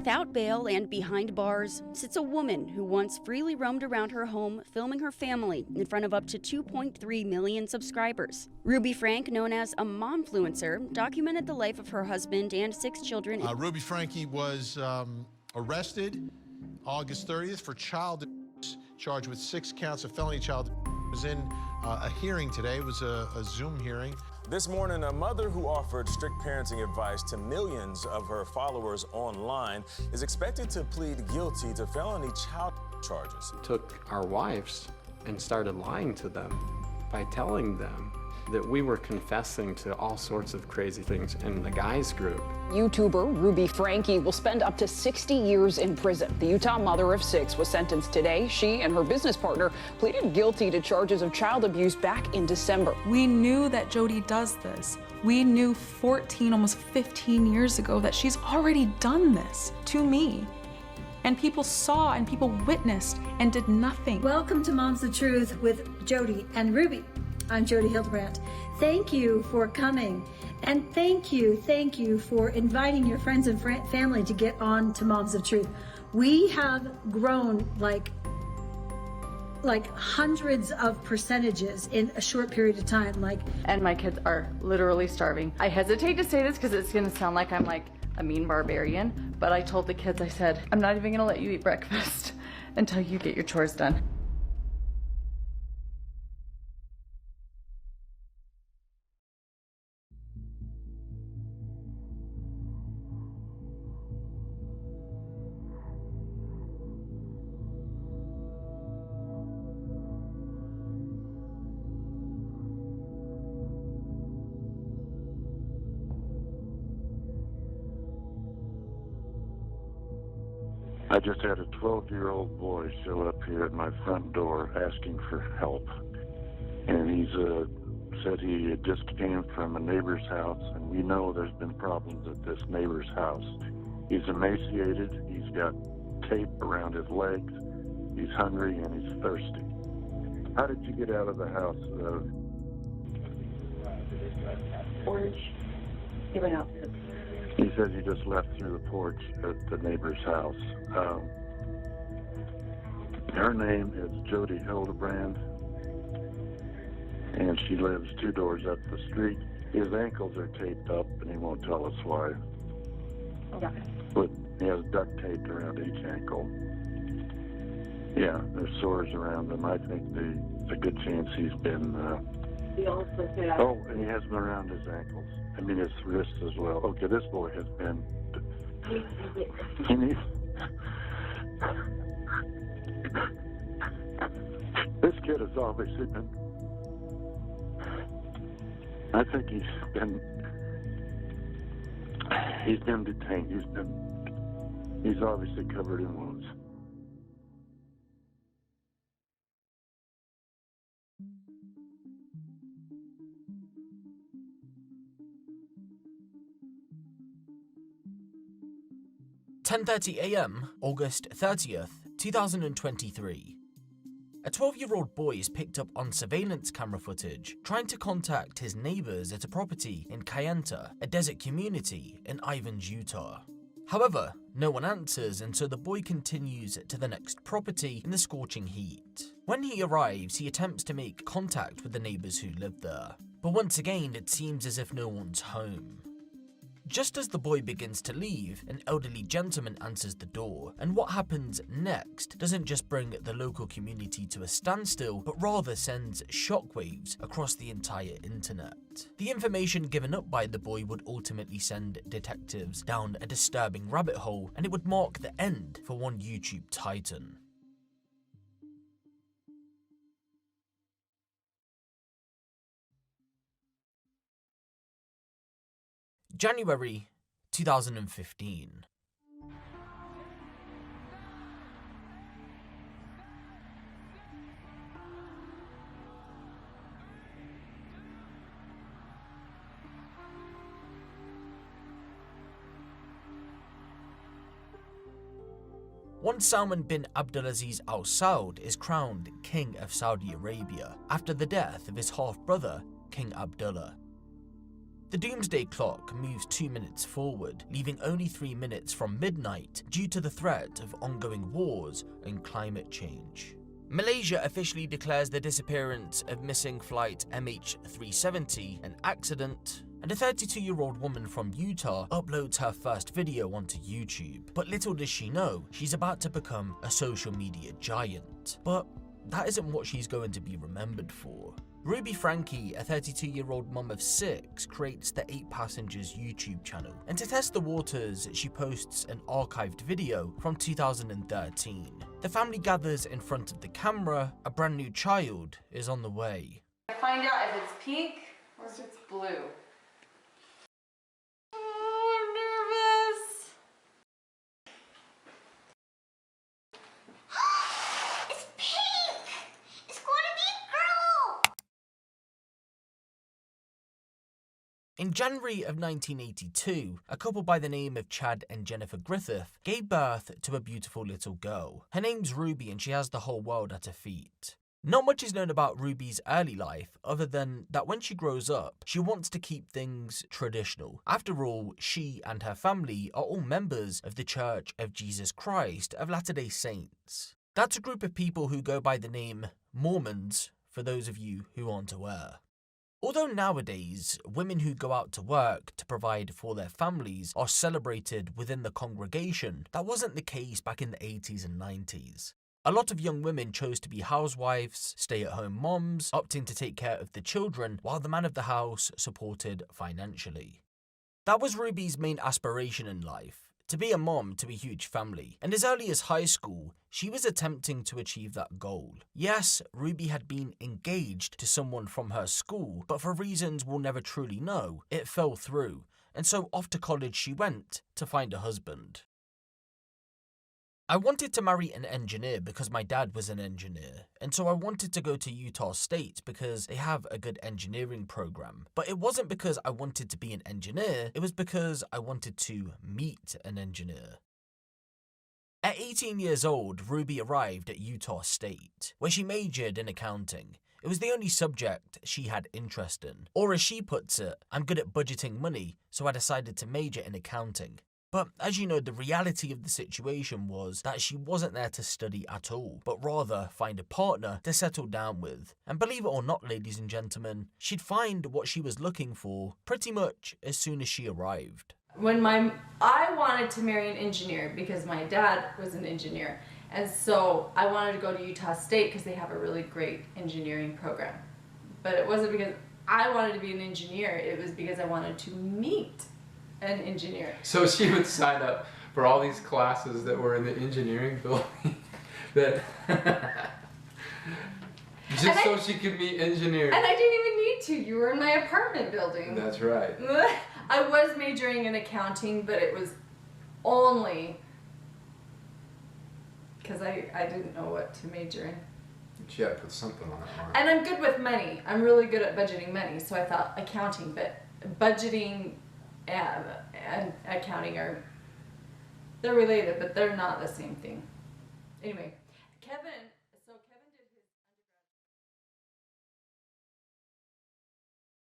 Without bail and behind bars sits a woman who once freely roamed around her home, filming her family in front of up to 2.3 million subscribers. Ruby Franke, known as a momfluencer, documented the life of her husband and 6 children. Ruby Franke was arrested August 30th for child abuse, charged with 6 counts of felony child abuse. Was in a hearing today. It was a Zoom hearing. This morning, a mother who offered strict parenting advice to millions of her followers online is expected to plead guilty to felony child charges. Took our wives and started lying to them by telling them that we were confessing to all sorts of crazy things in the guys group. YouTuber Ruby Franke will spend up to 60 years in prison. The Utah mother of 6 was sentenced today. She and her business partner pleaded guilty to charges of child abuse back in December. We knew that Jodi does this. We knew 14, almost 15 years ago that she's already done this to me. And people saw and people witnessed and did nothing. Welcome to Moms the Truth with Jodi and Ruby. I'm Jessi Hildebrandt. Thank you for coming. And thank you for inviting your friends and family to get on to Moms of Truth. We have grown like hundreds of percentages in a short period of time. And my kids are literally starving. I hesitate to say this because it's gonna sound like I'm like a mean barbarian, but I told the kids, I said, I'm not even gonna let you eat breakfast until you get your chores done. I just had a 12-year-old boy show up here at my front door asking for help. And he's said he just came from a neighbor's house, and we know there's been problems at this neighbor's house. He's emaciated, he's got tape around his legs, he's hungry, and he's thirsty. How did you get out of the house? Porch. He went out. He says he just left through the porch at the neighbor's house. Her name is Jodi Hildebrandt, and she lives 2 doors up the street. His ankles are taped up, and he won't tell us why. Okay. But he has duct tape around each ankle. Yeah, there's sores around him. I think there's a good chance he's been... Oh, and he has them around his ankles. I mean, his wrists as well. Okay, this boy has been... He needs... This kid has obviously been... I think he's been detained. He's obviously covered in wounds. (10:30 a.m., August 30th, 2023). A 12-year-old boy is picked up on surveillance camera footage trying to contact his neighbors at a property in Kayenta, a desert community in Ivins, Utah. However, no one answers, and so the boy continues to the next property in the scorching heat. When he arrives, he attempts to make contact with the neighbors who live there, but once again it seems as if no one's home. Just as the boy begins to leave, an elderly gentleman answers the door, and what happens next doesn't just bring the local community to a standstill, but rather sends shockwaves across the entire internet. The information given up by the boy would ultimately send detectives down a disturbing rabbit hole, and it would mark the end for one YouTube titan. January 2015. One Salman bin Abdulaziz Al Saud is crowned King of Saudi Arabia after the death of his half-brother, King Abdullah. The doomsday clock moves 2 minutes forward, leaving only 3 minutes from midnight due to the threat of ongoing wars and climate change. Malaysia officially declares the disappearance of missing flight MH370 an accident, and a 32-year-old woman from Utah uploads her first video onto YouTube. But little does she know, she's about to become a social media giant. But that isn't what she's going to be remembered for. Ruby Franke, a 32-year-old mum of 6, creates the 8 Passengers YouTube channel, and to test the waters, she posts an archived video from 2013. The family gathers in front of the camera. A brand new child is on the way. Find out if it's pink or if it's blue. Oh, I'm nervous. It's pink! It's going to be a girl! In January of 1982, a couple by the name of Chad and Jennifer Griffiths gave birth to a beautiful little girl. Her name's Ruby and she has the whole world at her feet. Not much is known about Ruby's early life other than that when she grows up, she wants to keep things traditional. After all, she and her family are all members of the Church of Jesus Christ of Latter-day Saints. That's a group of people who go by the name Mormons, for those of you who aren't aware. Although nowadays, women who go out to work to provide for their families are celebrated within the congregation, that wasn't the case back in the 80s and 90s. A lot of young women chose to be housewives, stay-at-home moms, opting to take care of the children, while the man of the house supported financially. That was Ruby's main aspiration in life, to be a mom to a huge family, and as early as high school, she was attempting to achieve that goal. Yes, Ruby had been engaged to someone from her school, but for reasons we'll never truly know, it fell through, and so off to college she went to find a husband. I wanted to marry an engineer because my dad was an engineer, and so I wanted to go to Utah State because they have a good engineering program. But it wasn't because I wanted to be an engineer, it was because I wanted to meet an engineer. At 18 years old, Ruby arrived at Utah State, where she majored in accounting. It was the only subject she had interest in. Or as she puts it, I'm good at budgeting money, so I decided to major in accounting. But as you know, the reality of the situation was that she wasn't there to study at all, but rather find a partner to settle down with. And believe it or not, ladies and gentlemen, she'd find what she was looking for pretty much as soon as she arrived. I wanted to marry an engineer because my dad was an engineer. And so I wanted to go to Utah State because they have a really great engineering program. But it wasn't because I wanted to be an engineer, it was because I wanted to meet an engineer. So she would sign up for all these classes that were in the engineering building that so she could be engineered. And I didn't even need to. You were in my apartment building. That's right. I was majoring in accounting, but it was only because I didn't know what to major in. She had to put something on it. And I'm good with money. I'm really good at budgeting money, so I thought accounting, but budgeting and accounting they're related, but they're not the same thing. Anyway, Kevin did his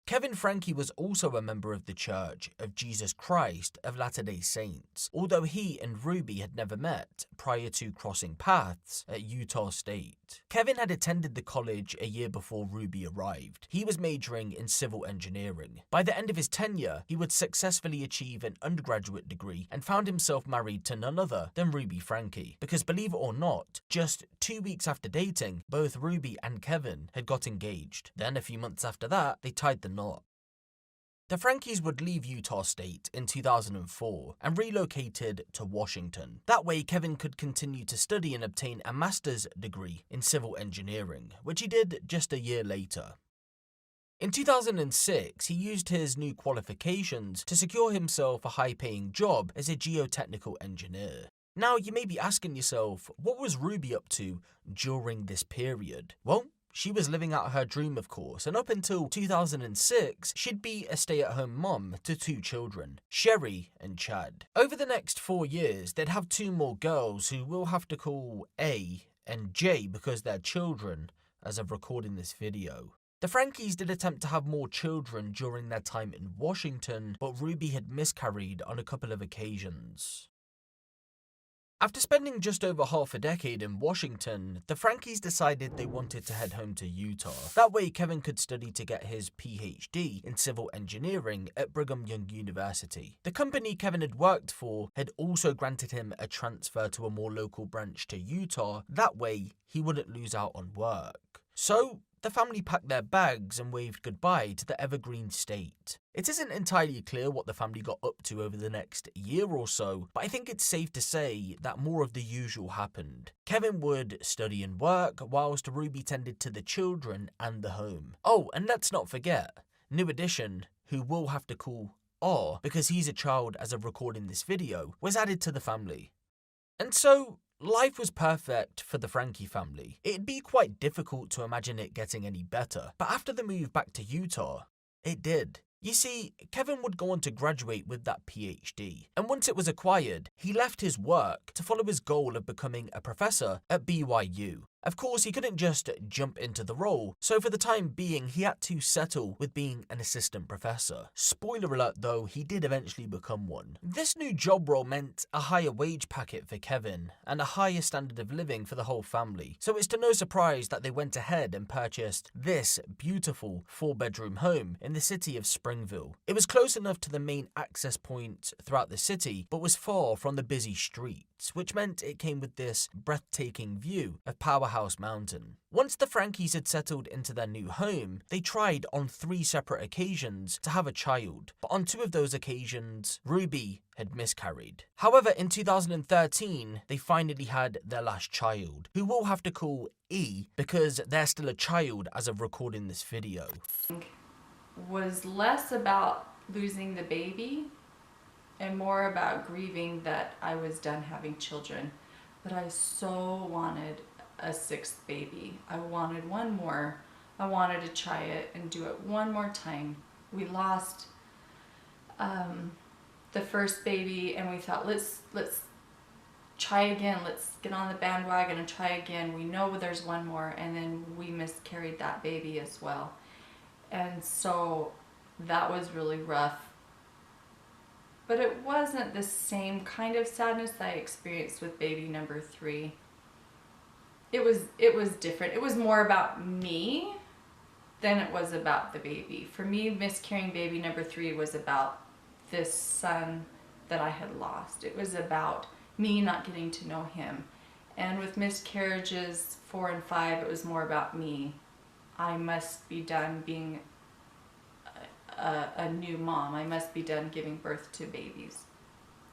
Kevin Franke was also a member of the Church of Jesus Christ of Latter-day Saints, although he and Ruby had never met prior to crossing paths at Utah State. Kevin had attended the college a year before Ruby arrived. He was majoring in civil engineering. By the end of his tenure, he would successfully achieve an undergraduate degree and found himself married to none other than Ruby Franke. Because believe it or not, just 2 weeks after dating, both Ruby and Kevin had got engaged. Then a few months after that, they tied the knot. The Frankes would leave Utah State in 2004 and relocated to Washington. That way, Kevin could continue to study and obtain a master's degree in civil engineering, which he did just a year later. In 2006, he used his new qualifications to secure himself a high-paying job as a geotechnical engineer. Now, you may be asking yourself, what was Ruby up to during this period? Well, she was living out her dream, of course, and up until 2006, she'd be a stay-at-home mom to 2 children, Sherry and Chad. Over the next 4 years, they'd have 2 more girls who we'll have to call A and J because they're children as of recording this video. The Frankies did attempt to have more children during their time in Washington, but Ruby had miscarried on a couple of occasions. After spending just over half a decade in Washington, the Frankies decided they wanted to head home to Utah. That way Kevin could study to get his PhD in civil engineering at Brigham Young University. The company Kevin had worked for had also granted him a transfer to a more local branch to Utah. That way he wouldn't lose out on work. So the family packed their bags and waved goodbye to the Evergreen State. It isn't entirely clear what the family got up to over the next year or so, but I think it's safe to say that more of the usual happened. Kevin would study and work, whilst Ruby tended to the children and the home. Oh, and let's not forget, new addition, who we'll have to call R, because he's a child as of recording this video, was added to the family. And so, life was perfect for the Franke family. It'd be quite difficult to imagine it getting any better, but after the move back to Utah, it did. You see, Kevin would go on to graduate with that PhD, and once it was acquired, he left his work to follow his goal of becoming a professor at BYU. Of course, he couldn't just jump into the role, so for the time being, he had to settle with being an assistant professor. Spoiler alert though, he did eventually become one. This new job role meant a higher wage packet for Kevin, and a higher standard of living for the whole family, so it's to no surprise that they went ahead and purchased this beautiful 4-bedroom home in the city of Springville. It was close enough to the main access point throughout the city, but was far from the busy streets, which meant it came with this breathtaking view of Powerhouse Mountain. Once the Frankies had settled into their new home, they tried on 3 separate occasions to have a child, but on 2 of those occasions, Ruby had miscarried. However, in 2013, they finally had their last child, who we'll have to call E because they're still a child as of recording this video. Was less about losing the baby and more about grieving that I was done having children. But I so wanted a 6th baby. I wanted one more. I wanted to try it and do it one more time. We lost the first baby and we thought, let's try again. Let's get on the bandwagon and try again. We know there's one more, and then we miscarried that baby as well. And so that was really rough. But it wasn't the same kind of sadness that I experienced with baby number 3. It was different. It was more about me than it was about the baby. For me, miscarrying baby number 3 was about this son that I had lost. It was about me not getting to know him. And with miscarriages 4 and 5, it was more about me. I must be done being a new mom. I must be done giving birth to babies.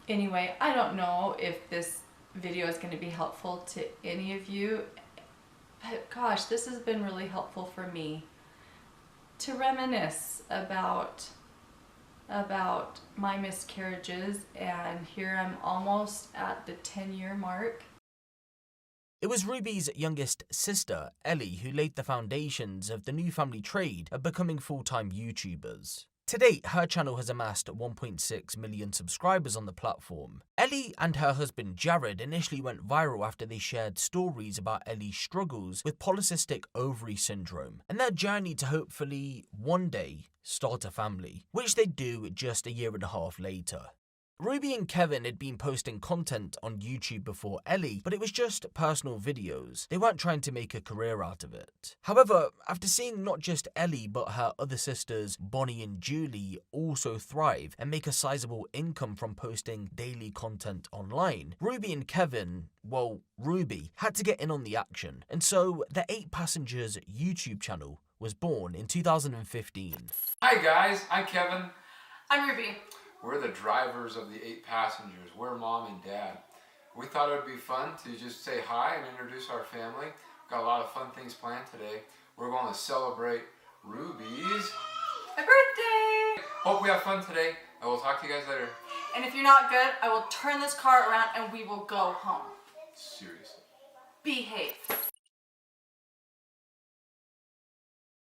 Anyway, I don't know if this video is going to be helpful to any of you, but gosh, this has been really helpful for me to reminisce about my miscarriages, and here I'm almost at the 10-year mark. It was Ruby's youngest sister, Ellie, who laid the foundations of the new family trade of becoming full-time YouTubers. To date, her channel has amassed 1.6 million subscribers on the platform. Ellie and her husband Jared initially went viral after they shared stories about Ellie's struggles with polycystic ovary syndrome and their journey to hopefully one day start a family, which they do just 1.5 years later. Ruby and Kevin had been posting content on YouTube before Ellie, but it was just personal videos. They weren't trying to make a career out of it. However, after seeing not just Ellie but her other sisters Bonnie and Julie also thrive and make a sizable income from posting daily content online, Ruby and Kevin, well, Ruby, had to get in on the action, and so the 8 Passengers YouTube channel was born in 2015. Hi guys, I'm Kevin. I'm Ruby. We're the drivers of the 8 Passengers. We're mom and dad. We thought it would be fun to just say hi and introduce our family. Got a lot of fun things planned today. We're going to celebrate Ruby's birthday! Hope we have fun today, and we'll talk to you guys later. And if you're not good, I will turn this car around and we will go home. Seriously. Behave.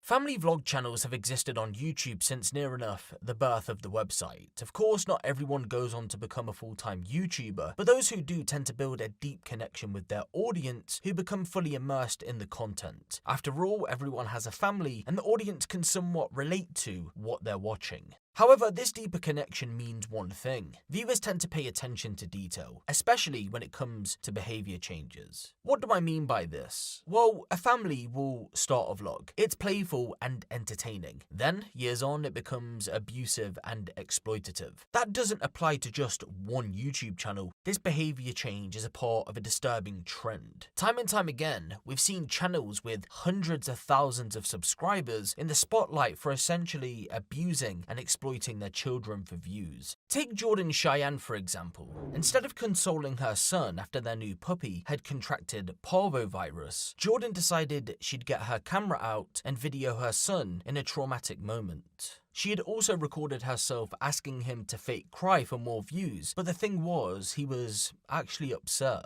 Family vlog channels have existed on YouTube since near enough the birth of the website. Of course, not everyone goes on to become a full-time YouTuber, but those who do tend to build a deep connection with their audience who become fully immersed in the content. After all, everyone has a family, and the audience can somewhat relate to what they're watching. However, this deeper connection means one thing. Viewers tend to pay attention to detail, especially when it comes to behavior changes. What do I mean by this? Well, a family will start a vlog. It's playful and entertaining. Then, years on, it becomes abusive and exploitative. That doesn't apply to just one YouTube channel. This behavior change is a part of a disturbing trend. Time and time again, we've seen channels with hundreds of thousands of subscribers in the spotlight for essentially abusing and exploiting their children for views. Take Jordan Cheyenne for example. Instead of consoling her son after their new puppy had contracted parvovirus, Jordan decided she'd get her camera out and video her son in a traumatic moment. She had also recorded herself asking him to fake cry for more views, but the thing was, he was actually upset.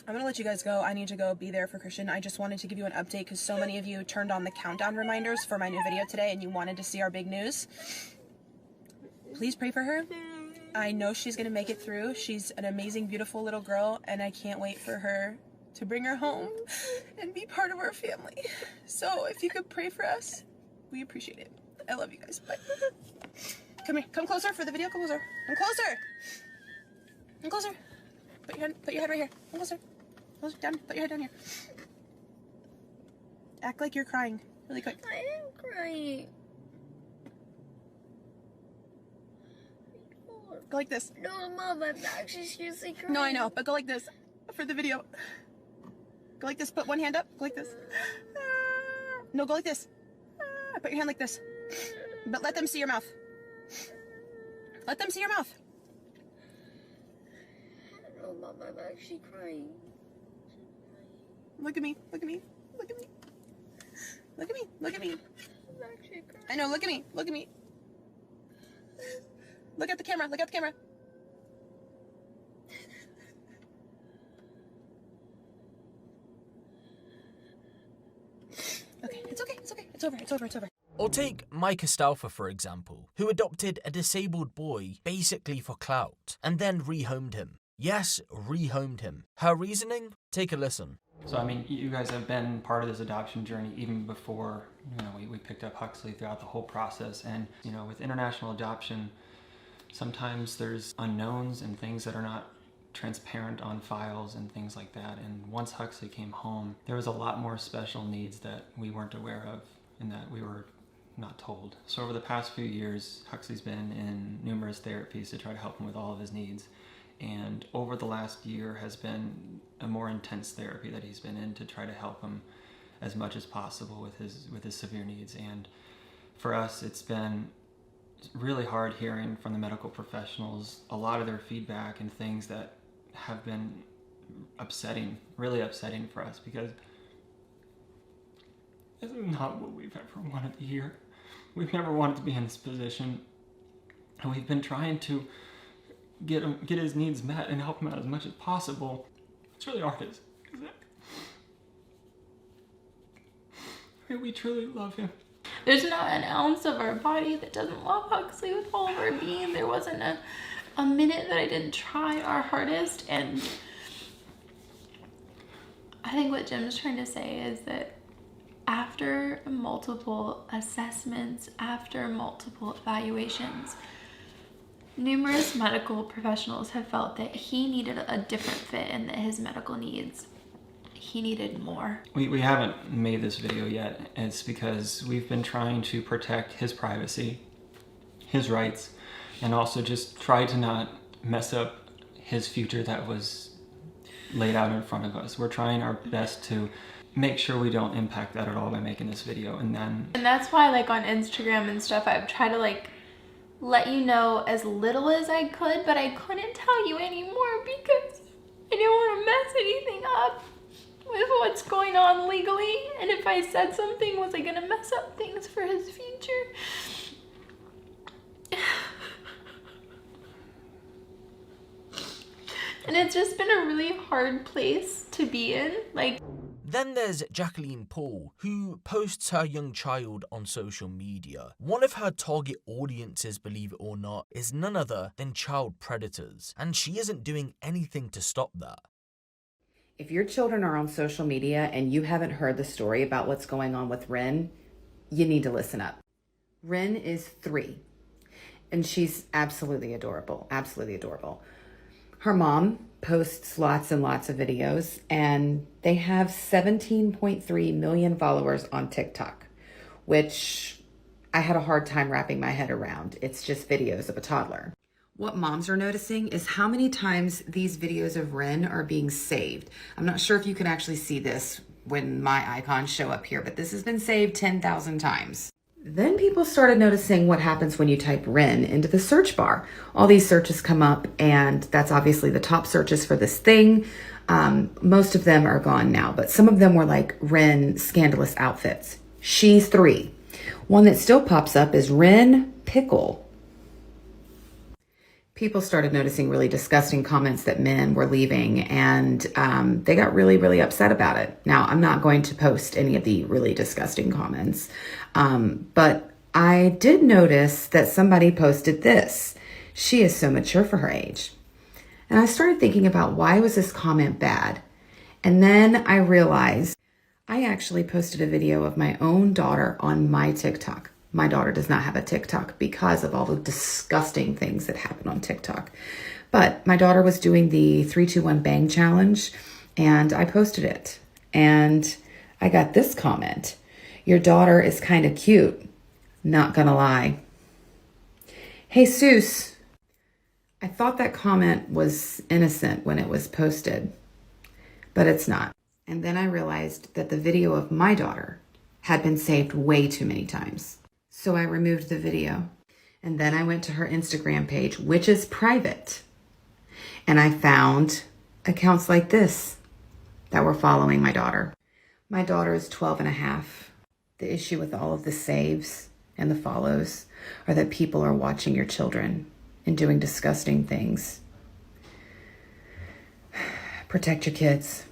I'm gonna let you guys go. I need to go be there for Christian. I just wanted to give you an update because so many of you turned on the countdown reminders for my new video today and you wanted to see our big news. Please pray for her. I know she's gonna make it through. She's an amazing, beautiful little girl and I can't wait for her to bring her home and be part of our family. So if you could pray for us, we appreciate it. I love you guys. Bye. Come here. Come closer for the video. Come closer. Come closer. Come closer. Put your head right here. Come closer. Closer. Down. Put your head down here. Act like you're crying. Really quick. I am crying. Go like this. No, Mom, I'm actually seriously crying. No, I know, but go like this for the video. Go like this. Put one hand up. Go like this. No, go like this. Put your hand like this. But let them see your mouth. Let them see your mouth. No, Mom, I'm actually crying. Look at me. Look at me. Look at me. Look at me. Look at me. I'm actually crying. I know. Look at me. Look at me. Look at the camera. Look at the camera. Okay. It's okay. It's okay. It's over. It's over. It's over. Or take Mike Estalfa for example, who adopted a disabled boy basically for clout, and then rehomed him. Yes, rehomed him. Her reasoning? Take a listen. So, I mean, you guys have been part of this adoption journey even before, we picked up Huxley throughout the whole process. And, with international adoption, sometimes there's unknowns and things that are not transparent on files and things like that. And once Huxley came home, there was a lot more special needs that we weren't aware of and that we were not told. So over the past few years, Huxley's been in numerous therapies to try to help him with all of his needs. And over the last year has been a more intense therapy that he's been in to try to help him as much as possible with his severe needs. And for us, it's been really hard hearing from the medical professionals a lot of their feedback and things that have been upsetting, really upsetting for us, because this is not what we've ever wanted to hear. We've never wanted to be in this position, and we've been trying to get his needs met and help him out as much as possible. It's really hard, isn't it? We truly love him. There's not an ounce of our body that doesn't love Huxley with all of our being. There wasn't a minute that I didn't try our hardest. And I think what Jim's trying to say is that after multiple assessments, after multiple evaluations, numerous medical professionals have felt that he needed a different fit and that his medical needs, he needed more. We haven't made this video yet. It's because we've been trying to protect his privacy, his rights, and also just try to not mess up his future that was laid out in front of us. We're trying our best to make sure we don't impact that at all by making this video. And that's why, like, on Instagram and stuff, I've tried to, like, let you know as little as I could, but I couldn't tell you anymore because I didn't want to mess anything up with what's going on legally. And if I said something, was I going to mess up things for his future? And it's just been a really hard place to be in. Like, Then there's Jacqueline Paul, who posts her young child on social media. One of her target audiences, believe it or not, is none other than child predators, and she isn't doing anything to stop that. If your children are on social media and you haven't heard the story about what's going on with Ren, you need to listen up. Ren is 3, and she's absolutely adorable, absolutely adorable. Her mom posts lots and lots of videos, and they have 17.3 million followers on TikTok, which I had a hard time wrapping my head around. It's just videos of a toddler. What moms are noticing is how many times these videos of Ren are being saved. I'm not sure if you can actually see this when my icons show up here, but this has been saved 10,000 times. Then people started noticing what happens when you type Ren into the search bar. All these searches come up, and that's obviously the top searches for this thing. Most of them are gone now, but some of them were like Ren scandalous outfits. She's 3. One that still pops up is Ren pickle. People started noticing really disgusting comments that men were leaving, and they got really, really upset about it. Now, I'm not going to post any of the really disgusting comments, but I did notice that somebody posted this. She is so mature for her age. And I started thinking about, why was this comment bad? And then I realized I actually posted a video of my own daughter on my TikTok. My daughter does not have a TikTok because of all the disgusting things that happen on TikTok. But my daughter was doing the 3-2-1 bang challenge, and I posted it. And I got this comment: "Your daughter is kind of cute. Not gonna lie." Hey, Seuss. I thought that comment was innocent when it was posted, but it's not. And then I realized that the video of my daughter had been saved way too many times. So I removed the video, and then I went to her Instagram page, which is private, and I found accounts like this that were following my daughter. My daughter is 12 and a half. The issue with all of the saves and the follows are that people are watching your children and doing disgusting things. Protect your kids.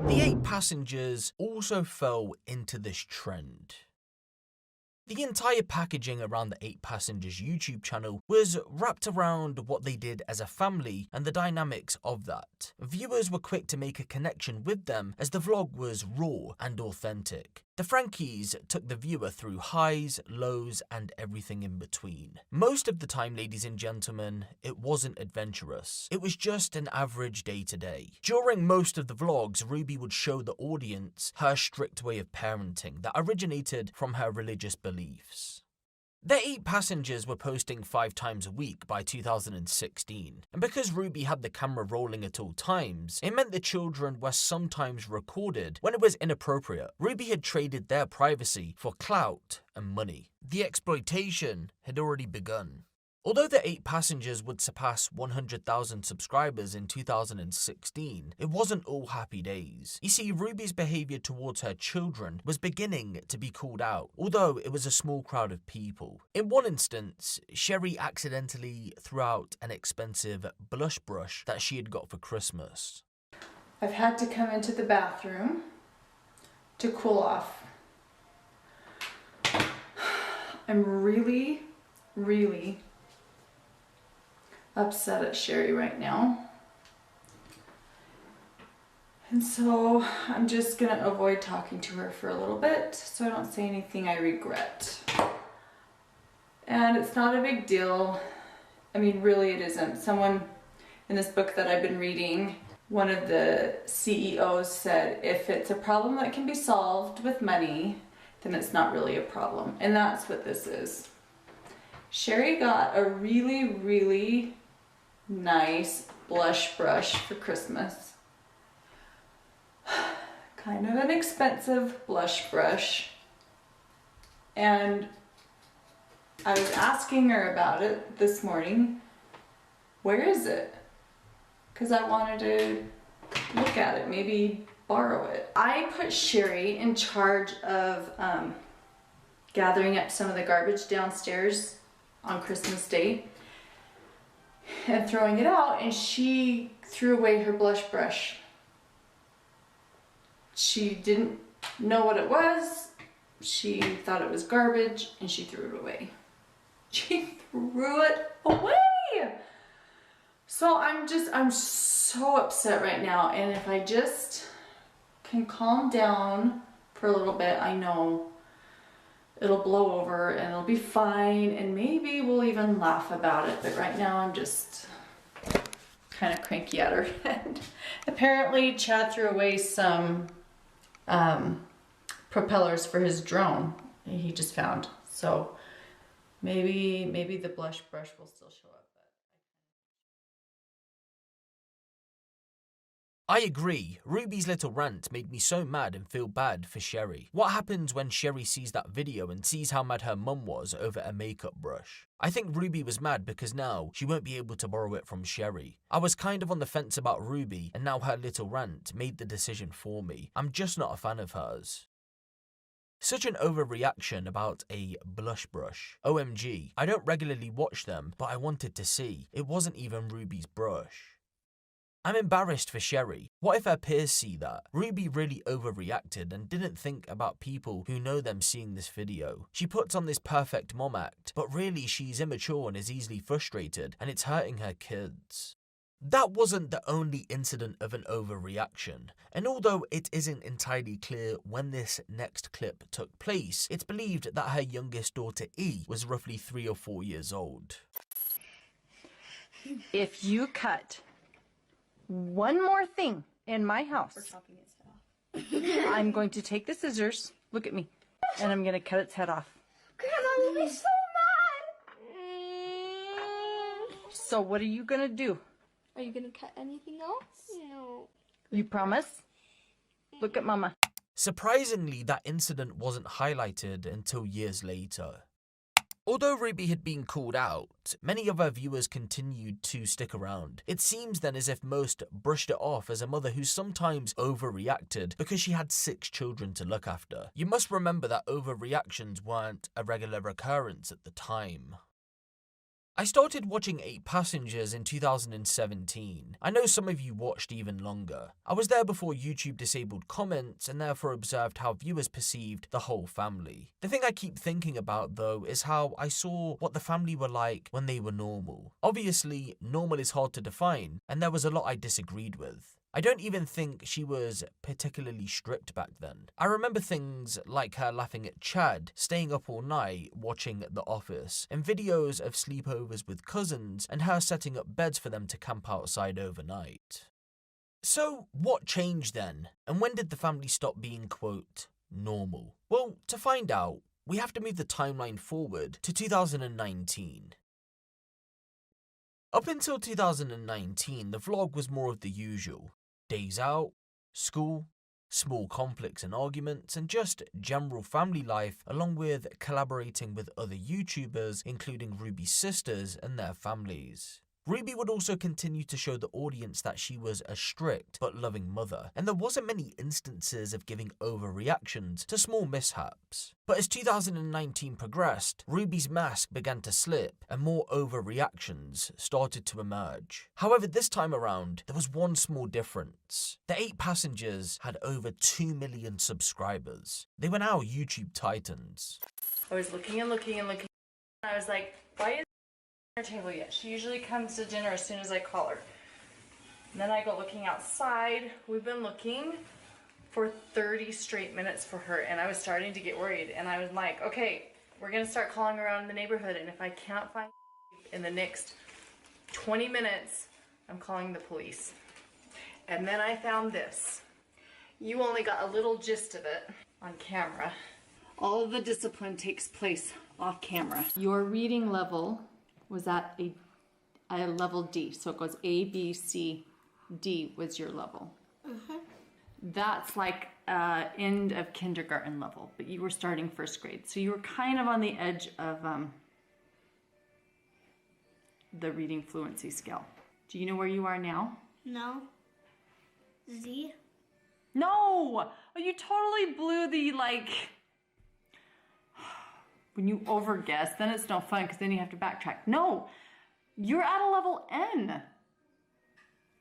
The 8 passengers also fell into this trend. The entire packaging around the 8 Passengers YouTube channel was wrapped around what they did as a family and the dynamics of that. Viewers were quick to make a connection with them as the vlog was raw and authentic. The Frankes took the viewer through highs, lows, and everything in between. Most of the time, ladies and gentlemen, it wasn't adventurous. It was just an average day to day. During most of the vlogs, Ruby would show the audience her strict way of parenting that originated from her religious beliefs. The 8 Passengers were posting 5 times a week by 2016, and because Ruby had the camera rolling at all times, it meant the children were sometimes recorded when it was inappropriate. Ruby had traded their privacy for clout and money. The exploitation had already begun. Although the 8 Passengers would surpass 100,000 subscribers in 2016, it wasn't all happy days. You see, Ruby's behaviour towards her children was beginning to be called out, although it was a small crowd of people. In one instance, Sherry accidentally threw out an expensive blush brush that she had got for Christmas. I've had to come into the bathroom to cool off. I'm really upset at Sherry right now. And so I'm just gonna avoid talking to her for a little bit so I don't say anything I regret. And it's not a big deal. I mean, really it isn't. Someone in this book that I've been reading, one of the CEOs said, if it's a problem that can be solved with money, then it's not really a problem. And that's what this is. Sherry got a really nice blush brush for Christmas. Kind of an expensive blush brush. And I was asking her about it this morning. Where is it? Because I wanted to look at it, maybe borrow it. I put Sherry in charge of gathering up some of the garbage downstairs on Christmas Day and throwing it out, and she threw away her blush brush. She didn't know what it was. She thought it was garbage and she threw it away. She threw it away! So I'm so upset right now, and if I just can calm down for a little bit, I know it'll blow over and it'll be fine, and maybe we'll even laugh about it, but right now I'm just kind of cranky at her. And apparently Chad threw away some propellers for his drone he just found, so maybe the blush brush will still show up. I agree. Ruby's little rant made me so mad and feel bad for Sherry. What happens when Sherry sees that video and sees how mad her mum was over a makeup brush? I think Ruby was mad because now she won't be able to borrow it from Sherry. I was kind of on the fence about Ruby, and now her little rant made the decision for me. I'm just not a fan of hers. Such an overreaction about a blush brush. OMG, I don't regularly watch them, but I wanted to see. It wasn't even Ruby's brush. I'm embarrassed for Sherry. What if her peers see that? Ruby really overreacted and didn't think about people who know them seeing this video. She puts on this perfect mom act, but really she's immature and is easily frustrated, and it's hurting her kids. That wasn't the only incident of an overreaction, and although it isn't entirely clear when this next clip took place, it's believed that her youngest daughter E was roughly 3 or 4 years old. If you cut one more thing in my house, I'm going to take the scissors, look at me, and I'm going to cut its head off. Grandma will be so mad. So what are you going to do? Are you going to cut anything else? No. You promise? Look at Mama. Surprisingly, that incident wasn't highlighted until years later. Although Ruby had been called out, many of her viewers continued to stick around. It seems then as if most brushed it off as a mother who sometimes overreacted because she had 6 children to look after. You must remember that overreactions weren't a regular occurrence at the time. I started watching 8 Passengers in 2017. I know some of you watched even longer. I was there before YouTube disabled comments and therefore observed how viewers perceived the whole family. The thing I keep thinking about though is how I saw what the family were like when they were normal. Obviously, normal is hard to define, and there was a lot I disagreed with. I don't even think she was particularly strict back then. I remember things like her laughing at Chad, staying up all night watching The Office, and videos of sleepovers with cousins and her setting up beds for them to camp outside overnight. So what changed then? And when did the family stop being, quote, normal? Well, to find out, we have to move the timeline forward to 2019. Up until 2019, the vlog was more of the usual. Days out, school, small conflicts and arguments, and just general family life, along with collaborating with other YouTubers, including Ruby's sisters and their families. Ruby would also continue to show the audience that she was a strict but loving mother, and there wasn't many instances of giving overreactions to small mishaps. But as 2019 progressed, Ruby's mask began to slip and more overreactions started to emerge. However, this time around, there was one small difference. The 8 Passengers had over 2 million subscribers. They were now YouTube titans. I was looking and looking and looking, and I was like, why is table yet? She usually comes to dinner as soon as I call her. And then I go looking outside. We've been looking for 30 straight minutes for her, and I was starting to get worried, and I was like, okay, we're gonna start calling around in the neighborhood, and if I can't find in the next 20 minutes, I'm calling the police. And then I found this. You only got a little gist of it on camera. All of the discipline takes place off camera. Your reading level was at a level D. So it goes A, B, C, D was your level. That's like end of kindergarten level, but you were starting 1st grade. So you were kind of on the edge of the reading fluency scale. Do you know where you are now? No. Z? No! Oh, you totally blew the, like... When you overguess, then it's no fun because then you have to backtrack. No, you're at a level N.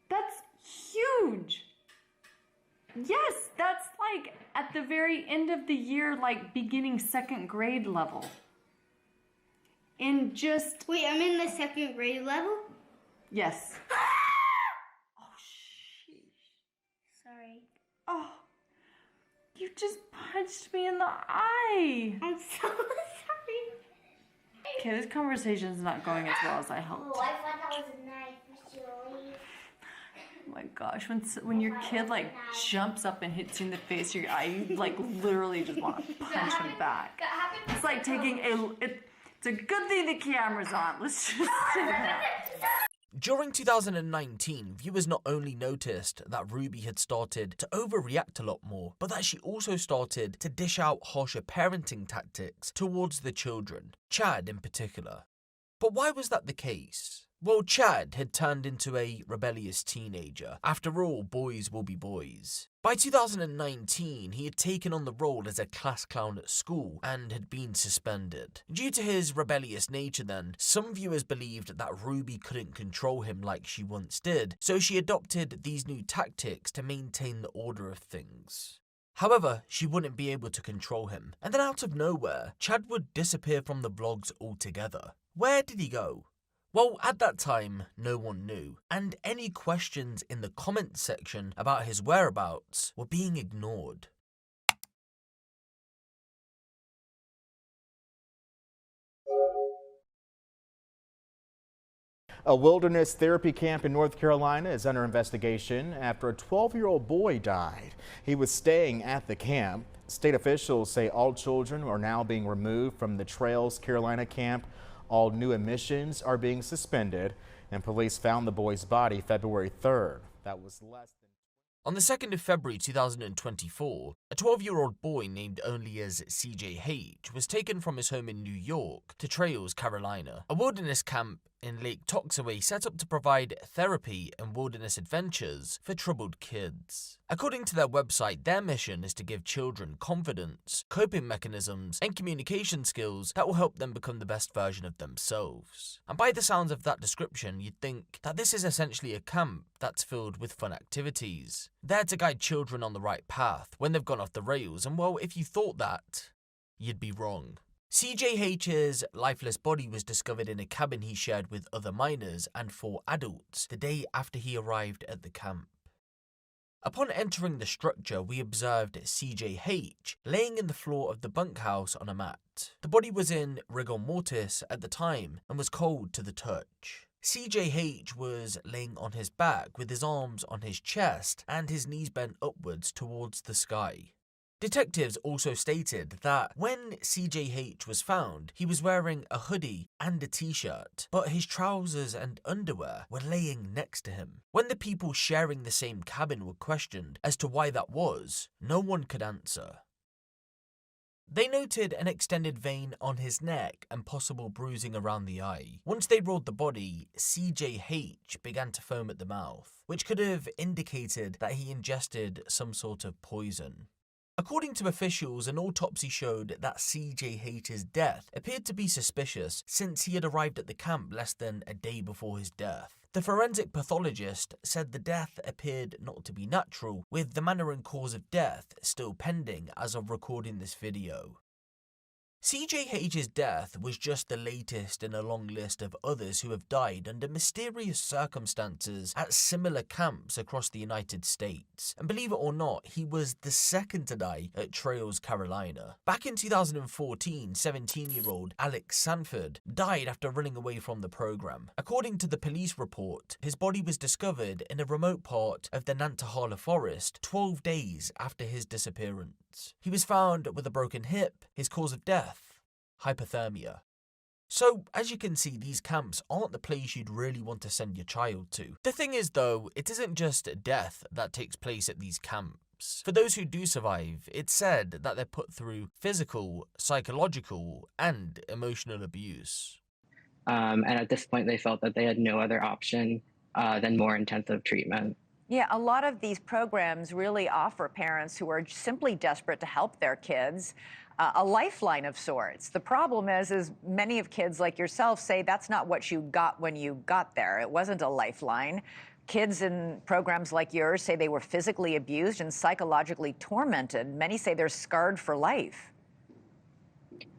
That's huge. Yes, that's like at the very end of the year, like beginning 2nd grade level. In just... Wait, I'm in the 2nd grade level? Yes. Oh, sheesh. Sorry. Oh, you just punched me in the eye. I'm so sorry. Okay, this conversation's not going as well as I hoped. Oh, I thought that was a knife, Miss Joey. Oh my gosh, when your kid like jumps up and hits you in the face, you like literally just want to punch him back. It's like taking it's a good thing the camera's on. Let's just say that. During 2019, viewers not only noticed that Ruby had started to overreact a lot more, but that she also started to dish out harsher parenting tactics towards the children, Chad in particular. But why was that the case? Well, Chad had turned into a rebellious teenager. After all, boys will be boys. By 2019, he had taken on the role as a class clown at school and had been suspended. Due to his rebellious nature then, some viewers believed that Ruby couldn't control him like she once did, so she adopted these new tactics to maintain the order of things. However, she wouldn't be able to control him, and then out of nowhere, Chad would disappear from the vlogs altogether. Where did he go? Well, at that time, no one knew, and any questions in the comments section about his whereabouts were being ignored. A wilderness therapy camp in North Carolina is under investigation after a 12-year-old boy died. He was staying at the camp. State officials say all children are now being removed from the Trails Carolina camp. All new admissions are being suspended, and police found the boy's body February 3rd. That was less than... On the 2nd of February 2024, a 12-year-old boy named only as CJH was taken from his home in New York to Trails, Carolina, a wilderness camp in Lake Toxaway set up to provide therapy and wilderness adventures for troubled kids. According to their website, their mission is to give children confidence, coping mechanisms, and communication skills that will help them become the best version of themselves. And by the sounds of that description, you'd think that this is essentially a camp that's filled with fun activities, there to guide children on the right path when they've gone off the rails, and well, if you thought that, you'd be wrong. CJH's lifeless body was discovered in a cabin he shared with other minors and 4 adults the day after he arrived at the camp. Upon entering the structure, we observed CJH laying in the floor of the bunkhouse on a mat. The body was in rigor mortis at the time and was cold to the touch. CJH was laying on his back with his arms on his chest and his knees bent upwards towards the sky. Detectives also stated that when CJH was found, he was wearing a hoodie and a t-shirt, but his trousers and underwear were laying next to him. When the people sharing the same cabin were questioned as to why that was, no one could answer. They noted an extended vein on his neck and possible bruising around the eye. Once they rolled the body, CJH began to foam at the mouth, which could have indicated that he ingested some sort of poison. According to officials, an autopsy showed that CJH's death appeared to be suspicious since he had arrived at the camp less than a day before his death. The forensic pathologist said the death appeared not to be natural, with the manner and cause of death still pending as of recording this video. CJH's death was just the latest in a long list of others who have died under mysterious circumstances at similar camps across the United States. And believe it or not, he was the second to die at Trails, Carolina. Back in 2014, 17-year-old Alex Sanford died after running away from the program. According to the police report, his body was discovered in a remote part of the Nantahala forest 12 days after his disappearance. He was found with a broken hip, his cause of death, hypothermia. So, as you can see, these camps aren't the place you'd really want to send your child to. The thing is though, it isn't just death that takes place at these camps. For those who do survive, it's said that they're put through physical, psychological, and emotional abuse. And at this point they felt that they had no other option than more intensive treatment. Yeah, a lot of these programs really offer parents who are simply desperate to help their kids a lifeline of sorts. The problem is many of kids like yourself say that's not what you got when you got there. It wasn't a lifeline. Kids in programs like yours say they were physically abused and psychologically tormented. Many say they're scarred for life.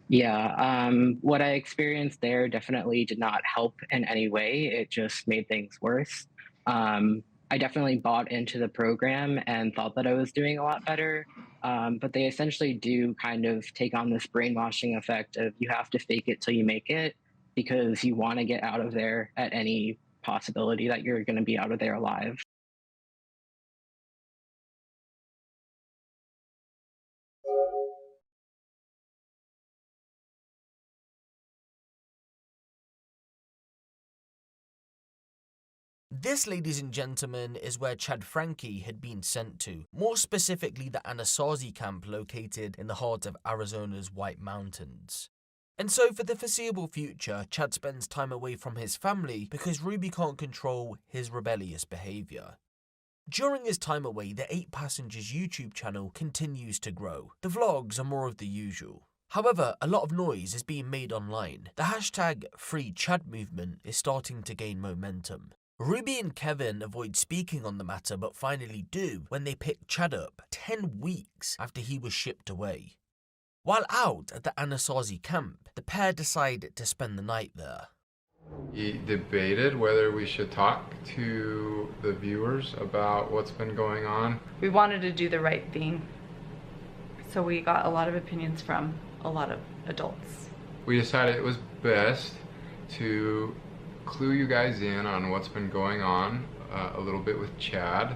Yeah, what I experienced there definitely did not help in any way. It just made things worse. I definitely bought into the program and thought that I was doing a lot better. But they essentially do kind of take on this brainwashing effect of you have to fake it till you make it because you want to get out of there at any possibility that you're going to be out of there alive. This, ladies and gentlemen, is where Chad Franke had been sent to, more specifically the Anasazi camp located in the heart of Arizona's White Mountains. And so for the foreseeable future, Chad spends time away from his family because Ruby can't control his rebellious behaviour. During his time away, the 8 Passengers YouTube channel continues to grow. The vlogs are more of the usual. However, a lot of noise is being made online. The hashtag #FreeChad movement is starting to gain momentum. Ruby and Kevin avoid speaking on the matter but finally do when they pick Chad up 10 weeks after he was shipped away. While out at the Anasazi camp, the pair decide to spend the night there. We debated whether we should talk to the viewers about what's been going on. We wanted to do the right thing, so we got a lot of opinions from a lot of adults. We decided it was best to clue you guys in on what's been going on a little bit with Chad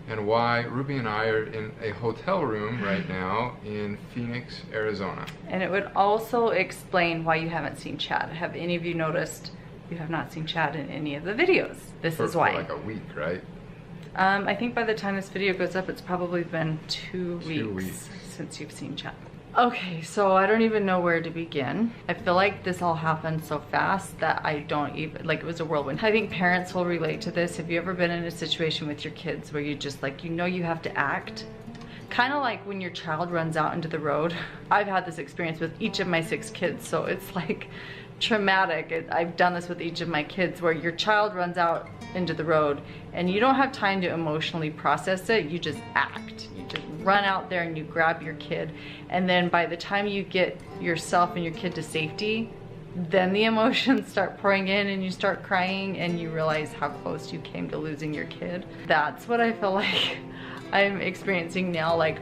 and why Ruby and I are in a hotel room right now in Phoenix, Arizona. And it would also explain why you haven't seen Chad. Have any of you noticed you have not seen Chad in any of the videos? This is why. For like a week, right? I think by the time this video goes up, it's probably been 2 weeks since you've seen Chad. Okay, so I don't even know where to begin. I feel like this all happened so fast that I don't even, like, it was a whirlwind. I think parents will relate to this. Have you ever been in a situation with your kids where you just like, you know you have to act? Kind of like when your child runs out into the road. I've had this experience with each of my 6 kids, so it's like traumatic. I've done this with each of my kids where your child runs out into the road and you don't have time to emotionally process it, you just act. You just run out there and you grab your kid, and then by the time you get yourself and your kid to safety, then the emotions start pouring in and you start crying and you realize how close you came to losing your kid. That's what I feel like I'm experiencing now. Like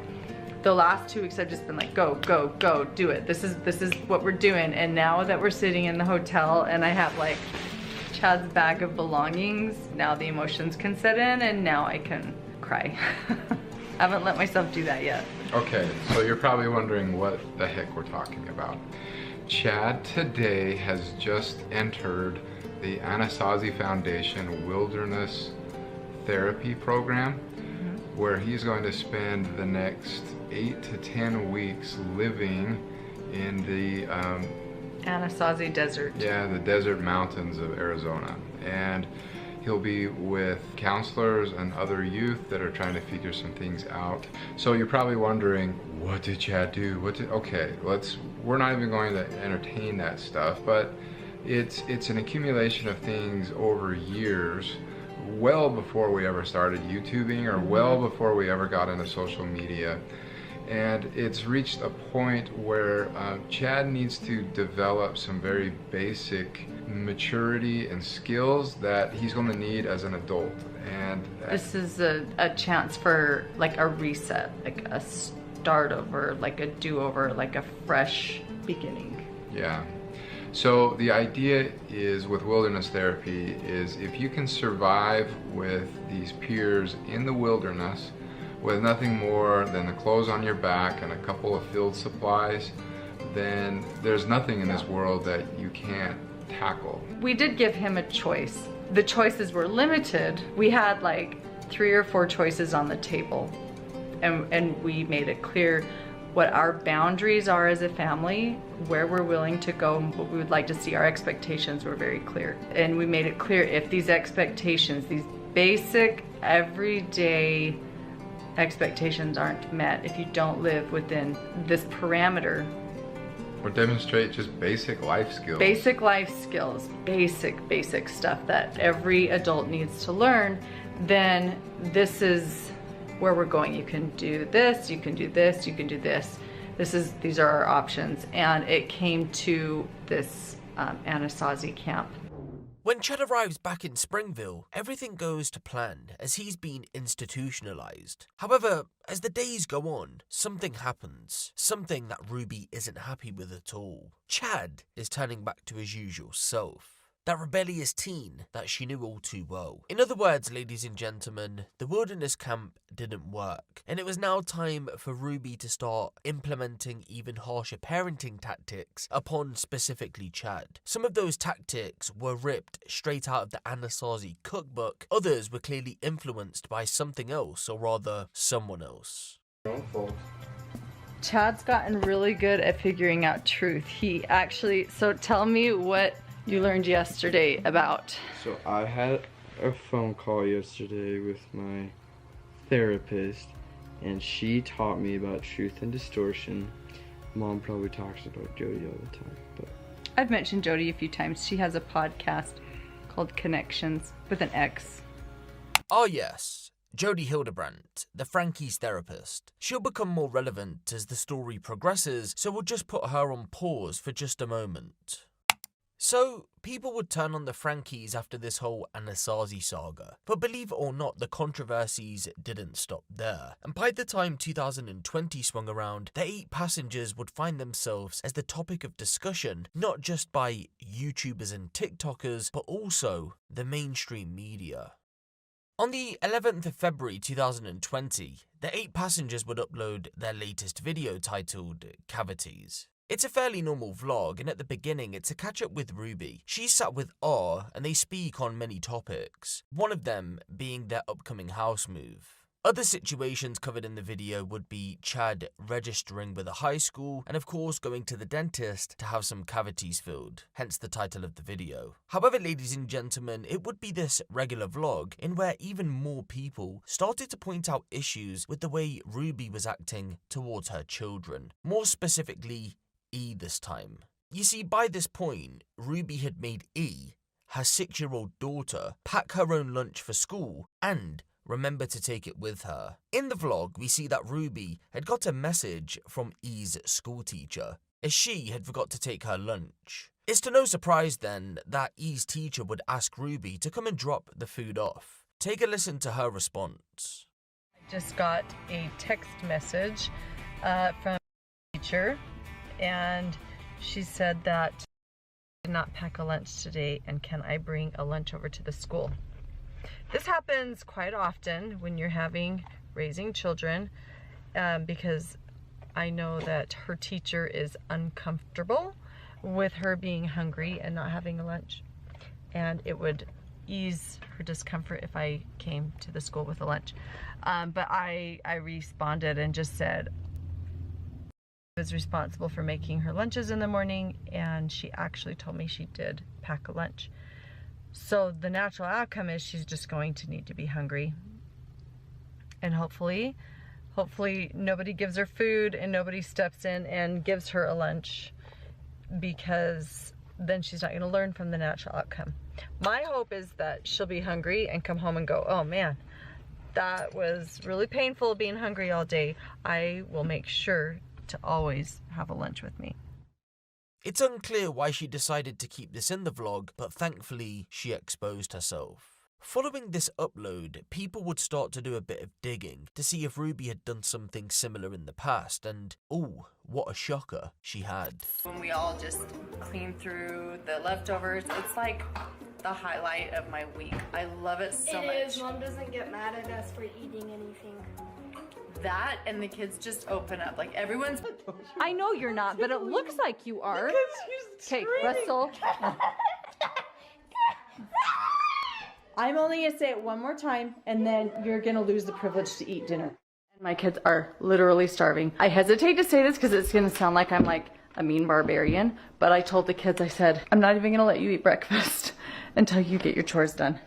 the last 2 weeks I've just been like, go, go, go, do it. This is what we're doing. And now that we're sitting in the hotel and I have like Chad's bag of belongings, now the emotions can set in and now I can cry. I haven't let myself do that yet. Okay, so you're probably wondering what the heck we're talking about. Chad today has just entered the Anasazi Foundation Wilderness Therapy Program, where he's going to spend the next 8 to 10 weeks living in the Anasazi Desert. Yeah, the desert mountains of Arizona. And he'll be with counselors and other youth that are trying to figure some things out. So you're probably wondering, what did Chad do? Okay, we're not even going to entertain that stuff, but it's an accumulation of things over years, well before we ever started YouTubing or well before we ever got into social media. And it's reached a point where Chad needs to develop some very basic maturity and skills that he's going to need as an adult. And this is a chance for like a reset, like a start over, like a do-over, like a fresh beginning. Yeah. So the idea is with wilderness therapy is if you can survive with these peers in the wilderness with nothing more than the clothes on your back and a couple of field supplies, then there's nothing in this world that you can't tackle. We did give him a choice. The choices were limited. We had like 3 or 4 choices on the table, and we made it clear what our boundaries are as a family, where we're willing to go, and what we would like to see. Our expectations were very clear. And we made it clear if these expectations, these basic, everyday expectations aren't met, if you don't live within this parameter. Or demonstrate just basic life skills. Basic life skills, basic stuff that every adult needs to learn, then this is where we're going. You can do this, you can do this, you can do this. These are our options. And it came to this Anasazi camp. When Chad arrives back in Springville, everything goes to plan as he's been institutionalized. However, as the days go on, something happens, something that Ruby isn't happy with at all. Chad is turning back to his usual self. That rebellious teen that she knew all too well. In other words, ladies and gentlemen, the wilderness camp didn't work, and it was now time for Ruby to start implementing even harsher parenting tactics upon specifically Chad. Some of those tactics were ripped straight out of the Anasazi cookbook, others were clearly influenced by something else, or rather, someone else. Chad's gotten really good at figuring out truth. So tell me what you learned yesterday about. So I had a phone call yesterday with my therapist, and she taught me about truth and distortion. Mom probably talks about Jodi all the time, but I've mentioned Jodi a few times. She has a podcast called Connexions with an X. Oh yes, Jessi Hildebrandt, the Franke's therapist. She'll become more relevant as the story progresses, so we'll just put her on pause for just a moment. So, people would turn on the Frankes after this whole Anasazi saga, but believe it or not, the controversies didn't stop there. And by the time 2020 swung around, the 8 passengers would find themselves as the topic of discussion, not just by YouTubers and TikTokers, but also the mainstream media. On the 11th of February 2020, the 8 passengers would upload their latest video titled Cavities. It's a fairly normal vlog, and at the beginning it's a catch up with Ruby. She's sat with R and they speak on many topics, one of them being their upcoming house move. Other situations covered in the video would be Chad registering with a high school, and of course going to the dentist to have some cavities filled, hence the title of the video. However, ladies and gentlemen, it would be this regular vlog in where even more people started to point out issues with the way Ruby was acting towards her children. More specifically, E this time. You see, by this point, Ruby had made E, her 6-year-old daughter, pack her own lunch for school and remember to take it with her. In the vlog, we see that Ruby had got a message from E's school teacher, as she had forgot to take her lunch. It's to no surprise then that E's teacher would ask Ruby to come and drop the food off. Take a listen to her response. I just got a text message from a teacher, and she said that I did not pack a lunch today, and can I bring a lunch over to the school? This happens quite often when you're raising children, because I know that her teacher is uncomfortable with her being hungry and not having a lunch, and it would ease her discomfort if I came to the school with a lunch. But I responded and just said I was responsible for making her lunches in the morning, and she actually told me she did pack a lunch. So the natural outcome is she's just going to need to be hungry, and hopefully nobody gives her food and nobody steps in and gives her a lunch, because then she's not going to learn from the natural outcome. My hope is that she'll be hungry and come home and go, oh man, that was really painful being hungry all day. I will make sure to always have a lunch with me. It's unclear why she decided to keep this in the vlog, but thankfully she exposed herself. Following this upload, people would start to do a bit of digging to see if Ruby had done something similar in the past, and ooh, what a shocker she had. When we all just clean through the leftovers, it's like the highlight of my week. I love it so much. It is. Mom doesn't get mad at us for eating anything. That and the kids just open up. Like everyone's... I know you're not, but it looks like you are. Okay, Russell. I'm only gonna say it one more time, and then you're gonna lose the privilege to eat dinner. My kids are literally starving. I hesitate to say this because it's gonna sound like I'm like a mean barbarian, but I told the kids, I said, I'm not even gonna let you eat breakfast until you get your chores done.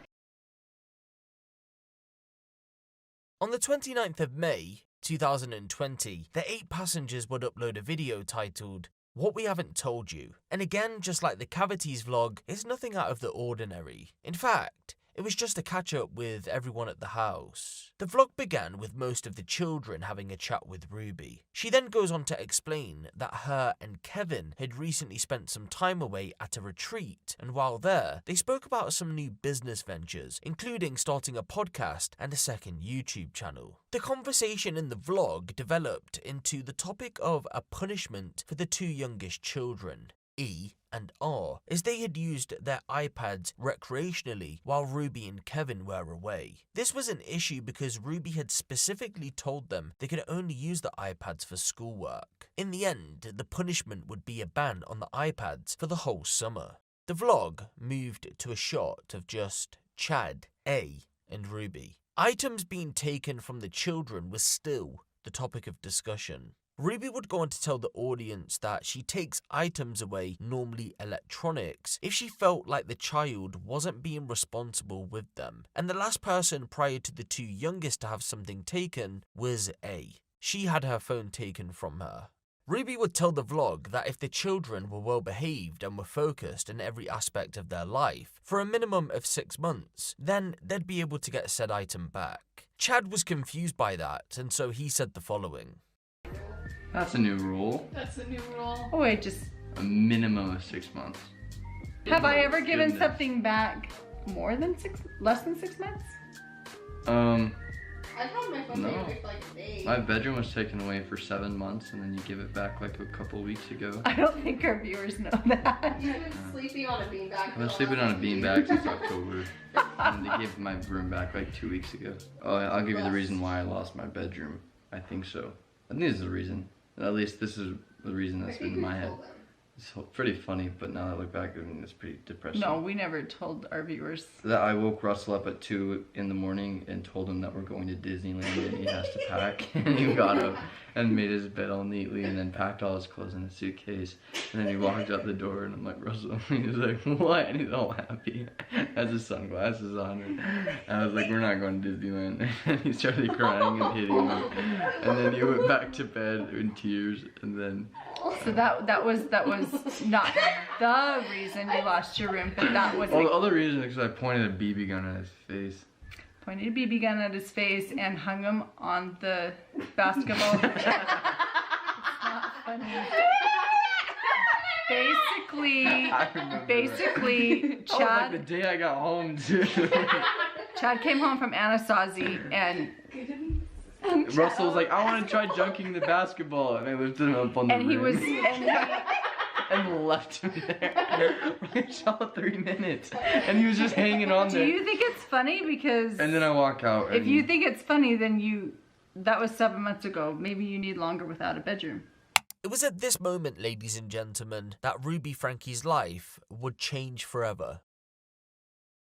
On the 29th of May, 2020, the 8 passengers would upload a video titled, What We Haven't Told You. And again, just like the Cavities vlog, it's nothing out of the ordinary. In fact, It was just a catch-up with everyone at the house. The vlog began with most of the children having a chat with Ruby. She then goes on to explain that her and Kevin had recently spent some time away at a retreat, and while there, they spoke about some new business ventures, including starting a podcast and a second YouTube channel. The conversation in the vlog developed into the topic of a punishment for the two youngest children, E and R, as they had used their iPads recreationally while Ruby and Kevin were away. This was an issue because Ruby had specifically told them they could only use the iPads for schoolwork. In the end, the punishment would be a ban on the iPads for the whole summer. The vlog moved to a shot of just Chad, A, and Ruby. Items being taken from the children was still the topic of discussion. Ruby would go on to tell the audience that she takes items away, normally electronics, if she felt like the child wasn't being responsible with them. And the last person prior to the two youngest to have something taken was A. She had her phone taken from her. Ruby would tell the vlog that if the children were well behaved and were focused in every aspect of their life for a minimum of 6 months, then they'd be able to get said item back. Chad was confused by that, and so he said the following. That's a new rule. That's a new rule. Oh wait, just A minimum of 6 months. have I ever given Goodness. something back less than 6 months? I've had my phone No. taken for like a day. My bedroom was taken away for 7 months, and then you give it back like a couple weeks ago. I don't think our viewers know that. You've been sleeping on a beanbag. I've been sleeping on a beanbag since October, and they gave my room back like 2 weeks ago. Oh, I'll give you the reason why I lost my bedroom. I think so. I think this is the reason. At least this is the reason that's been in my head. It's pretty funny, but now that I look back, I mean, it's pretty depressing. No, we never told our viewers. That I woke Russell up at 2 in the morning and told him that we're going to Disneyland and he has to pack. And he got up and made his bed all neatly and then packed all his clothes in a suitcase. And then he walked out the door and I'm like, Russell, he was like, what? And he's all happy. Has his sunglasses on. And I was like, we're not going to Disneyland. And he started crying and hitting me. And then he went back to bed in tears and then... So that was not the reason you lost your room, but that was Well, the other reason is because I pointed a BB gun at his face. Pointed a BB gun at his face and hung him on the basketball. It's not funny. Basically, That was like the day I got home too. Chad came home from Anasazi and Russell was like, I want to try junking the basketball, and I lifted him up on the rim. And left him there for like all 3 minutes, and he was just hanging on there. Do you think it's funny? Because And then I walk out. if you think it's funny, then that was 7 months ago. Maybe you need longer without a bedroom. It was at this moment, ladies and gentlemen, that Ruby Franke's life would change forever.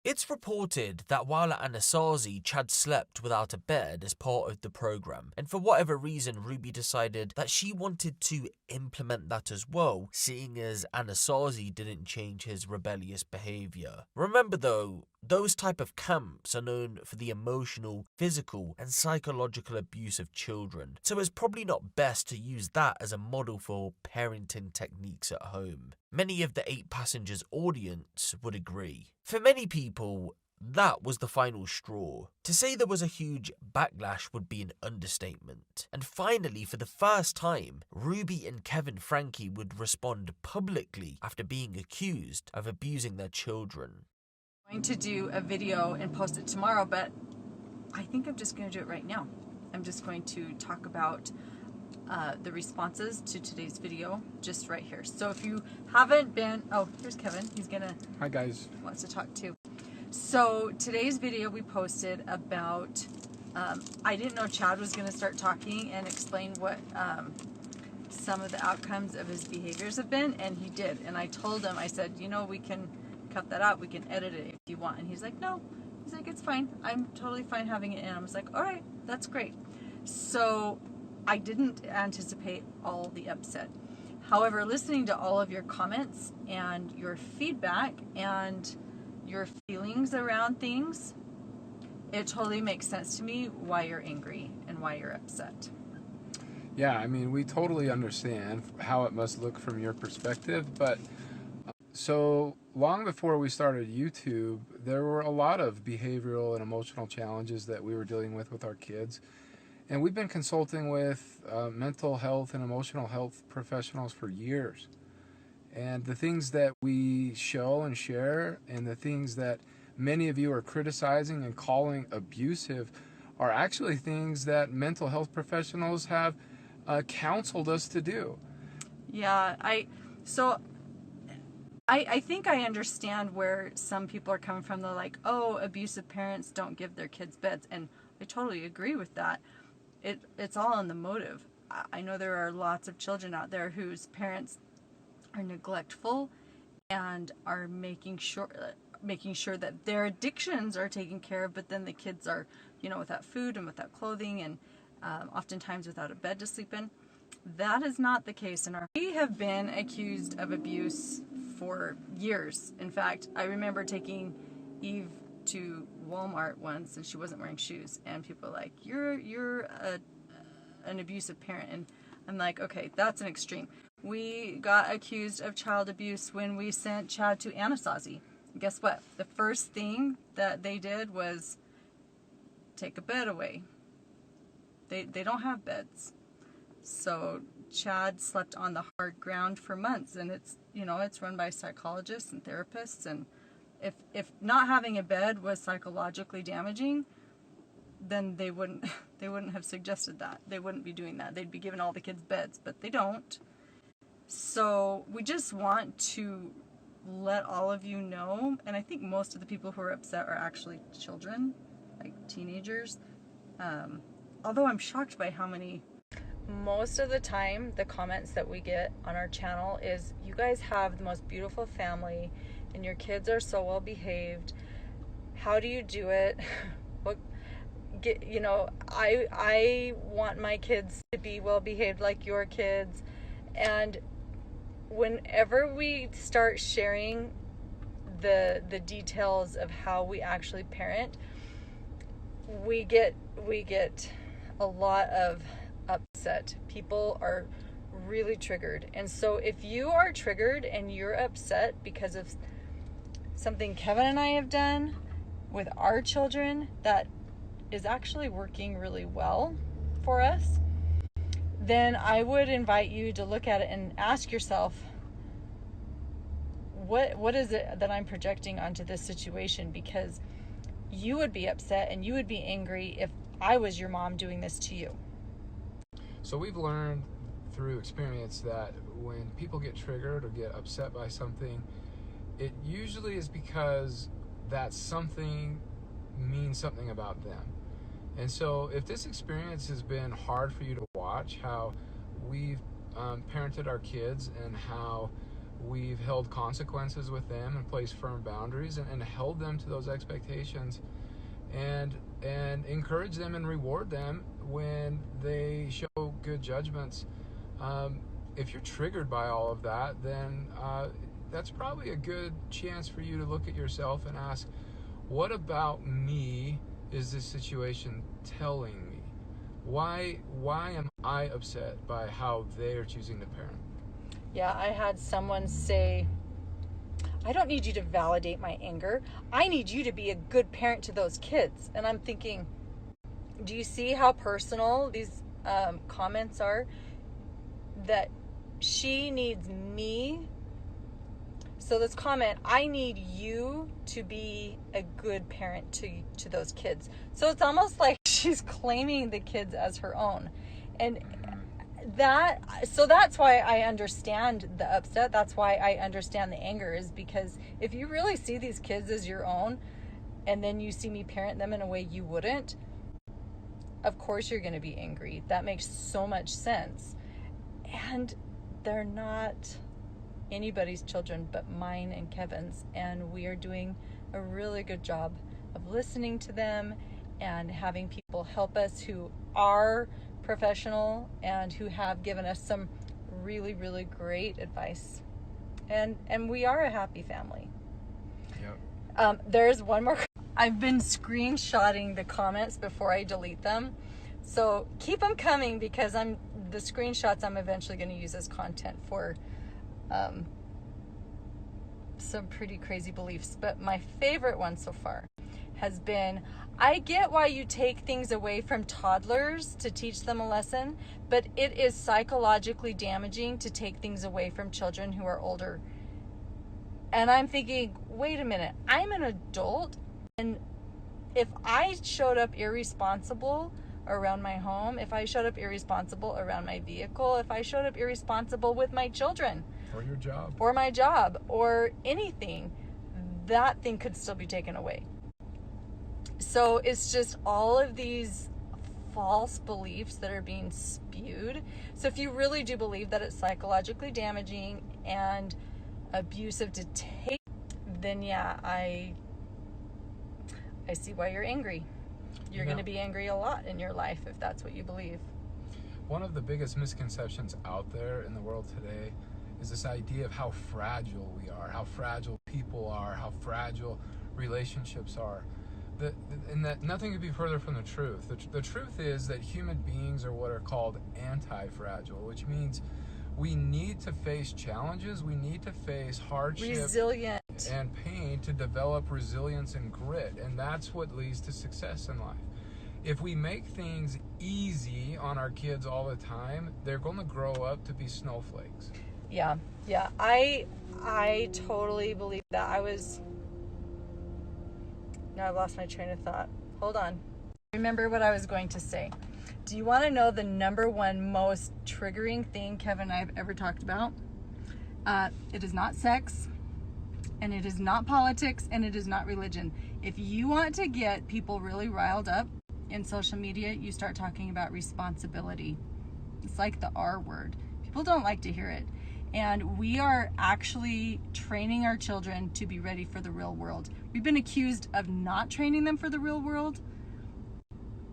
It's reported that while at Anasazi, Chad slept without a bed as part of the program, and for whatever reason, Ruby decided that she wanted to implement that as well, seeing as Anasazi didn't change his rebellious behaviour. Remember though, those type of camps are known for the emotional, physical, and psychological abuse of children, so it's probably not best to use that as a model for parenting techniques at home. Many of the 8 passengers' audience would agree. For many people, that was the final straw. To say there was a huge backlash would be an understatement. And finally, for the first time, Ruby and Kevin Franke would respond publicly after being accused of abusing their children. I'm going to do a video and post it tomorrow, but I think I'm just going to do it right now. I'm just going to talk about the responses to today's video just right here. So if you haven't been, oh, here's Kevin. He's gonna, hi guys, wants to talk too. So today's video we posted about, I didn't know Chad was gonna start talking and explain what some of the outcomes of his behaviors have been, and he did. And I told him, I said, you know, we can cut that out, we can edit it if you want. And he's like, no. He's like, it's fine. I'm totally fine having it in. I was like, all right, that's great. So I didn't anticipate all the upset. However, listening to all of your comments and your feedback and your feelings around things, it totally makes sense to me why you're angry and why you're upset. Yeah, I mean, we totally understand how it must look from your perspective, but So long before we started YouTube, there were a lot of behavioral and emotional challenges that we were dealing with our kids. And we've been consulting with mental health and emotional health professionals for years. And the things that we show and share and the things that many of you are criticizing and calling abusive are actually things that mental health professionals have counseled us to do. Yeah, I think I understand where some people are coming from. They're like, oh, abusive parents don't give their kids beds. And I totally agree with that. It's all on the motive. I know there are lots of children out there whose parents are neglectful and are making sure that their addictions are taken care of, but then the kids are, without food and without clothing and oftentimes without a bed to sleep in. That is not the case in our. We have been accused of abuse for years. In fact, I remember taking Eve to Walmart once and she wasn't wearing shoes, and people were like, you're an abusive parent. And I'm like, okay, that's an extreme. We got accused of child abuse when we sent Chad to Anasazi. Guess what? The first thing that they did was take a bed away. They don't have beds. So Chad slept on the hard ground for months, and it's run by psychologists and therapists, and if not having a bed was psychologically damaging, then they wouldn't have suggested that. They wouldn't be doing that. They'd be giving all the kids beds, but they don't. So we just want to let all of you know, and I think most of the people who are upset are actually children, like teenagers. Although I'm shocked by how many. Most of the time, the comments that we get on our channel is, you guys have the most beautiful family and your kids are so well behaved. How do you do it? I want my kids to be well behaved like your kids. And whenever we start sharing the details of how we actually parent, we get a lot of upset. People are really triggered. And so if you are triggered and you're upset because of something Kevin and I have done with our children that is actually working really well for us, then I would invite you to look at it and ask yourself, what is it that I'm projecting onto this situation? Because you would be upset and you would be angry if I was your mom doing this to you. So we've learned through experience that when people get triggered or get upset by something, it usually is because that something means something about them. And so if this experience has been hard for you to watch, how we've parented our kids and how we've held consequences with them and placed firm boundaries and held them to those expectations and encourage them and reward them when they show good judgments. If you're triggered by all of that, then that's probably a good chance for you to look at yourself and ask, what about me is this situation telling me? Why am I upset by how they are choosing to parent? Yeah, I had someone say, I don't need you to validate my anger. I need you to be a good parent to those kids. And I'm thinking, do you see how personal these comments are? That she needs me. So this comment, I need you to be a good parent to those kids. So it's almost like she's claiming the kids as her own. And that's why I understand the upset. That's why I understand the anger, is because if you really see these kids as your own and then you see me parent them in a way you wouldn't, of course you're going to be angry. That makes so much sense. And they're not anybody's children but mine and Kevin's, and we are doing a really good job of listening to them and having people help us who are professional and who have given us some really, really great advice. And we are a happy family. Yep. There's one more. I've been screenshotting the comments before I delete them. So keep them coming, because the screenshots I'm eventually going to use as content for some pretty crazy beliefs, but my favorite one so far has been, I get why you take things away from toddlers to teach them a lesson, but it is psychologically damaging to take things away from children who are older. And I'm thinking, wait a minute, I'm an adult, and if I showed up irresponsible around my home, if I showed up irresponsible around my vehicle, if I showed up irresponsible with my children, or your job, or my job, or anything, that thing could still be taken away. So it's just all of these false beliefs that are being spewed. So if you really do believe that it's psychologically damaging and abusive to take, then yeah, I see why you're angry. You're going to be angry a lot in your life if that's what you believe. One of the biggest misconceptions out there in the world today is this idea of how fragile we are, how fragile people are, how fragile relationships are. And that nothing could be further from the truth. The truth is that human beings are what are called anti-fragile, which means we need to face challenges, we need to face hardship and pain to develop resilience and grit, and that's what leads to success in life. If we make things easy on our kids all the time, they're going to grow up to be snowflakes. Yeah, I totally believe that. Now I've lost my train of thought. Hold on. Remember what I was going to say. Do you want to know the number one most triggering thing Kevin and I have ever talked about? It is not sex, and it is not politics, and it is not religion. If you want to get people really riled up in social media, you start talking about responsibility. It's like the R word. People don't like to hear it. And we are actually training our children to be ready for the real world. We've been accused of not training them for the real world.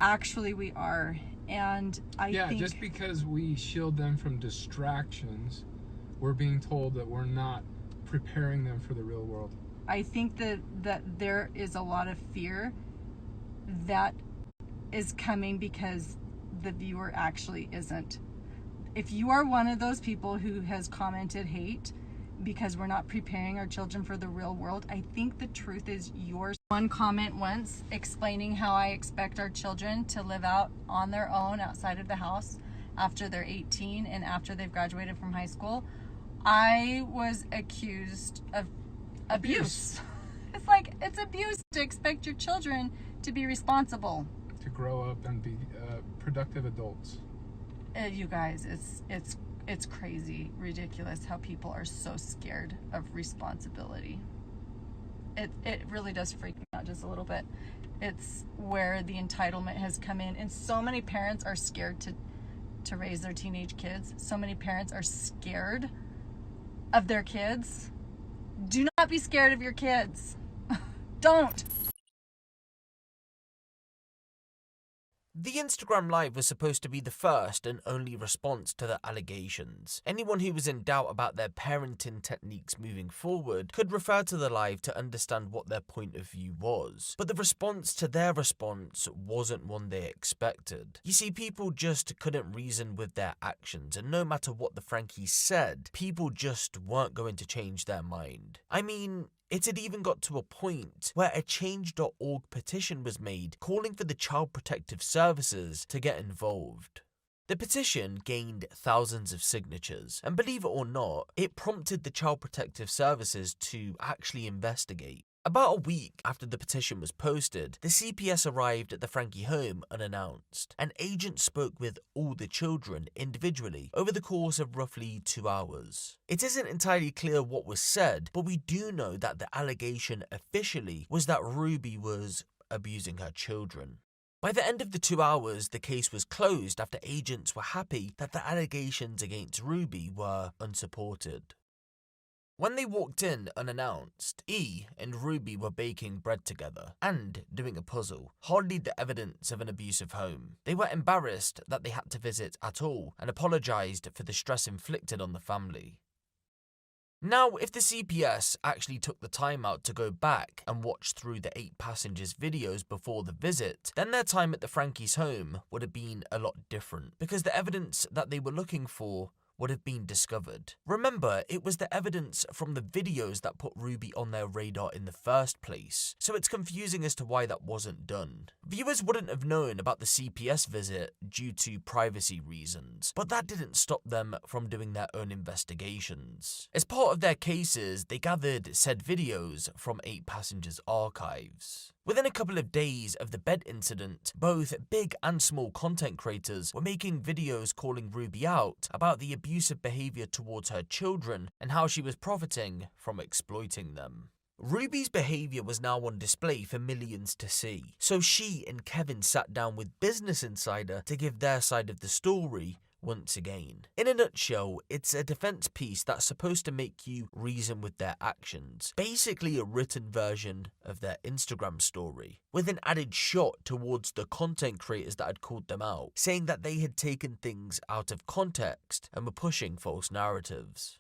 Actually, we are. And I think just because we shield them from distractions, we're being told that we're not preparing them for the real world. I think that there is a lot of fear that is coming because the viewer actually isn't. If you are one of those people who has commented hate because we're not preparing our children for the real world, I think the truth is yours. One comment once explaining how I expect our children to live out on their own outside of the house after they're 18 and after they've graduated from high school, I was accused of abuse. It's like, it's abuse to expect your children to be responsible. To grow up and be productive adults. You guys, it's crazy, ridiculous how people are so scared of responsibility. It really does freak me out just a little bit. It's where the entitlement has come in, and so many parents are scared to raise their teenage kids. So many parents are scared of their kids. Do not be scared of your kids. Don't. The Instagram Live was supposed to be the first and only response to the allegations. Anyone who was in doubt about their parenting techniques moving forward could refer to the live to understand what their point of view was. But the response to their response wasn't one they expected. You see, people just couldn't reason with their actions, and no matter what the Frankies said, people just weren't going to change their mind. I mean, it had even got to a point where a change.org petition was made calling for the Child Protective Services to get involved. The petition gained thousands of signatures, and believe it or not, it prompted the Child Protective Services to actually investigate. About a week after the petition was posted, the CPS arrived at the Franke home unannounced. An agent spoke with all the children individually over the course of roughly 2 hours. It isn't entirely clear what was said, but we do know that the allegation officially was that Ruby was abusing her children. By the end of the 2 hours, the case was closed after agents were happy that the allegations against Ruby were unsupported. When they walked in unannounced, E and Ruby were baking bread together and doing a puzzle, hardly the evidence of an abusive home. They were embarrassed that they had to visit at all and apologised for the stress inflicted on the family. Now, if the CPS actually took the time out to go back and watch through the 8 passengers' videos before the visit, then their time at the Frankies' home would have been a lot different, because the evidence that they were looking for would have been discovered. Remember, it was the evidence from the videos that put Ruby on their radar in the first place, so it's confusing as to why that wasn't done. Viewers wouldn't have known about the CPS visit due to privacy reasons, but that didn't stop them from doing their own investigations. As part of their cases, they gathered said videos from 8 passengers' archives. Within a couple of days of the bed incident, both big and small content creators were making videos calling Ruby out about the abusive behavior towards her children and how she was profiting from exploiting them. Ruby's behavior was now on display for millions to see, so she and Kevin sat down with Business Insider to give their side of the story once again. In a nutshell, it's a defense piece that's supposed to make you reason with their actions, basically a written version of their Instagram story, with an added shot towards the content creators that had called them out, saying that they had taken things out of context and were pushing false narratives.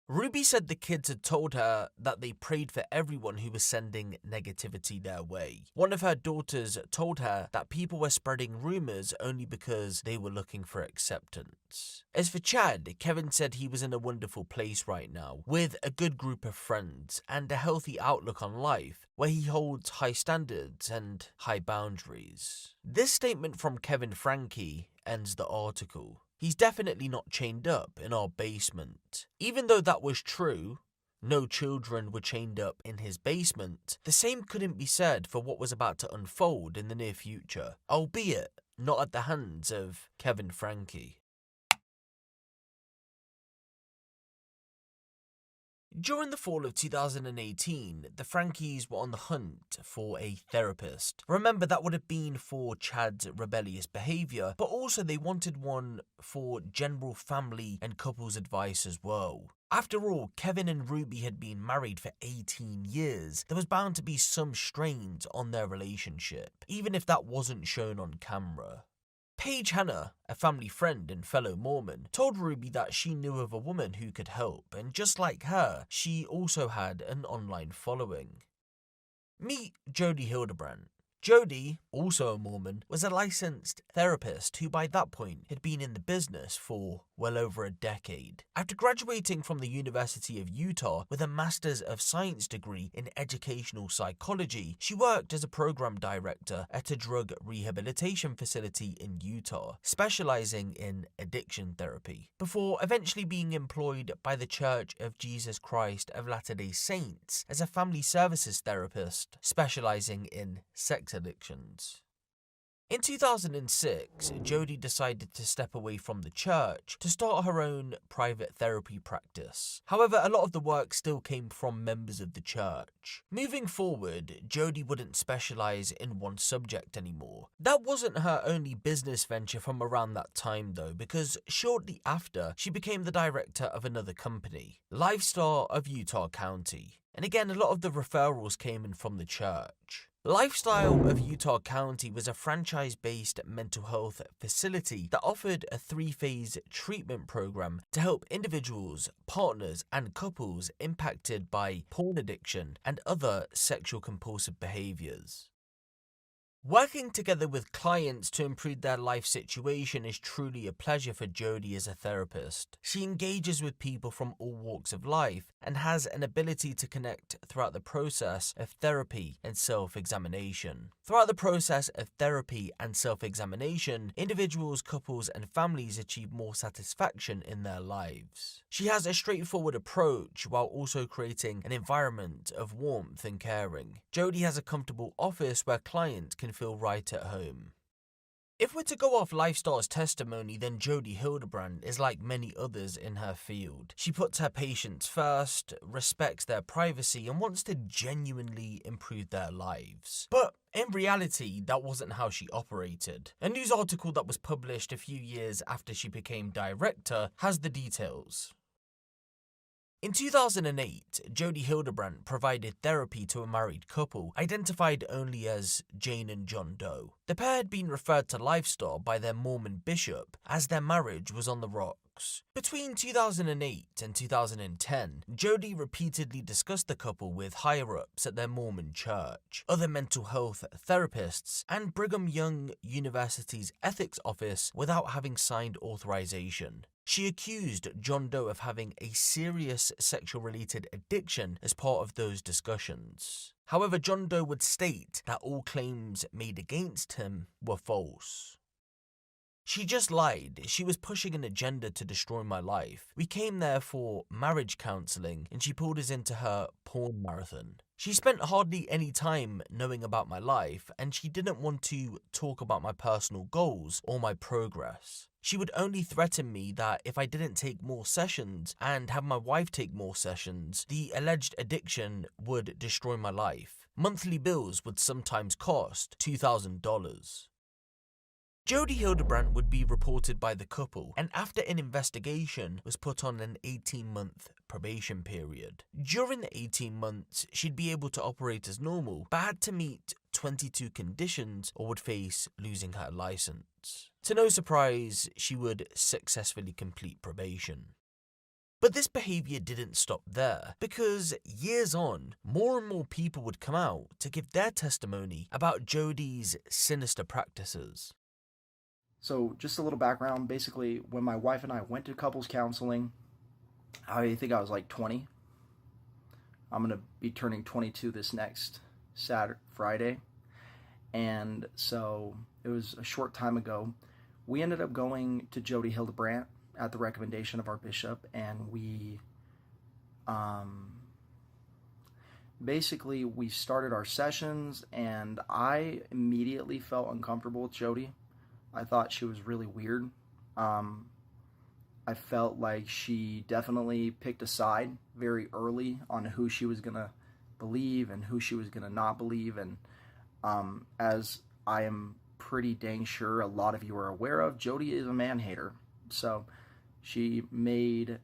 Ruby said the kids had told her that they prayed for everyone who was sending negativity their way. One of her daughters told her that people were spreading rumours only because they were looking for acceptance. As for Chad, Kevin said he was in a wonderful place right now, with a good group of friends and a healthy outlook on life, where he holds high standards and high boundaries. This statement from Kevin Franke ends the article. He's definitely not chained up in our basement. Even though that was true, no children were chained up in his basement, the same couldn't be said for what was about to unfold in the near future, albeit not at the hands of Kevin Franke. During the fall of 2018, the Frankes were on the hunt for a therapist. Remember, that would have been for Chad's rebellious behaviour, but also they wanted one for general family and couples advice as well. After all, Kevin and Ruby had been married for 18 years. There was bound to be some strains on their relationship, even if that wasn't shown on camera. Paige Hannah, a family friend and fellow Mormon, told Ruby that she knew of a woman who could help, and just like her, she also had an online following. Meet Jodi Hildebrandt. Jodi, also a Mormon, was a licensed therapist who by that point had been in the business for well over a decade. After graduating from the University of Utah with a Master's of Science degree in educational psychology, she worked as a program director at a drug rehabilitation facility in Utah, specializing in addiction therapy, before eventually being employed by the Church of Jesus Christ of Latter-day Saints as a family services therapist, specializing in sex addictions. In 2006, Jodi decided to step away from the church to start her own private therapy practice. However, a lot of the work still came from members of the church. Moving forward, Jodi wouldn't specialize in one subject anymore. That wasn't her only business venture from around that time though, because shortly after, she became the director of another company, Lifestyle of Utah County. And again, a lot of the referrals came in from the church. Lifestyle of Utah County was a franchise-based mental health facility that offered a 3-phase treatment program to help individuals, partners, and couples impacted by porn addiction and other sexual compulsive behaviors. Working together with clients to improve their life situation is truly a pleasure for Jodi as a therapist. She engages with people from all walks of life and has an ability to connect throughout the process of therapy and self-examination. Throughout the process of therapy and self-examination, individuals, couples, and families achieve more satisfaction in their lives. She has a straightforward approach while also creating an environment of warmth and caring. Jodi has a comfortable office where clients can feel right at home. If we're to go off Lifestyle's testimony, then Jodi Hildebrandt is like many others in her field. She puts her patients first, respects their privacy, and wants to genuinely improve their lives. But in reality, that wasn't how she operated. A news article that was published a few years after she became director has the details. In 2008, Jodi Hildebrandt provided therapy to a married couple, identified only as Jane and John Doe. The pair had been referred to Lifestyle by their Mormon bishop as their marriage was on the rocks. talks. Between 2008 and 2010, Jodi repeatedly discussed the couple with higher-ups at their Mormon church, other mental health therapists, and Brigham Young University's ethics office without having signed authorization. She accused John Doe of having a serious sexual-related addiction as part of those discussions. However, John Doe would state that all claims made against him were false. She just lied. She was pushing an agenda to destroy my life. We came there for marriage counselling, and she pulled us into her porn marathon. She spent hardly any time knowing about my life, and she didn't want to talk about my personal goals or my progress. She would only threaten me that if I didn't take more sessions and have my wife take more sessions, the alleged addiction would destroy my life. Monthly bills would sometimes cost $2,000. Jodi Hildebrandt would be reported by the couple, and after an investigation was put on an 18-month probation period. During the 18 months, she'd be able to operate as normal, but had to meet 22 conditions or would face losing her license. To no surprise, she would successfully complete probation. But this behaviour didn't stop there, because years on, more and more people would come out to give their testimony about Jodi's sinister practices. So just a little background, basically when my wife and I went to couples counseling, I think I was like 20. I'm going to be turning 22 this next Friday. And so it was a short time ago. We ended up going to Jodi Hildebrandt at the recommendation of our bishop, and we basically we started our sessions, and I immediately felt uncomfortable with Jodi. I thought she was really weird. I felt like she definitely picked a side very early on who she was going to believe and who she was going to not believe. And as I am pretty dang sure a lot of you are aware of, Jodi is a man-hater. So she made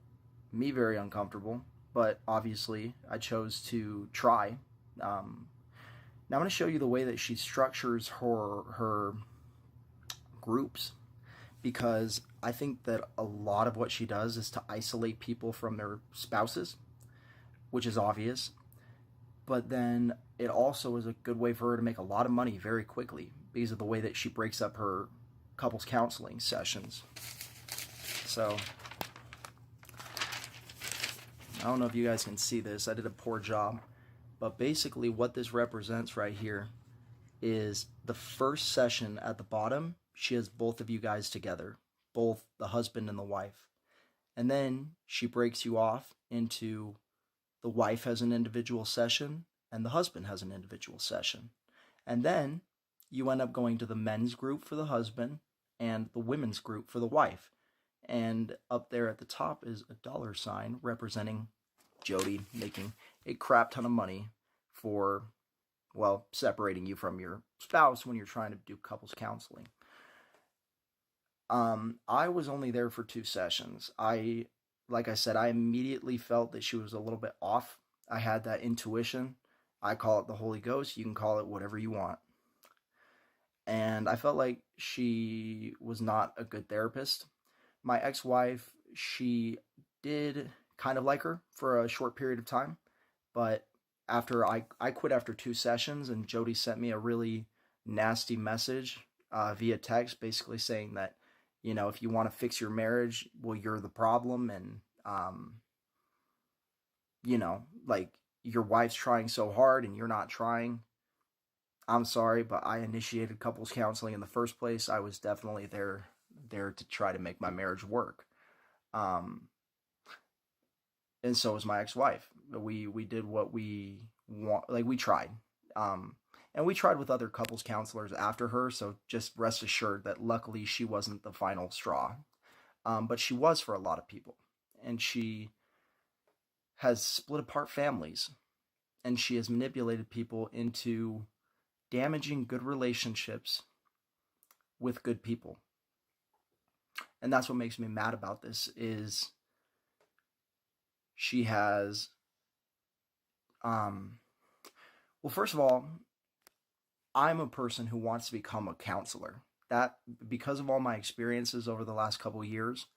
me very uncomfortable, but obviously I chose to try. Now I'm going to show you the way that she structures her groups, because I think that a lot of what she does is to isolate people from their spouses, which is obvious, but then it also is a good way for her to make a lot of money very quickly because of the way that she breaks up her couples counseling sessions. So I don't know if you guys can see this. I did a poor job, but basically what this represents right here is the first session at the bottom. She has both of you guys together, both the husband and the wife. And then she breaks you off into the wife has an individual session and the husband has an individual session. And then you end up going to the men's group for the husband and the women's group for the wife. And up there at the top is a $sign representing Jodi making a crap ton of money for, well, separating you from your spouse when you're trying to do couples counseling. I was only there for 2 sessions. Like I said, I immediately felt that she was a little bit off. I had that intuition. I call it the Holy Ghost. You can call it whatever you want. And I felt like she was not a good therapist. My ex-wife, she did kind of like her for a short period of time. But after I quit after 2 sessions, and Jodi sent me a really nasty message via text, basically saying that, you know, if you want to fix your marriage, well, you're the problem. And, you know, like, your wife's trying so hard and you're not trying. I'm sorry, but I initiated couples counseling in the first place. I was definitely there to try to make my marriage work. And so was my ex-wife. We did what we want. Like, we tried. And we tried with other couples counselors after her, so just rest assured that luckily she wasn't the final straw. But she was for a lot of people. And she has split apart families. And she has manipulated people into damaging good relationships with good people. And that's what makes me mad about this, is she has... well, first of all, I'm a person who wants to become a counselor. That, because of all my experiences over the last couple of years,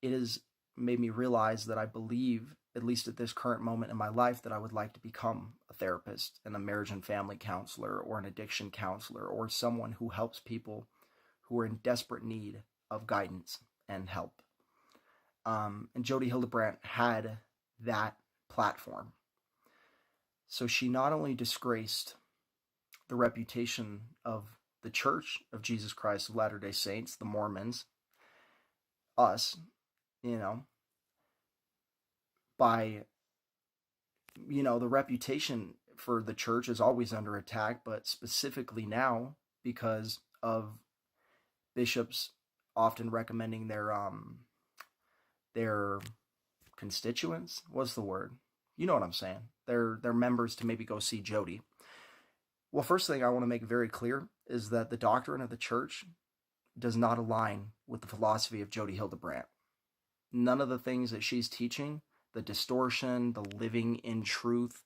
it has made me realize that I believe, at least at this current moment in my life, that I would like to become a therapist and a marriage and family counselor or an addiction counselor or someone who helps people who are in desperate need of guidance and help. And Jodi Hildebrandt had that platform. So she not only disgraced the reputation of the Church of Jesus Christ of Latter-day Saints, the Mormons, us, by, the reputation for the church is always under attack, but specifically now because of bishops often recommending their constituents. What's the word? You know what I'm saying. Their members to maybe go see Jodi. Well, first thing I want to make very clear is that the doctrine of the church does not align with the philosophy of Jodi Hildebrandt. None of the things that she's teaching, the distortion, the living in truth,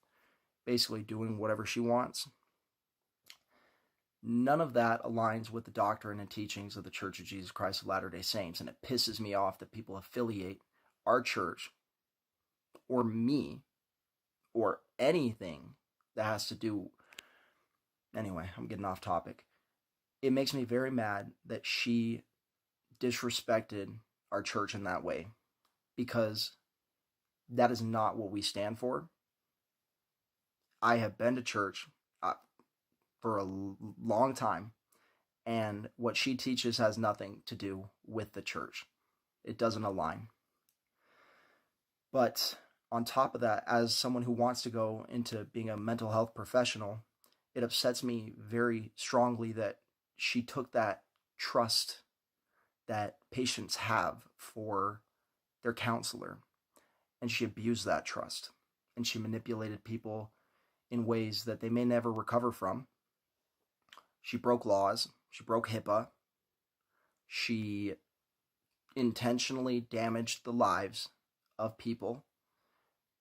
basically doing whatever she wants, none of that aligns with the doctrine and teachings of the Church of Jesus Christ of Latter-day Saints. And it pisses me off that people affiliate our church or me or anything that has to do. Anyway, I'm getting off topic. It makes me very mad that she disrespected our church in that way, because that is not what we stand for. I have been to church for a long time, and what she teaches has nothing to do with the church. It doesn't align. But on top of that, as someone who wants to go into being a mental health professional, it upsets me very strongly that she took that trust that patients have for their counselor, and she abused that trust, and she manipulated people in ways that they may never recover from. She broke laws. She broke HIPAA. She intentionally damaged the lives of people,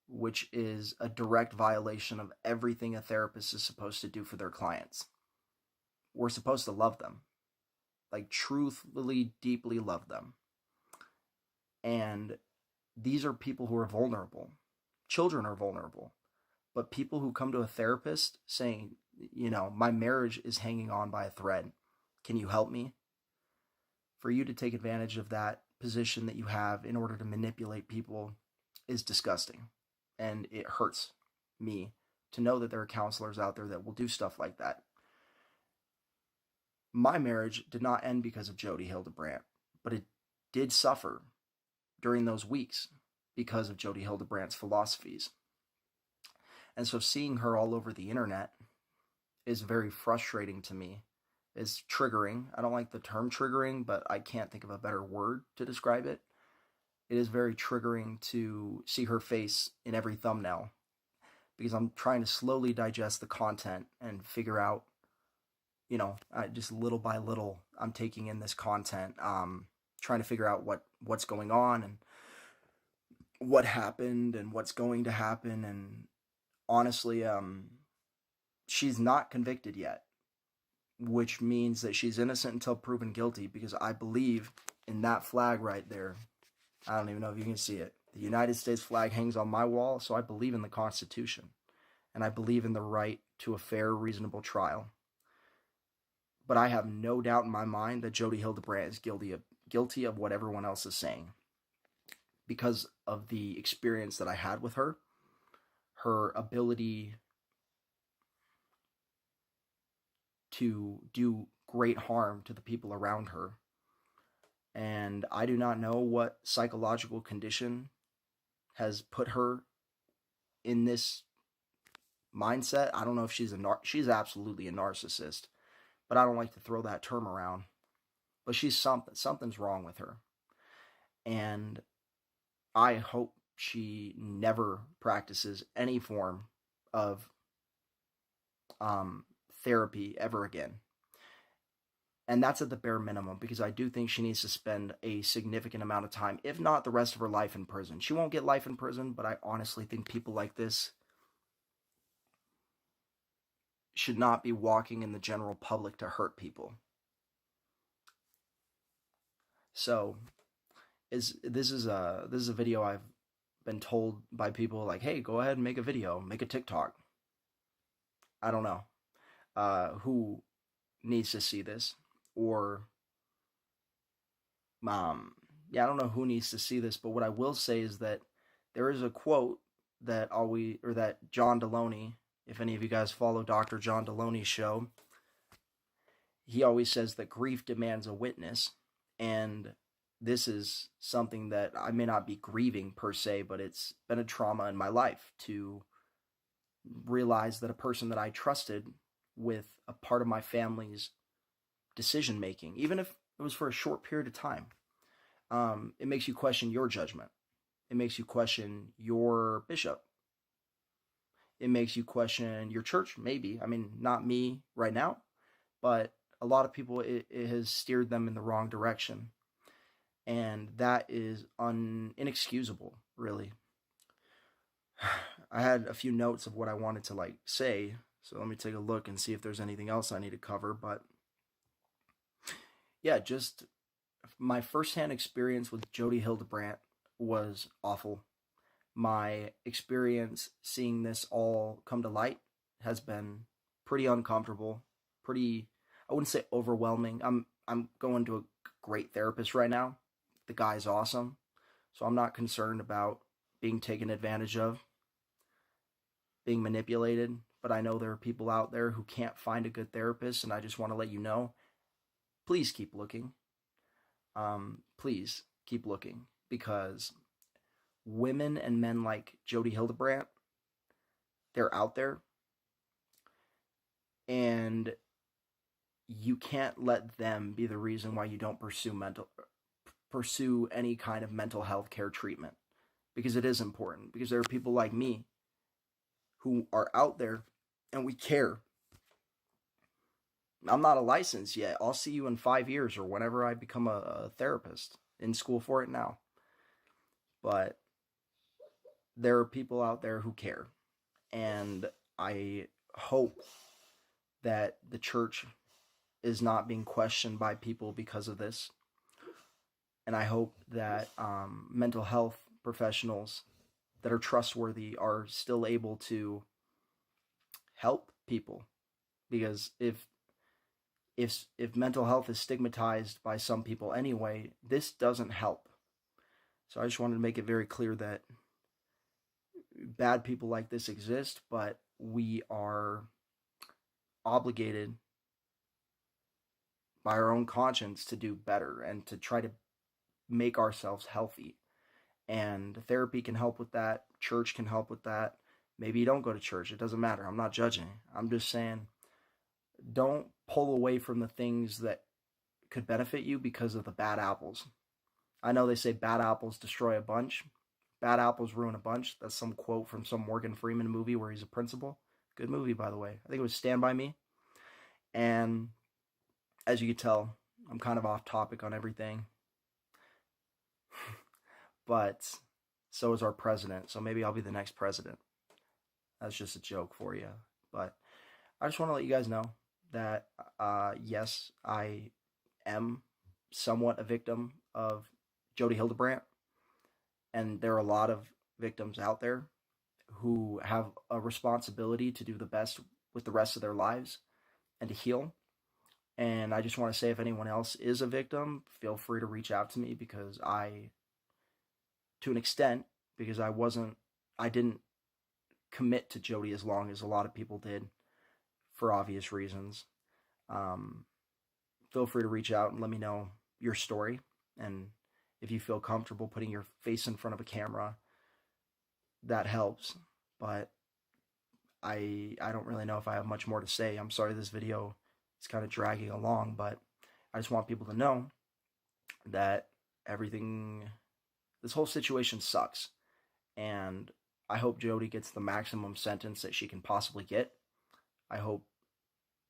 which is a direct violation of everything a therapist is supposed to do for their clients. We're supposed to love them, like truthfully, deeply love them. And these are people who are vulnerable. Children are vulnerable. But people who come to a therapist saying, my marriage is hanging on by a thread. Can you help me? For you to take advantage of that position that you have in order to manipulate people is disgusting. And it hurts me to know that there are counselors out there that will do stuff like that. My marriage did not end because of Jodi Hildebrandt, but it did suffer during those weeks because of Jodi Hildebrandt's philosophies. And so seeing her all over the internet is very frustrating to me. It's triggering. I don't like the term triggering, but I can't think of a better word to describe it. It is very triggering to see her face in every thumbnail, because I'm trying to slowly digest the content and figure out, just little by little, I'm taking in this content, trying to figure out what's going on and what happened and what's going to happen. And honestly, she's not convicted yet, which means that she's innocent until proven guilty, because I believe in that flag right there. I don't even know if you can see it. The United States flag hangs on my wall, so I believe in the Constitution, and I believe in the right to a fair, reasonable trial. But I have no doubt in my mind that Jodi Hildebrandt is guilty of what everyone else is saying, because of the experience that I had with her, her ability to do great harm to the people around her. And I do not know what psychological condition has put her in this mindset. I don't know if she's absolutely a narcissist, but I don't like to throw that term around. But she's something's wrong with her. And I hope she never practices any form of therapy ever again. And that's at the bare minimum, because I do think she needs to spend a significant amount of time, if not the rest of her life, in prison. She won't get life in prison, but I honestly think people like this should not be walking in the general public to hurt people. So, this is a video I've been told by people like, hey, go ahead and make a video, make a TikTok. I don't know who needs to see this, or yeah, I don't know who needs to see this, but what I will say is that there is a quote that that John Deloney, if any of you guys follow Dr. John Deloney's show, he always says that grief demands a witness, and this is something that I may not be grieving per se, but it's been a trauma in my life to realize that a person that I trusted with a part of my family's decision making, even if it was for a short period of time, it makes you question your judgment. It makes you question your bishop. It makes you question your church, maybe. I mean, not me right now, but a lot of people, it has steered them in the wrong direction. And that is inexcusable, really. I had a few notes of what I wanted to say, so let me take a look and see if there's anything else I need to cover. But yeah, just my firsthand experience with Jodi Hildebrandt was awful. My experience seeing this all come to light has been pretty uncomfortable, pretty, I wouldn't say overwhelming. I'm going to a great therapist right now. The guy's awesome, so I'm not concerned about being taken advantage of, being manipulated, but I know there are people out there who can't find a good therapist, and I just want to let you know, please keep looking. Please keep looking, because women and men like Jodi Hildebrandt, they're out there, and you can't let them be the reason why you don't pursue any kind of mental health care treatment, because it is important, because there are people like me who are out there and we care. I'm not a license yet. I'll see you in 5 years or whenever I become a therapist, in school for it now. But there are people out there who care. And I hope that the church is not being questioned by people because of this. And I hope that mental health professionals that are trustworthy are still able to help people. Because if mental health is stigmatized by some people anyway, this doesn't help. So I just wanted to make it very clear that bad people like this exist, but we are obligated by our own conscience to do better and to try to make ourselves healthy. And therapy can help with that. Church can help with that. Maybe you don't go to church. It doesn't matter. I'm not judging. I'm just saying, don't pull away from the things that could benefit you because of the bad apples. I know they say bad apples destroy a bunch. Bad apples ruin a bunch. That's some quote from some Morgan Freeman movie where he's a principal. Good movie, by the way. I think it was Stand By Me. And as you can tell, I'm kind of off topic on everything. But so is our president. So maybe I'll be the next president. That's just a joke for you. But I just want to let you guys know that, yes, I am somewhat a victim of Jodi Hildebrandt. And there are a lot of victims out there who have a responsibility to do the best with the rest of their lives and to heal. And I just want to say, if anyone else is a victim, feel free to reach out to me, because to an extent, because I didn't commit to Jodi as long as a lot of people did for obvious reasons. Feel free to reach out and let me know your story. And if you feel comfortable putting your face in front of a camera, that helps. But I don't really know if I have much more to say. I'm sorry this video is kind of dragging along, but I just want people to know that this whole situation sucks. And I hope Jodi gets the maximum sentence that she can possibly get. I hope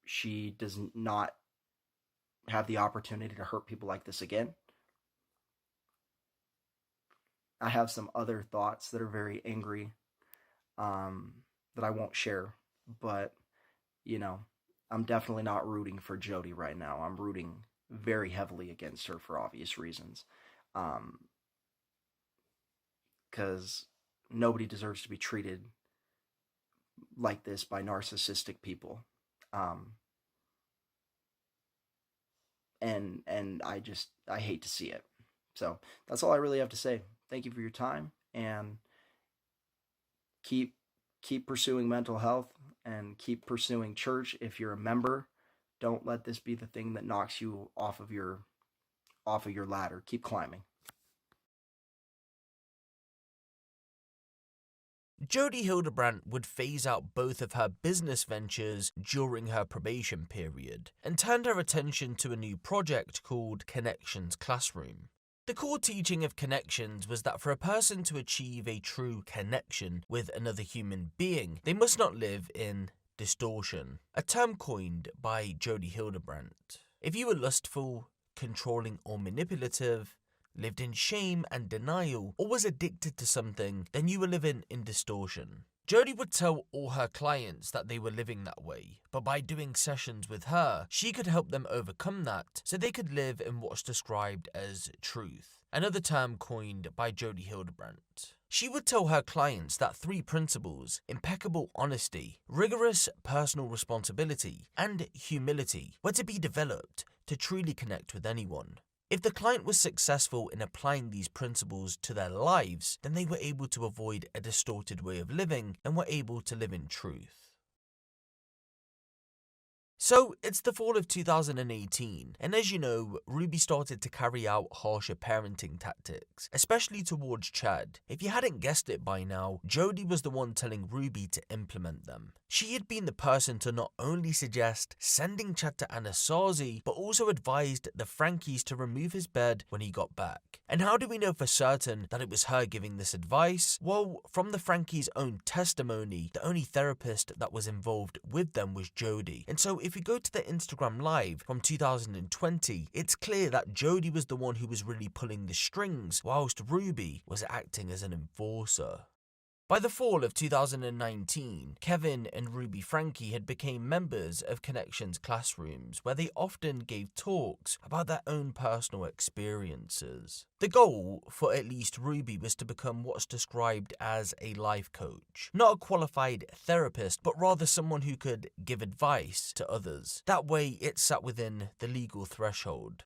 she does not have the opportunity to hurt people like this again. I have some other thoughts that are very angry that I won't share, but I'm definitely not rooting for Jodi right now. I'm rooting very heavily against her for obvious reasons. because nobody deserves to be treated like this by narcissistic people. And I hate to see it. So that's all I really have to say. Thank you for your time, and keep pursuing mental health and keep pursuing church. If you're a member, don't let this be the thing that knocks you off of your ladder. Keep climbing. Jodi Hildebrandt would phase out both of her business ventures during her probation period and turned her attention to a new project called Connexions Classroom. The core teaching of Connexions was that for a person to achieve a true connection with another human being, they must not live in distortion, a term coined by Jodi Hildebrandt. If you were lustful, controlling or manipulative, lived in shame and denial, or was addicted to something, then you were living in distortion. Jodi would tell all her clients that they were living that way, but by doing sessions with her, she could help them overcome that so they could live in what's described as truth, another term coined by Jodi Hildebrandt. She would tell her clients that 3 principles, impeccable honesty, rigorous personal responsibility, and humility, were to be developed to truly connect with anyone. If the client was successful in applying these principles to their lives, then they were able to avoid a distorted way of living and were able to live in truth. So, it's the fall of 2018, and as you know, Ruby started to carry out harsher parenting tactics, especially towards Chad. If you hadn't guessed it by now, Jodi was the one telling Ruby to implement them. She had been the person to not only suggest sending Chad to Anasazi, but also advised the Frankies to remove his bed when he got back. And how do we know for certain that it was her giving this advice? Well, from the Frankies' own testimony, the only therapist that was involved with them was Jodi. And so if we go to the Instagram Live from 2020, it's clear that Jodi was the one who was really pulling the strings, whilst Ruby was acting as an enforcer. By the fall of 2019, Kevin and Ruby Franke had become members of Connexions classrooms, where they often gave talks about their own personal experiences. The goal for at least Ruby was to become what's described as a life coach. Not a qualified therapist, but rather someone who could give advice to others. That way, it sat within the legal threshold.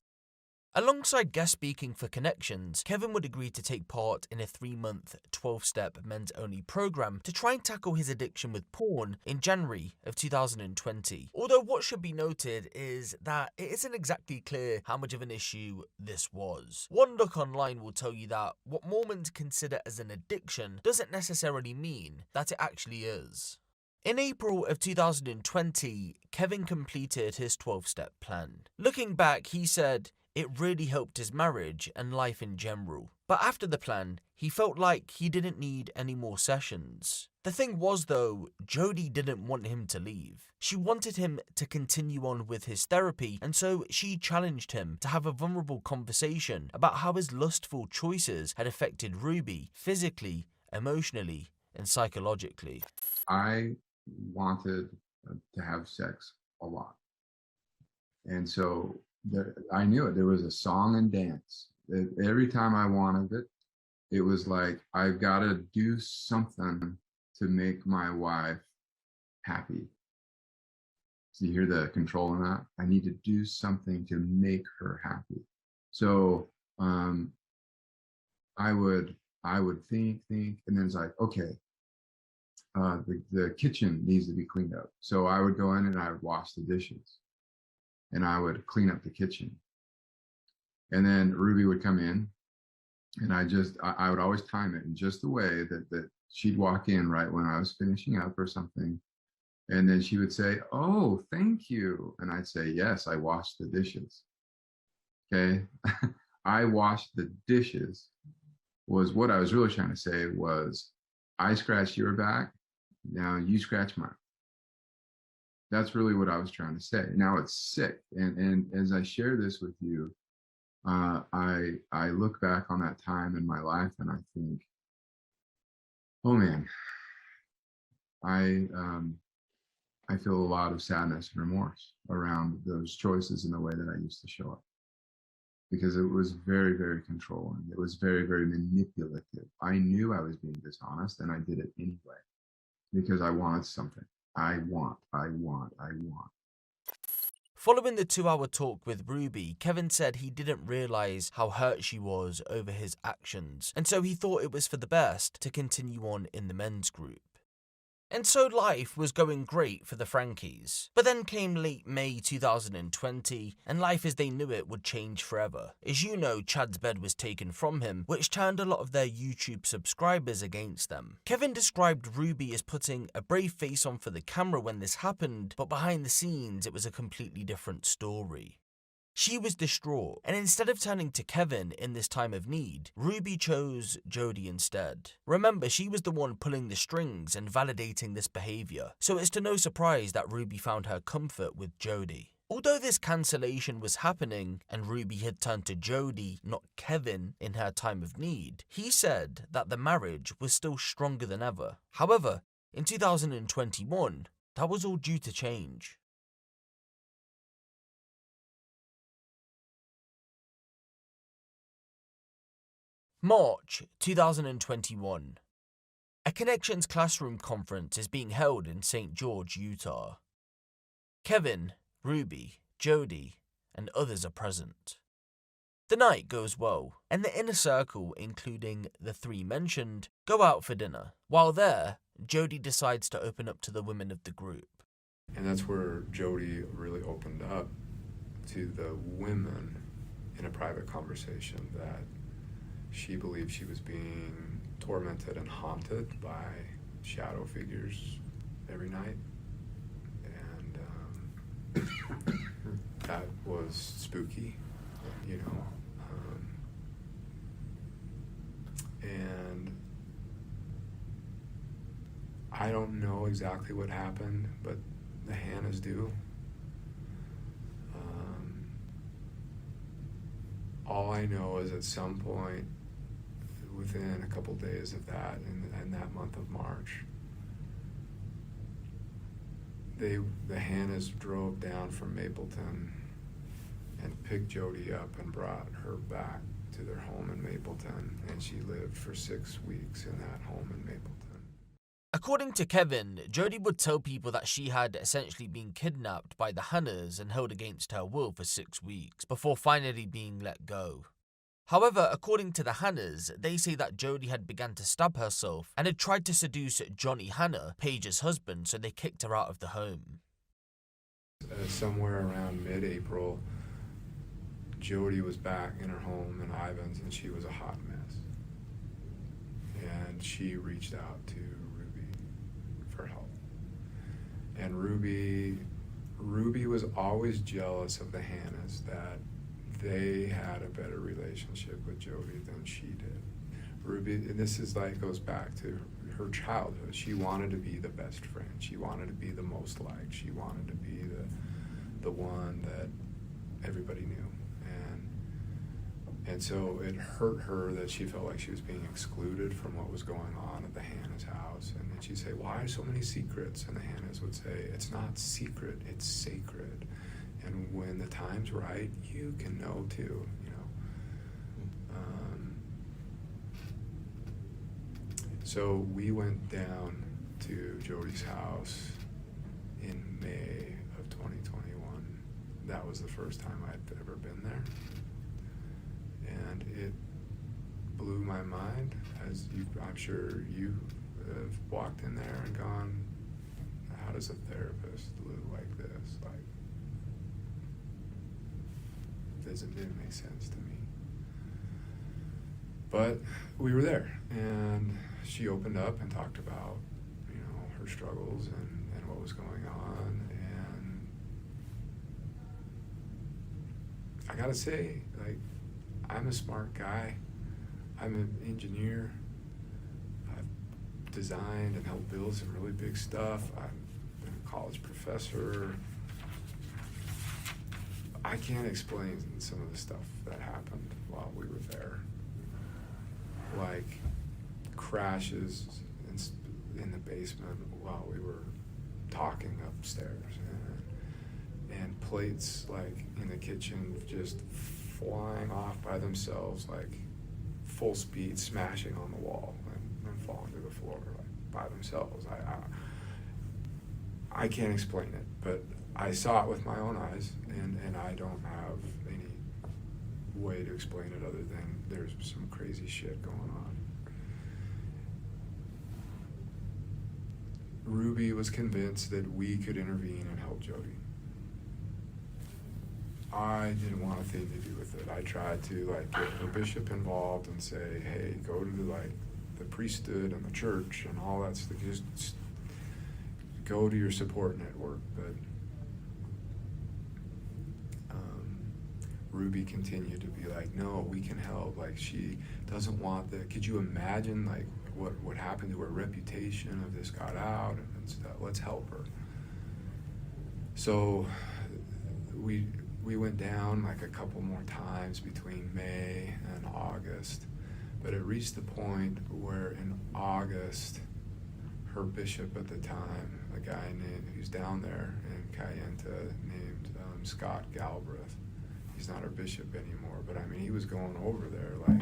Alongside guest speaking for Connexions, Kevin would agree to take part in a 3-month, 12-step men's-only program to try and tackle his addiction with porn in January of 2020. Although what should be noted is that it isn't exactly clear how much of an issue this was. One look online will tell you that what Mormons consider as an addiction doesn't necessarily mean that it actually is. In April of 2020, Kevin completed his 12-step plan. Looking back, he said, it really helped his marriage and life in general. But after the plan, he felt like he didn't need any more sessions. The thing was though, Jodi didn't want him to leave. She wanted him to continue on with his therapy, and so she challenged him to have a vulnerable conversation about how his lustful choices had affected Ruby physically, emotionally, and psychologically. I wanted to have sex a lot. And so I knew it. There was a song and dance. Every time I wanted it, it was like, I've got to do something to make my wife happy. So you hear the control in that? I need to do something to make her happy. So I would think, and then it's like, okay, the kitchen needs to be cleaned up. So I would go in and I would wash the dishes. And I would clean up the kitchen. And then Ruby would come in, and I would always time it in just the way that she'd walk in right when I was finishing up or something. And then she would say, oh, thank you. And I'd say, yes, I washed the dishes. Okay. I washed the dishes was what I was really trying to say was, I scratched your back, now you scratch mine. That's really what I was trying to say. Now it's sick. And as I share this with you, I look back on that time in my life and I think, oh man, I feel a lot of sadness and remorse around those choices and the way that I used to show up. because it was very, very controlling. It was very, very manipulative. I knew I was being dishonest, and I did it anyway because I wanted something. I want. Following the 2-hour talk with Ruby, Kevin said he didn't realise how hurt she was over his actions, and so he thought it was for the best to continue on in the men's group. And so life was going great for the Frankes. But then came late May 2020, and life as they knew it would change forever. As you know, Chad's bed was taken from him, which turned a lot of their YouTube subscribers against them. Kevin described Ruby as putting a brave face on for the camera when this happened, but behind the scenes it was a completely different story. She was distraught, and instead of turning to Kevin in this time of need, Ruby chose Jodi instead. Remember, she was the one pulling the strings and validating this behaviour, so it's to no surprise that Ruby found her comfort with Jodi. Although this cancellation was happening, and Ruby had turned to Jodi, not Kevin, in her time of need, he said that the marriage was still stronger than ever. However, in 2021, that was all due to change. March 2021. A Connexions classroom conference is being held in St. George, Utah. Kevin, Ruby, Jodi, and others are present. The night goes well, and the inner circle, including the 3 mentioned, go out for dinner. While there, Jodi decides to open up to the women of the group. And that's where Jodi really opened up to the women in a private conversation that she believed she was being tormented and haunted by shadow figures every night. And that was spooky, you know. And I don't know exactly what happened, but the Hannahs do. All I know is at some point, within a couple days of that, in that month of March, the Hannahs drove down from Mapleton and picked Jodi up and brought her back to their home in Mapleton, and she lived for 6 weeks in that home in Mapleton. According to Kevin, Jodi would tell people that she had essentially been kidnapped by the Hannahs and held against her will for 6 weeks, before finally being let go. However, according to the Hannahs, they say that Jodi had begun to stab herself and had tried to seduce Johnny Hannah, Paige's husband, so they kicked her out of the home. Somewhere around mid-April, Jodi was back in her home in Ivins, and she was a hot mess. And she reached out to Ruby for help. And Ruby was always jealous of the Hannahs, that they had a better relationship with Jodi than she did. Ruby, and this is like, goes back to her childhood. She wanted to be the best friend. She wanted to be the most liked. She wanted to be the one that everybody knew. And so it hurt her that she felt like she was being excluded from what was going on at the Hannah's house. And then she'd say, why are so many secrets? And the Hannahs would say, it's not secret, it's sacred. And when the time's right, you can know too, you know. So we went down to Jodi's house in May of 2021. That was the first time I'd ever been there. And it blew my mind, as I'm sure you have walked in there and gone, how does a therapist live like this? Like, didn't make sense to me. But we were there, and she opened up and talked about, you know, her struggles and what was going on. And I gotta say, like, I'm a smart guy. I'm an engineer. I've designed and helped build some really big stuff. I've been a college professor. I can't explain some of the stuff that happened while we were there. Like crashes in the basement while we were talking upstairs, and plates like in the kitchen just flying off by themselves, like full speed, smashing on the wall and falling to the floor, like by themselves. I can't explain it, but I saw it with my own eyes, and I don't have any way to explain it other than there's some crazy shit going on. Ruby was convinced that we could intervene and help Jodi. I didn't want a thing to do with it. I tried to like get her bishop involved and say, hey, go to the priesthood and the church and all that stuff. Just go to your support network. But Ruby continued to be like, no, we can help. Like, she doesn't want that. Could you imagine like what happened to her reputation if this got out and stuff? Let's help her. So we went down like a couple more times between May and August, but it reached the point where in August, her bishop at the time, a guy who's down there in Kayenta named Scott Galbraith, he's not our bishop anymore, but I mean, he was going over there like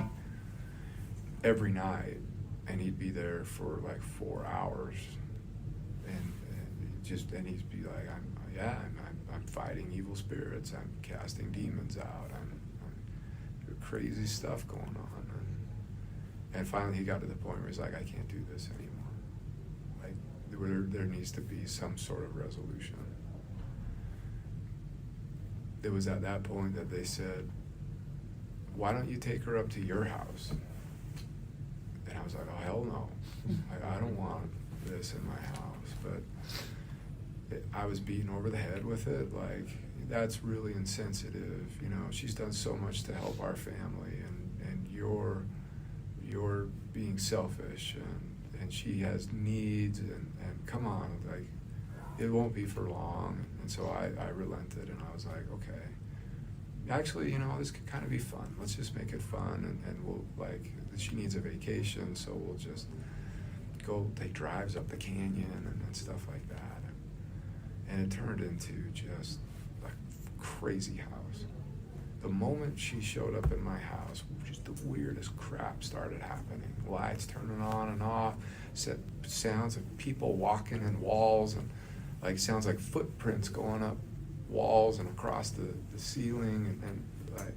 every night, and he'd be there for like 4 hours, and he'd be like, I'm fighting evil spirits, I'm casting demons out, I'm crazy stuff going on, and finally he got to the point where he's like, I can't do this anymore. Like, there needs to be some sort of resolution. It was at that point that they said, why don't you take her up to your house? And I was like, oh, hell no. Like, I don't want this in my house. But I was beaten over the head with it. Like, that's really insensitive. You know, she's done so much to help our family, and you're being selfish, and she has needs, and come on, like, it won't be for long. And so I relented, and I was like, okay, actually, you know, this could kind of be fun. Let's just make it fun, and we'll, like, she needs a vacation, so we'll just go take drives up the canyon and stuff like that. And it turned into just a crazy house. The moment she showed up in my house, just the weirdest crap started happening. Lights turning on and off, sounds of people walking in walls, and like sounds like footprints going up walls and across the ceiling, and like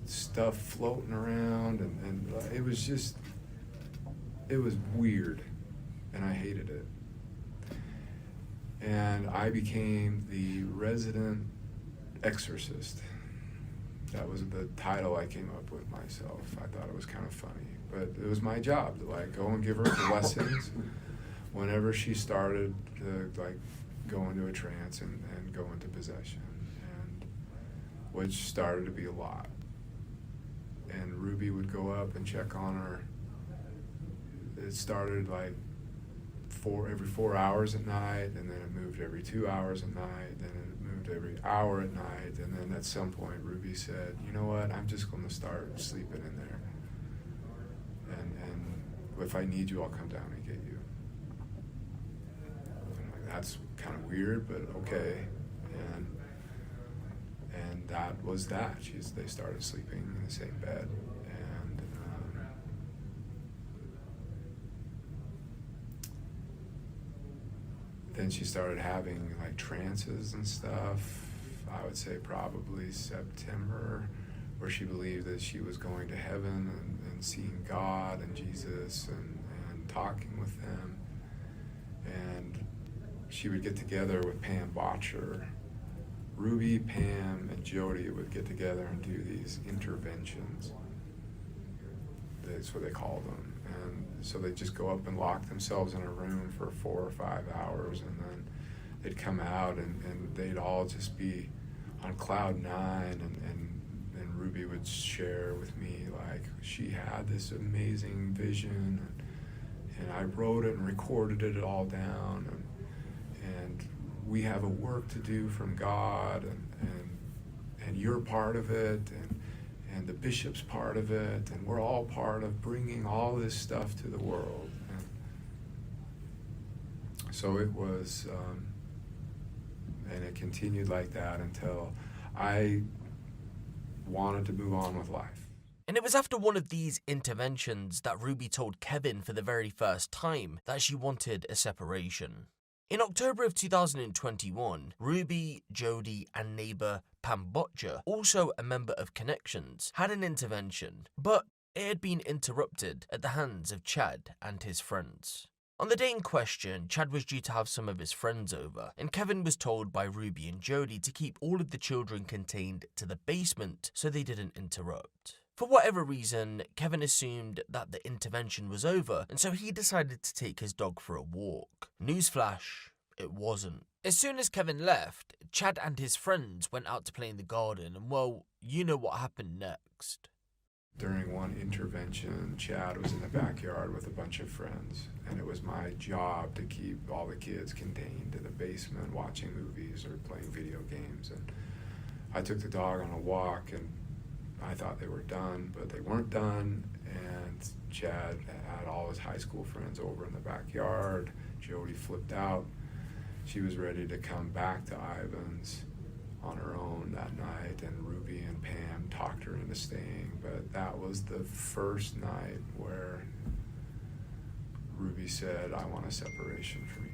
stuff floating around, and it was just, it was weird, and I hated it. And I became the resident exorcist. That was the title I came up with myself. I thought it was kind of funny, but it was my job to like go and give her blessings whenever she started to like go into a trance and go into possession, and which started to be a lot. And Ruby would go up and check on her. It started like every 4 hours at night, and then it moved every 2 hours at night, then it moved every hour at night, and then at some point Ruby said, you know what, I'm just going to start sleeping in there, and if I need you, I'll come down and get you. I'm like, that's kind of weird, but okay. And that was that. They started sleeping in the same bed, and then she started having like trances and stuff. I would say probably September, where she believed that she was going to heaven and seeing God and Jesus and talking with them. And she would get together with Pam Botcher. Ruby, Pam, and Jodi would get together and do these interventions. That's what they called them. And so they'd just go up and lock themselves in a room for 4 or 5 hours, and then they'd come out and they'd all just be on cloud 9, and Ruby would share with me like she had this amazing vision, and I wrote it and recorded it all down, and we have a work to do from God, and you're part of it, and the bishop's part of it, and we're all part of bringing all this stuff to the world. And so it was, and it continued like that until I wanted to move on with life. And it was after one of these interventions that Ruby told Kevin for the very first time that she wanted a separation. In October of 2021, Ruby, Jodi, and neighbour Pam Botcher, also a member of Connexions, had an intervention, but it had been interrupted at the hands of Chad and his friends. On the day in question, Chad was due to have some of his friends over, and Kevin was told by Ruby and Jodi to keep all of the children contained to the basement so they didn't interrupt. For whatever reason, Kevin assumed that the intervention was over, and so he decided to take his dog for a walk. Newsflash, it wasn't. As soon as Kevin left, Chad and his friends went out to play in the garden, and well, you know what happened next. During one intervention, Chad was in the backyard with a bunch of friends, and it was my job to keep all the kids contained in the basement watching movies or playing video games. And I took the dog on a walk, and I thought they were done, but they weren't done. And Chad had all his high school friends over in the backyard. Jodi flipped out. She was ready to come back to Ivins on her own that night, and Ruby and Pam talked her into staying. But that was the first night where Ruby said, "I want a separation from you."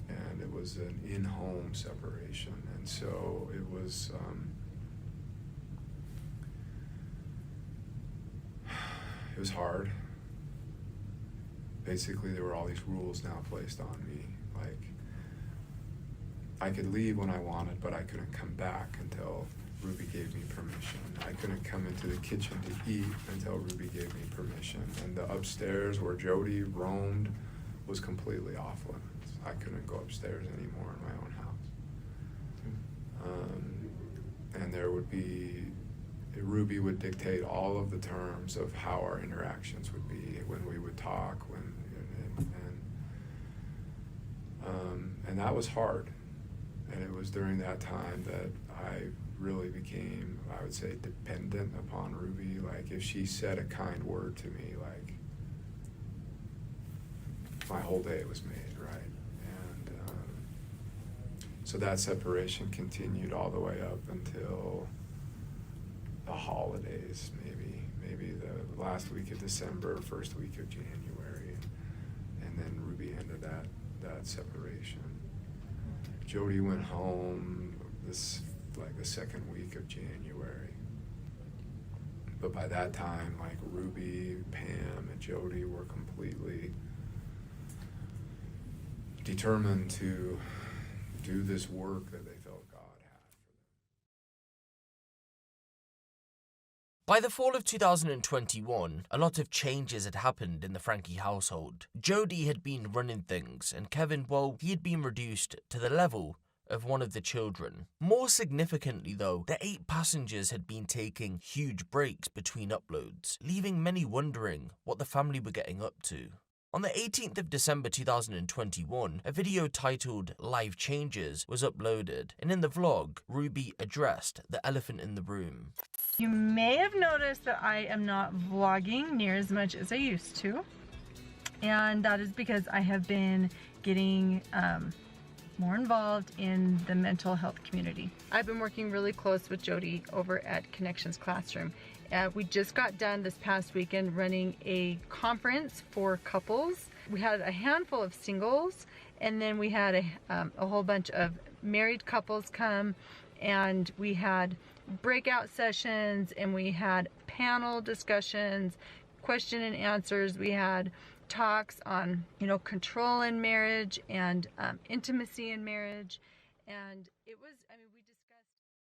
And it was an in-home separation. And so it was, it was hard. Basically, there were all these rules now placed on me. Like, I could leave when I wanted, but I couldn't come back until Ruby gave me permission. I couldn't come into the kitchen to eat until Ruby gave me permission. And the upstairs where Jodi roamed was completely off limits. I couldn't go upstairs anymore in my own house. And there would be, Ruby would dictate all of the terms of how our interactions would be, when we would talk, and that was hard. And it was during that time that I really became, I would say, dependent upon Ruby. Like, if she said a kind word to me, like, my whole day was made, right? And so that separation continued all the way up until the holidays, maybe the last week of December, first week of January, and then Ruby ended that separation. Jodi went home the second week of January. But by that time, like, Ruby, Pam, and Jodi were completely determined to do this work that they felt God had. By the fall of 2021, a lot of changes had happened in the Franke household. Jodi had been running things, and Kevin, well, he had been reduced to the level of one of the children. More significantly though, the 8 passengers had been taking huge breaks between uploads, leaving many wondering what the family were getting up to. On the 18th of December 2021, a video titled Life Changes was uploaded, and in the vlog, Ruby addressed the elephant in the room. You may have noticed that I am not vlogging near as much as I used to, and that is because I have been getting more involved in the mental health community. I've been working really close with Jodi over at Connexions Classroom. We just got done this past weekend running a conference for couples. We had a handful of singles, and then we had a whole bunch of married couples come, and we had breakout sessions, and we had panel discussions, question and answers. We had talks on, control in marriage and intimacy in marriage, and it was, we discussed everything.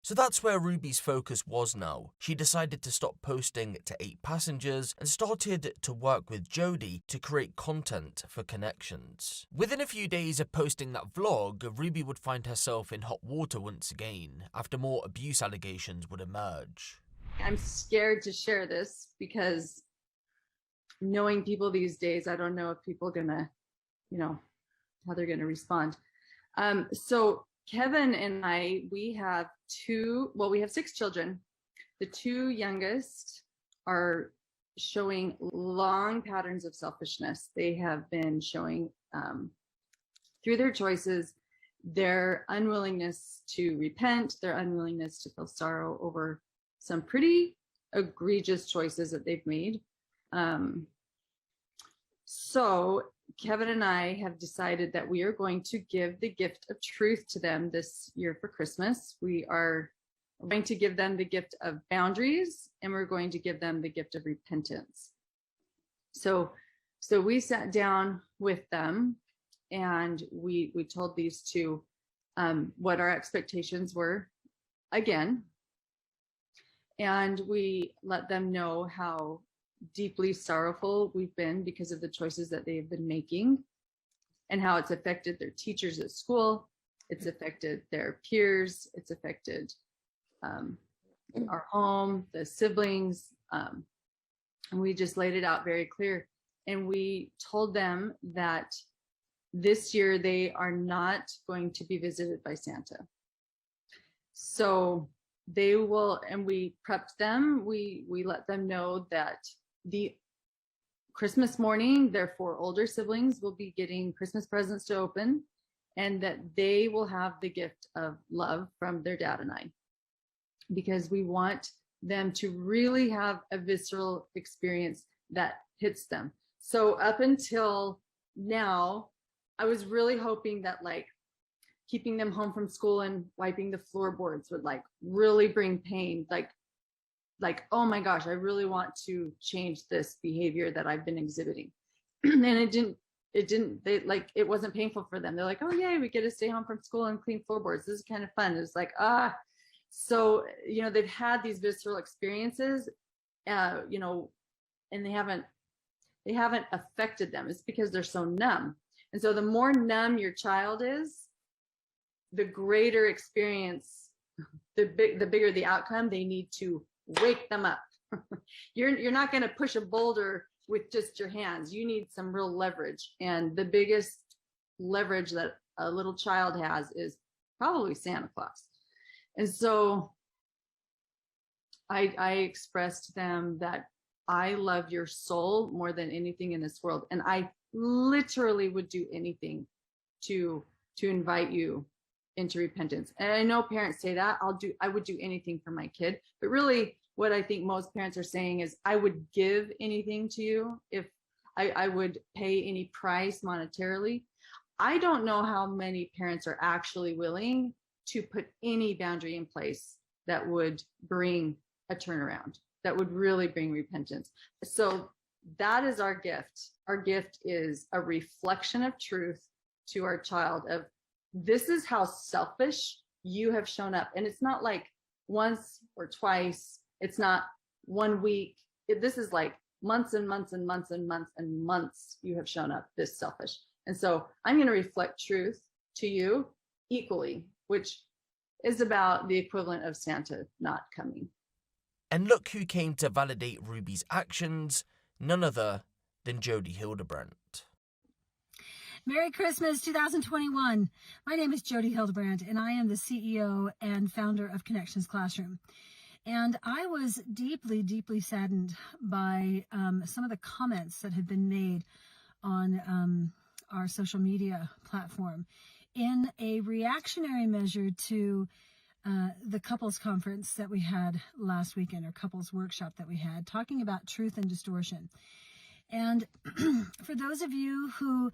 So that's where Ruby's focus was now. She decided to stop posting to 8 passengers and started to work with Jodi to create content for Connexions. Within a few days of posting that vlog, Ruby would find herself in hot water once again after more abuse allegations would emerge. I'm scared to share this because knowing people these days, I don't know if people are gonna, how they're gonna respond. So Kevin and I, we have 6 children. The 2 youngest are showing long patterns of selfishness. They have been showing through their choices their unwillingness to repent, their unwillingness to feel sorrow over some pretty egregious choices that they've made. So Kevin and I have decided that we are going to give the gift of truth to them this year for Christmas. We are going to give them the gift of boundaries, and we're going to give them the gift of repentance. So we sat down with them, and we told these two what our expectations were again, and we let them know how deeply sorrowful we've been because of the choices that they've been making, and how it's affected their teachers at school, it's affected their peers, it's affected our home, the siblings, and we just laid it out very clear. And we told them that this year they are not going to be visited by Santa. So they will, and we prepped them, we let them know that the Christmas morning, their 4 older siblings will be getting Christmas presents to open, and that they will have the gift of love from their dad and I, because we want them to really have a visceral experience that hits them. So up until now, I was really hoping that like keeping them home from school and wiping the floorboards would like really bring pain, like, oh my gosh, I really want to change this behavior that I've been exhibiting. And it wasn't painful for them. They're like, oh yay, we get to stay home from school and clean floorboards. This is kind of fun. It's like, so, you know, they've had these visceral experiences, you know, and they haven't affected them. It's because they're so numb. And so the more numb your child is, the greater experience, the bigger the outcome. They need to wake them up. You're not going to push a boulder with just your hands. You need some real leverage. And the biggest leverage that a little child has is probably Santa Claus. And so I expressed to them that I love your soul more than anything in this world. And I literally would do anything to invite you into repentance. And I know parents say that I would do anything for my kid, but really what I think most parents are saying is I would give anything to you if I would pay any price monetarily. I don't know how many parents are actually willing to put any boundary in place that would bring a turnaround, that would really bring repentance. So that is our gift. Our gift is a reflection of truth to our child of, this is how selfish you have shown up. And it's not like once or twice. It's not 1 week. This is like months and months and months and months and months you have shown up this selfish. And so I'm going to reflect truth to you equally, which is about the equivalent of Santa not coming. And look who came to validate Ruby's actions, none other than Jodi Hildebrandt. Merry Christmas 2021. My name is Jodi Hildebrandt, and I am the CEO and founder of Connexions Classroom. And I was deeply, deeply saddened by some of the comments that have been made on our social media platform in a reactionary measure to the couples conference that we had last weekend, or couples workshop that we had, talking about truth and distortion. And for those of you who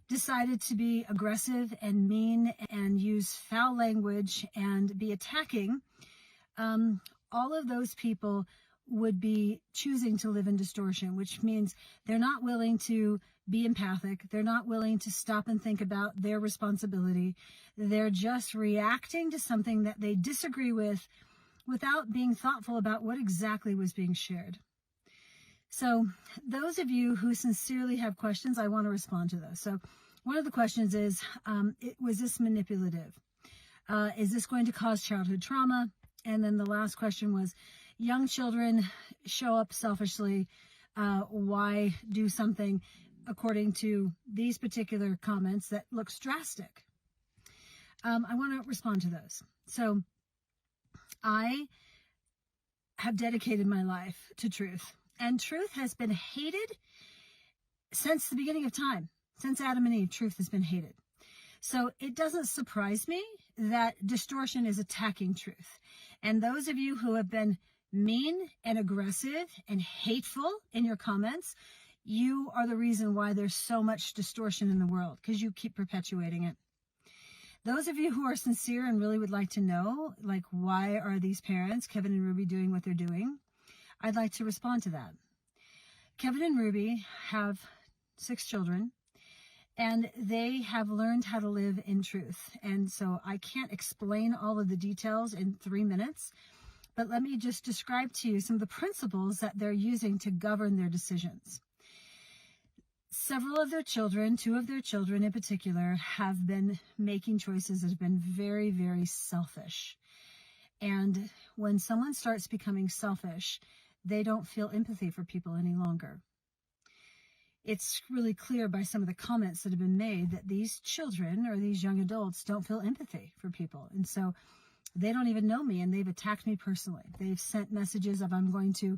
decided to be aggressive and mean and use foul language and be attacking, all of those people would be choosing to live in distortion, which means they're not willing to be empathic. They're not willing to stop and think about their responsibility. They're just reacting to something that they disagree with without being thoughtful about what exactly was being shared. So those of you who sincerely have questions, I want to respond to those. So one of the questions is, was this manipulative? Is this going to cause childhood trauma? And then the last question was, young children show up selfishly. Why do something according to these particular comments that looks drastic? I want to respond to those. So I have dedicated my life to truth, and truth has been hated since the beginning of time. Since Adam and Eve, truth has been hated. So it doesn't surprise me that distortion is attacking truth. And those of you who have been mean and aggressive and hateful in your comments, you are the reason why there's so much distortion in the world, because you keep perpetuating it. Those of you who are sincere and really would like to know, like, why are these parents, Kevin and Ruby, doing what they're doing? I'd like to respond to that. Kevin and Ruby have 6 children, and they have learned how to live in truth. And so I can't explain all of the details in 3 minutes, but let me just describe to you some of the principles that they're using to govern their decisions. Several of their children, 2 of their children in particular, have been making choices that have been very, very selfish. And when someone starts becoming selfish, they don't feel empathy for people any longer. It's really clear by some of the comments that have been made that these children or these young adults don't feel empathy for people. And so they don't even know me, and they've attacked me personally. They've sent messages of, I'm going to,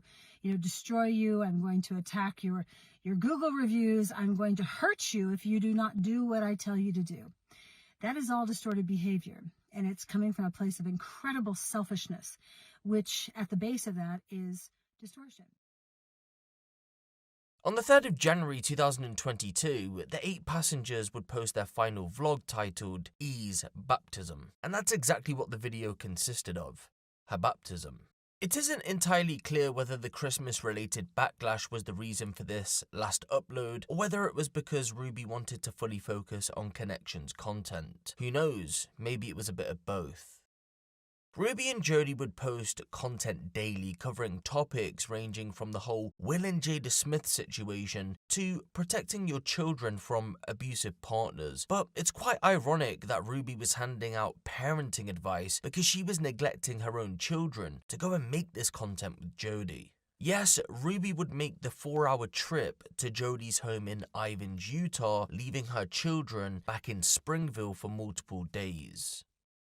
destroy you. I'm going to attack your Google reviews. I'm going to hurt you if you do not do what I tell you to do. That is all distorted behavior, and it's coming from a place of incredible selfishness, which at the base of that is distortion. On the 3rd of January 2022, the 8 passengers would post their final vlog titled E's Baptism, and that's exactly what the video consisted of, her baptism. It isn't entirely clear whether the Christmas-related backlash was the reason for this last upload, or whether it was because Ruby wanted to fully focus on Connexions content. Who knows, maybe it was a bit of both. Ruby and Jodi would post content daily covering topics ranging from the whole Will and Jada Smith situation to protecting your children from abusive partners. But it's quite ironic that Ruby was handing out parenting advice because she was neglecting her own children to go and make this content with Jodi. Yes, Ruby would make the 4-hour trip to Jodi's home in Ivins, Utah, leaving her children back in Springville for multiple days.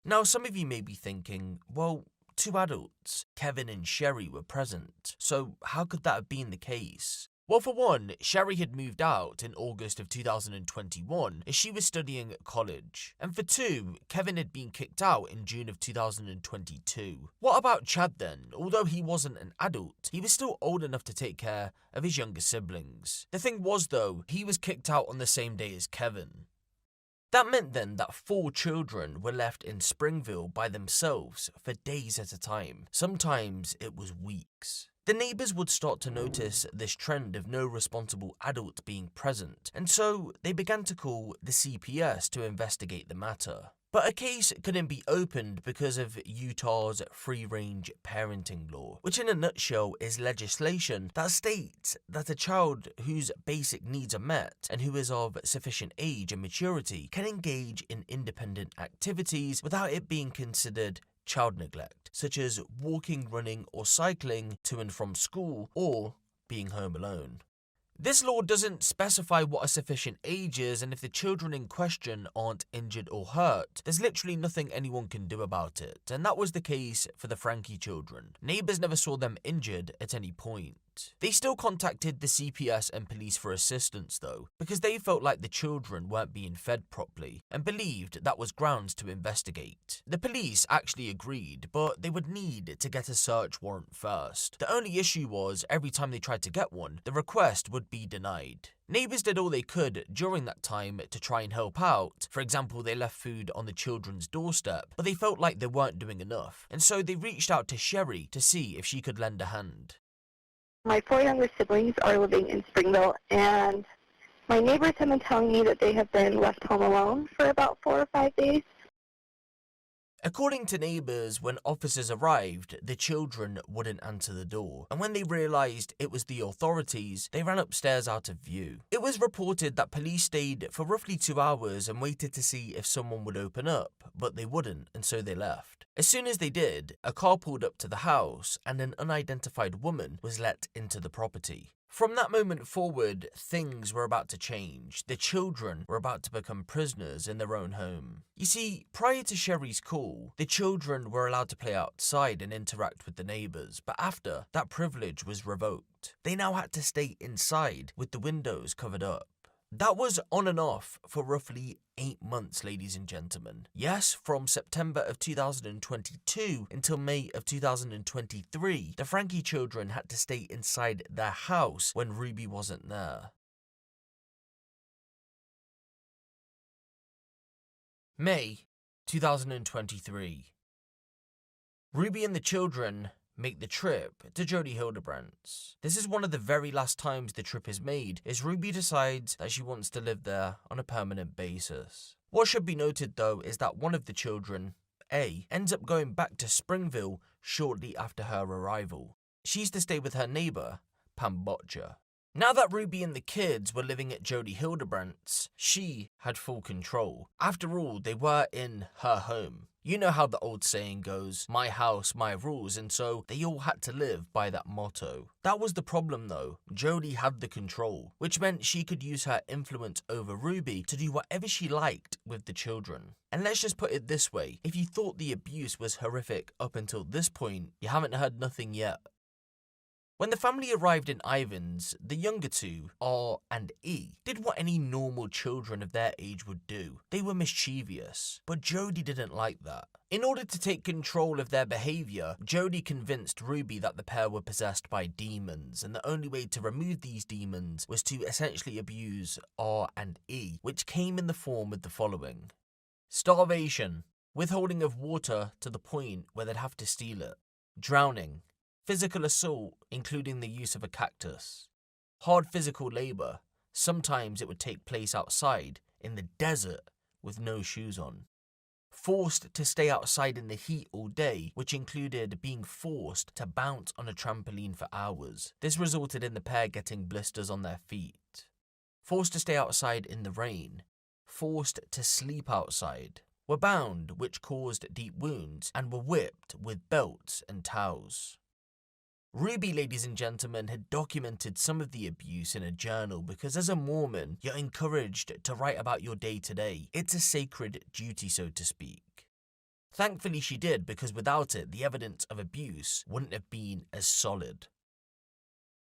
Now, some of you may be thinking, well, 2 adults, Kevin and Sherry, were present, so how could that have been the case? Well, for one, Sherry had moved out in August of 2021 as she was studying at college. And for 2, Kevin had been kicked out in June of 2022. What about Chad then? Although he wasn't an adult, he was still old enough to take care of his younger siblings. The thing was, though, he was kicked out on the same day as Kevin. That meant then that 4 children were left in Springville by themselves for days at a time. Sometimes it was weeks. The neighbours would start to notice this trend of no responsible adult being present, and so they began to call the CPS to investigate the matter. But a case couldn't be opened because of Utah's free-range parenting law, which in a nutshell is legislation that states that a child whose basic needs are met and who is of sufficient age and maturity can engage in independent activities without it being considered child neglect, such as walking, running, or cycling to and from school, or being home alone. This law doesn't specify what a sufficient age is, and if the children in question aren't injured or hurt, there's literally nothing anyone can do about it, and that was the case for the Franke children. Neighbours never saw them injured at any point. They still contacted the CPS and police for assistance though, because they felt like the children weren't being fed properly, and believed that was grounds to investigate. The police actually agreed, but they would need to get a search warrant first. The only issue was, every time they tried to get one, the request would be denied. Neighbours did all they could during that time to try and help out. For example, they left food on the children's doorstep, but they felt like they weren't doing enough, and so they reached out to Sherry to see if she could lend a hand. My 4 younger siblings are living in Springville, and my neighbors have been telling me that they have been left home alone for about 4 or 5 days. According to neighbours, when officers arrived, the children wouldn't answer the door, and when they realised it was the authorities, they ran upstairs out of view. It was reported that police stayed for roughly 2 hours and waited to see if someone would open up, but they wouldn't, and so they left. As soon as they did, a car pulled up to the house, and an unidentified woman was let into the property. From that moment forward, things were about to change. The children were about to become prisoners in their own home. You see, prior to Sherry's call, the children were allowed to play outside and interact with the neighbours, but after, that privilege was revoked. They now had to stay inside with the windows covered up. That was on and off for roughly 8 months, ladies and gentlemen. Yes, from September of 2022 until May of 2023, the Franke children had to stay inside their house when Ruby wasn't there. May 2023. Ruby and the children make the trip to Jodi Hildebrandt's. This is one of the very last times the trip is made, as Ruby decides that she wants to live there on a permanent basis. What should be noted though is that one of the children, A, ends up going back to Springville shortly after her arrival. She's to stay with her neighbour, Pam Botcher. Now that Ruby and the kids were living at Jodi Hildebrandt's, she had full control. After all, they were in her home. You know how the old saying goes, my house, my rules, and so they all had to live by that motto. That was the problem though. Jodi had the control, which meant she could use her influence over Ruby to do whatever she liked with the children. And let's just put it this way, if you thought the abuse was horrific up until this point, you haven't heard nothing yet. When the family arrived in Ivins, the younger two, R and E, did what any normal children of their age would do. They were mischievous, but Jodi didn't like that. In order to take control of their behaviour, Jodi convinced Ruby that the pair were possessed by demons, and the only way to remove these demons was to essentially abuse R and E, which came in the form of the following: starvation, withholding of water to the point where they'd have to steal it, drowning, physical assault, including the use of a cactus, hard physical labour, sometimes it would take place outside, in the desert, with no shoes on, forced to stay outside in the heat all day, which included being forced to bounce on a trampoline for hours. This resulted in the pair getting blisters on their feet. Forced to stay outside in the rain, forced to sleep outside, were bound, which caused deep wounds, and were whipped with belts and towels. Ruby, ladies and gentlemen, had documented some of the abuse in a journal because as a Mormon, you're encouraged to write about your day-to-day. It's a sacred duty, so to speak. Thankfully she did, because without it, the evidence of abuse wouldn't have been as solid.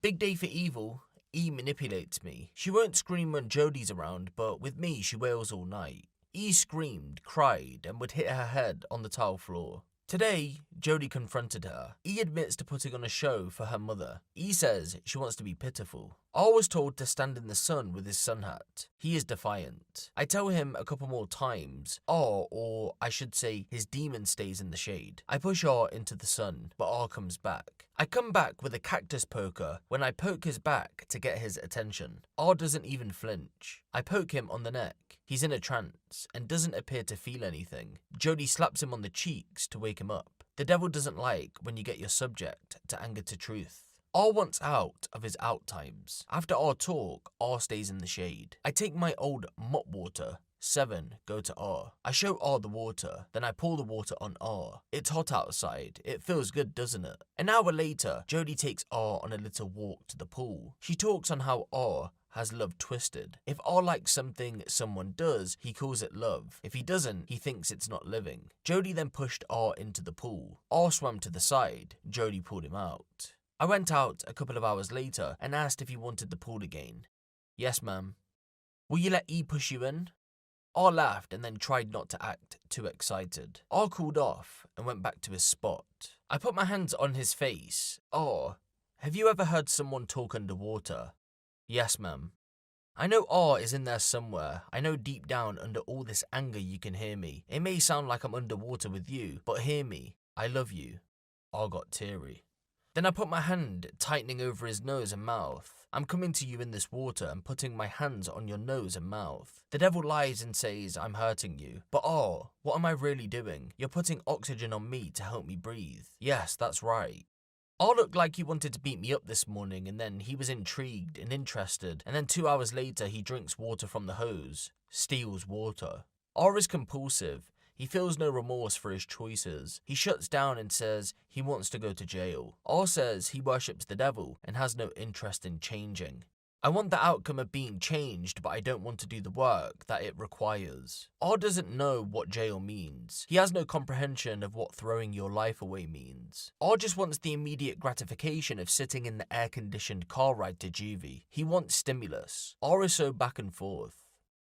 Big day for evil. E manipulates me. She won't scream when Jodi's around, but with me she wails all night. E screamed, cried, and would hit her head on the tile floor. Today, Jodi confronted her. E admits to putting on a show for her mother. E says she wants to be pitiful. R was told to stand in the sun with his sun hat. He is defiant. I tell him a couple more times. R, or I should say his demon, stays in the shade. I push R into the sun, but R comes back. I come back with a cactus poker when I poke his back to get his attention. R doesn't even flinch. I poke him on the neck. He's in a trance and doesn't appear to feel anything. Jodi slaps him on the cheeks to wake him up. The devil doesn't like when you get your subject to anger to truth. R wants out of his out times. After our talk, R stays in the shade. I take my old mop water. 7, go to R. I show R the water, then I pour the water on R. It's hot outside. It feels good, doesn't it? An hour later, Jodi takes R on a little walk to the pool. She talks on how R has love twisted. If R likes something someone does, he calls it love. If he doesn't, he thinks it's not living. Jodi then pushed R into the pool. R swam to the side. Jodi pulled him out. I went out a couple of hours later and asked if he wanted the pool again. Yes, ma'am. Will you let E push you in? R laughed and then tried not to act too excited. R cooled off and went back to his spot. I put my hands on his face. R, have you ever heard someone talk underwater? Yes, ma'am. I know R is in there somewhere. I know deep down under all this anger you can hear me. It may sound like I'm underwater with you, but hear me. I love you. R got teary. Then I put my hand tightening over his nose and mouth. I'm coming to you in this water and putting my hands on your nose and mouth. The devil lies and says I'm hurting you. But what am I really doing? You're putting oxygen on me to help me breathe. Yes, that's right. R looked like he wanted to beat me up this morning, and then he was intrigued and interested, and then 2 hours later he drinks water from the hose. Steals water. R is compulsive. He feels no remorse for his choices. He shuts down and says he wants to go to jail. R says he worships the devil and has no interest in changing. I want the outcome of being changed, but I don't want to do the work that it requires. R doesn't know what jail means. He has no comprehension of what throwing your life away means. R just wants the immediate gratification of sitting in the air-conditioned car ride to juvie. He wants stimulus. R is so back and forth.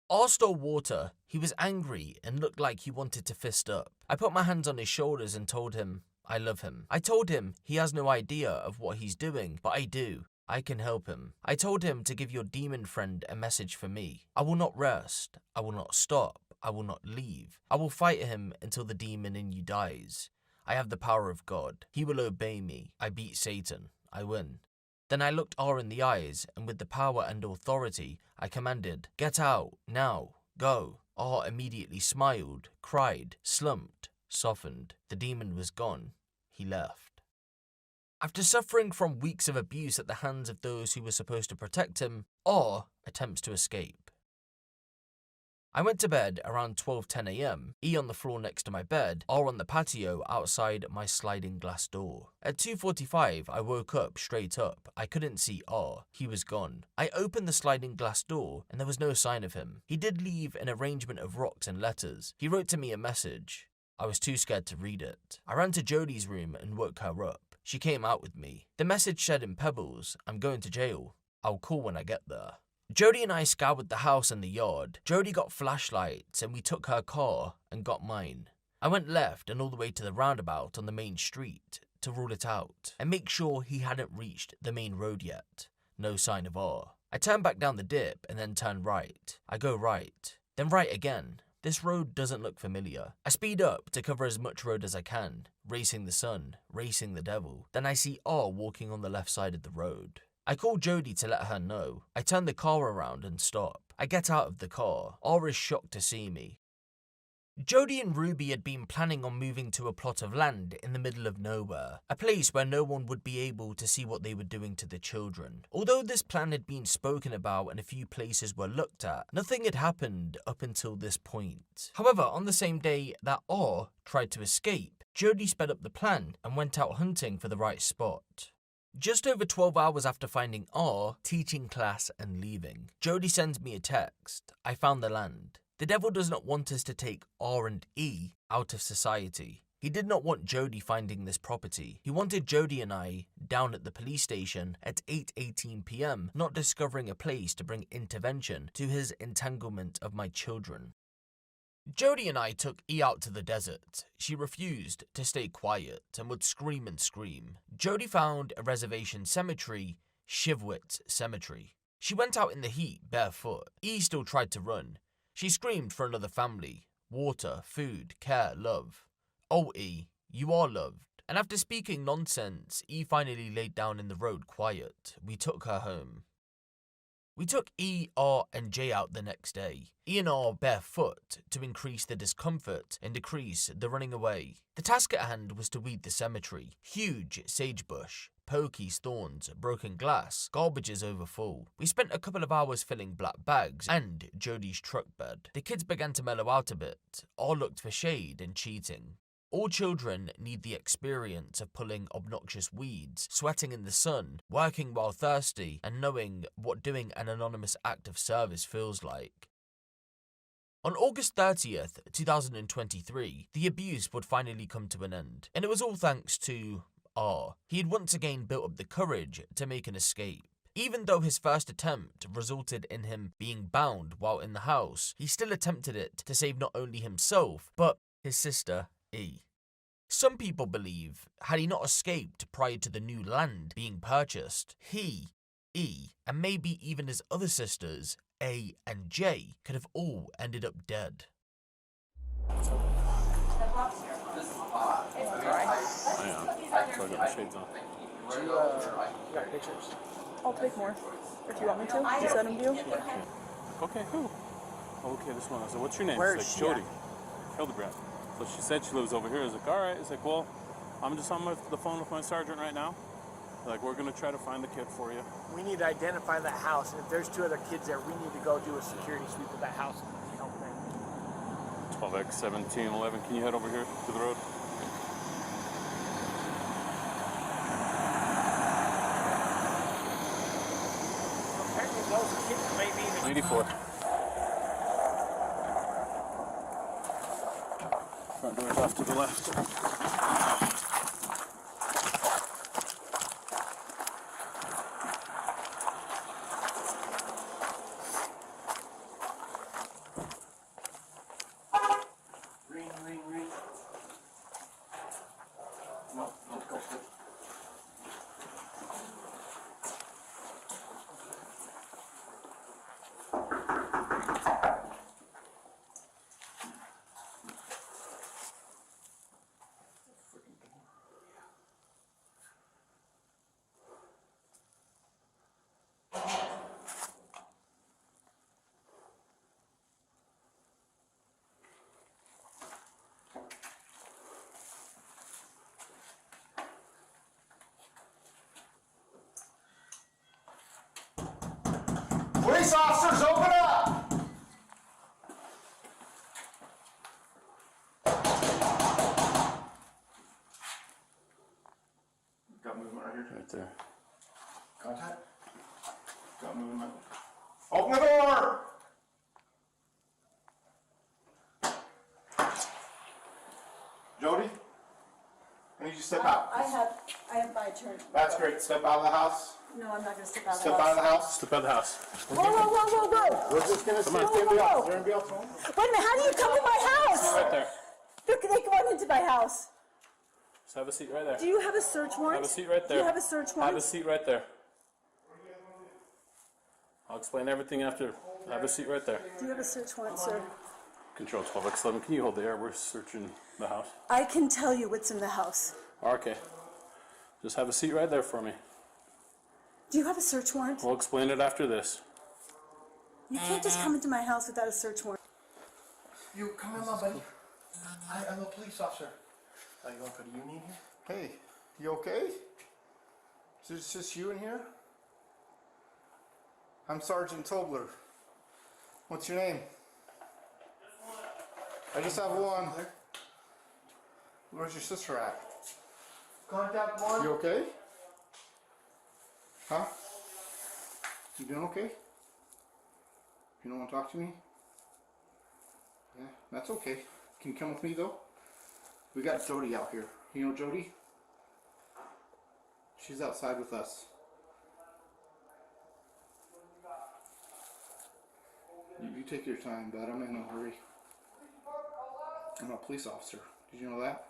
R stole water. He was angry and looked like he wanted to fist up. I put my hands on his shoulders and told him I love him. I told him he has no idea of what he's doing, but I do. I can help him. I told him to give your demon friend a message for me. I will not rest. I will not stop. I will not leave. I will fight him until the demon in you dies. I have the power of God. He will obey me. I beat Satan. I win. Then I looked R in the eyes, and with the power and authority, I commanded, "Get out, now, go." R immediately smiled, cried, slumped, softened. The demon was gone. He left. After suffering from weeks of abuse at the hands of those who were supposed to protect him, R attempts to escape. I went to bed around 12:10 a.m, E on the floor next to my bed, R on the patio outside my sliding glass door. At 2:45, I woke up straight up. I couldn't see R. He was gone. I opened the sliding glass door and there was no sign of him. He did leave an arrangement of rocks and letters. He wrote to me a message. I was too scared to read it. I ran to Jodi's room and woke her up. She came out with me. The message said in pebbles, "I'm going to jail. I'll call when I get there." Jodi and I scoured the house and the yard. Jodi got flashlights and we took her car and got mine. I went left and all the way to the roundabout on the main street to rule it out and make sure he hadn't reached the main road yet. No sign of R. I turned back down the dip and then turned right. I go right, then right again. This road doesn't look familiar. I speed up to cover as much road as I can, racing the sun, racing the devil. Then I see R walking on the left side of the road. I call Jodi to let her know. I turn the car around and stop. I get out of the car. R is shocked to see me. Jodi and Ruby had been planning on moving to a plot of land in the middle of nowhere, a place where no one would be able to see what they were doing to the children. Although this plan had been spoken about and a few places were looked at, nothing had happened up until this point. However, on the same day that R tried to escape, Jodi sped up the plan and went out hunting for the right spot. Just over 12 hours after finding R, teaching class and leaving, Jodi sends me a text. I found the land. The devil does not want us to take R and E out of society. He did not want Jodi finding this property. He wanted Jodi and I down at the police station at 8:18 p.m, not discovering a place to bring intervention to his entanglement of my children. Jodi and I took E out to the desert. She refused to stay quiet and would scream and scream. Jodi found a reservation cemetery, Shivwit Cemetery. She went out in the heat barefoot. E still tried to run. She screamed for another family, water, food, care, love. Oh, E, you are loved. And after speaking nonsense, E finally laid down in the road quiet. We took her home. We took E, R, and J out the next day. E and R barefoot to increase the discomfort and decrease the running away. The task at hand was to weed the cemetery. Huge sagebush, pokies, thorns, broken glass, garbages overfull. We spent a couple of hours filling black bags and Jodi's truck bed. The kids began to mellow out a bit. R looked for shade and cheating. All children need the experience of pulling obnoxious weeds, sweating in the sun, working while thirsty, and knowing what doing an anonymous act of service feels like. On August 30th, 2023, the abuse would finally come to an end, and it was all thanks to R. He had once again built up the courage to make an escape. Even though his first attempt resulted in him being bound while in the house, he still attempted it to save not only himself, but his sister, E. Some people believe, had he not escaped prior to the new land being purchased, he, E, and maybe even his other sisters, A and J, could have all ended up dead. Got pictures. I'll take more. If you want me to send them to you. Okay, cool. Okay, this one. So what's your name? Where It's is like she Jodi Hildebrandt. So she said she lives over here. I was like, all right. It's like, well, I'm just on the phone with my sergeant right now. Like, we're going to try to find the kid for you. We need to identify that house. And if there's 2 other kids there, we need to go do a security sweep of that house and help them. 12X 1711. Can you head over here to the road? Maybe. 84. Front door's off to the left. Ring. No, don't go. Police officers, open up! Got movement right here. Right there. Contact. Got movement. Open the door! Jodi, I need you to step out. I have my turn. That's great. Step out of the house. No, I'm not going to step out of the Step house. out of the house. Step out of the house. Whoa. We're just gonna see Whoa, if whoa, anybody else. whoa. Is there anybody else home? Wait a minute, how do you come to my house? Right there. Look, they come into my house. Just have a seat right there. Do you have a search warrant? Have a seat right there. Do you have a search warrant? Have a seat right there. I'll explain everything after. Have a seat right there. Do you have a search warrant, sir? Control 12X11. Can you hold the air? We're searching the house. I can tell you what's in the house. Okay. Just have a seat right there for me. Do you have a search warrant? We'll explain it after this. You can't just come into my house without a search warrant. You come in, my buddy. I'm a police officer. Are you going for the union here? Hey, you okay? Is it just you in here? I'm Sergeant Tobler. What's your name? I just have one. Where's your sister at? Contact one. You okay? Huh? You doing okay? You don't want to talk to me? Yeah, that's okay. Can you come with me though? We got Jodi out here. You know Jodi? She's outside with us. You take your time, bud. I'm in no hurry. I'm a police officer. Did you know that?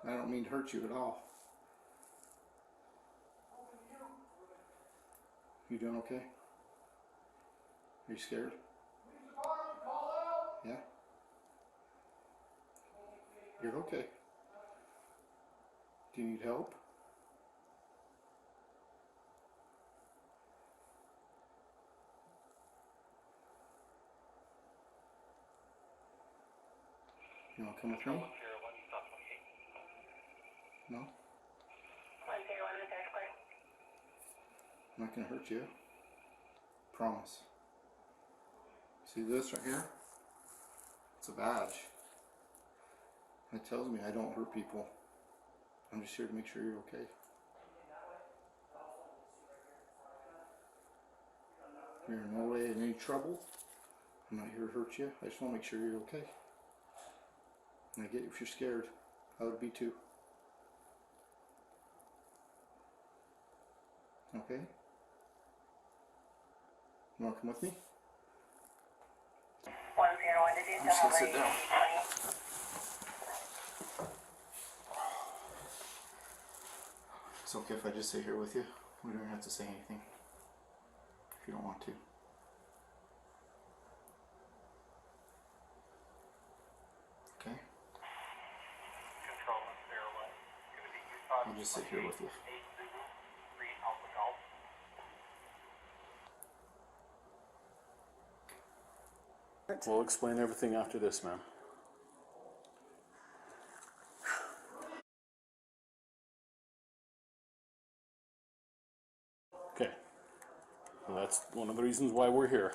I don't mean to hurt you at all. You doing okay? Are you scared? Yeah? You're okay. Do you need help? You want to come with me? No? I'm not going to hurt you. Promise. See this right here? It's a badge. It tells me I don't hurt people. I'm just here to make sure you're okay. You're in no way in any trouble. I'm not here to hurt you. I just want to make sure you're okay. And I get if you're scared. I would be too. Okay? You want to come with me? I'm just going to sit down. It's okay if I just sit here with you. We don't have to say anything if you don't want to. Okay? I'll just sit here with you. We'll explain everything after this, ma'am. Okay. Well, that's one of the reasons why we're here.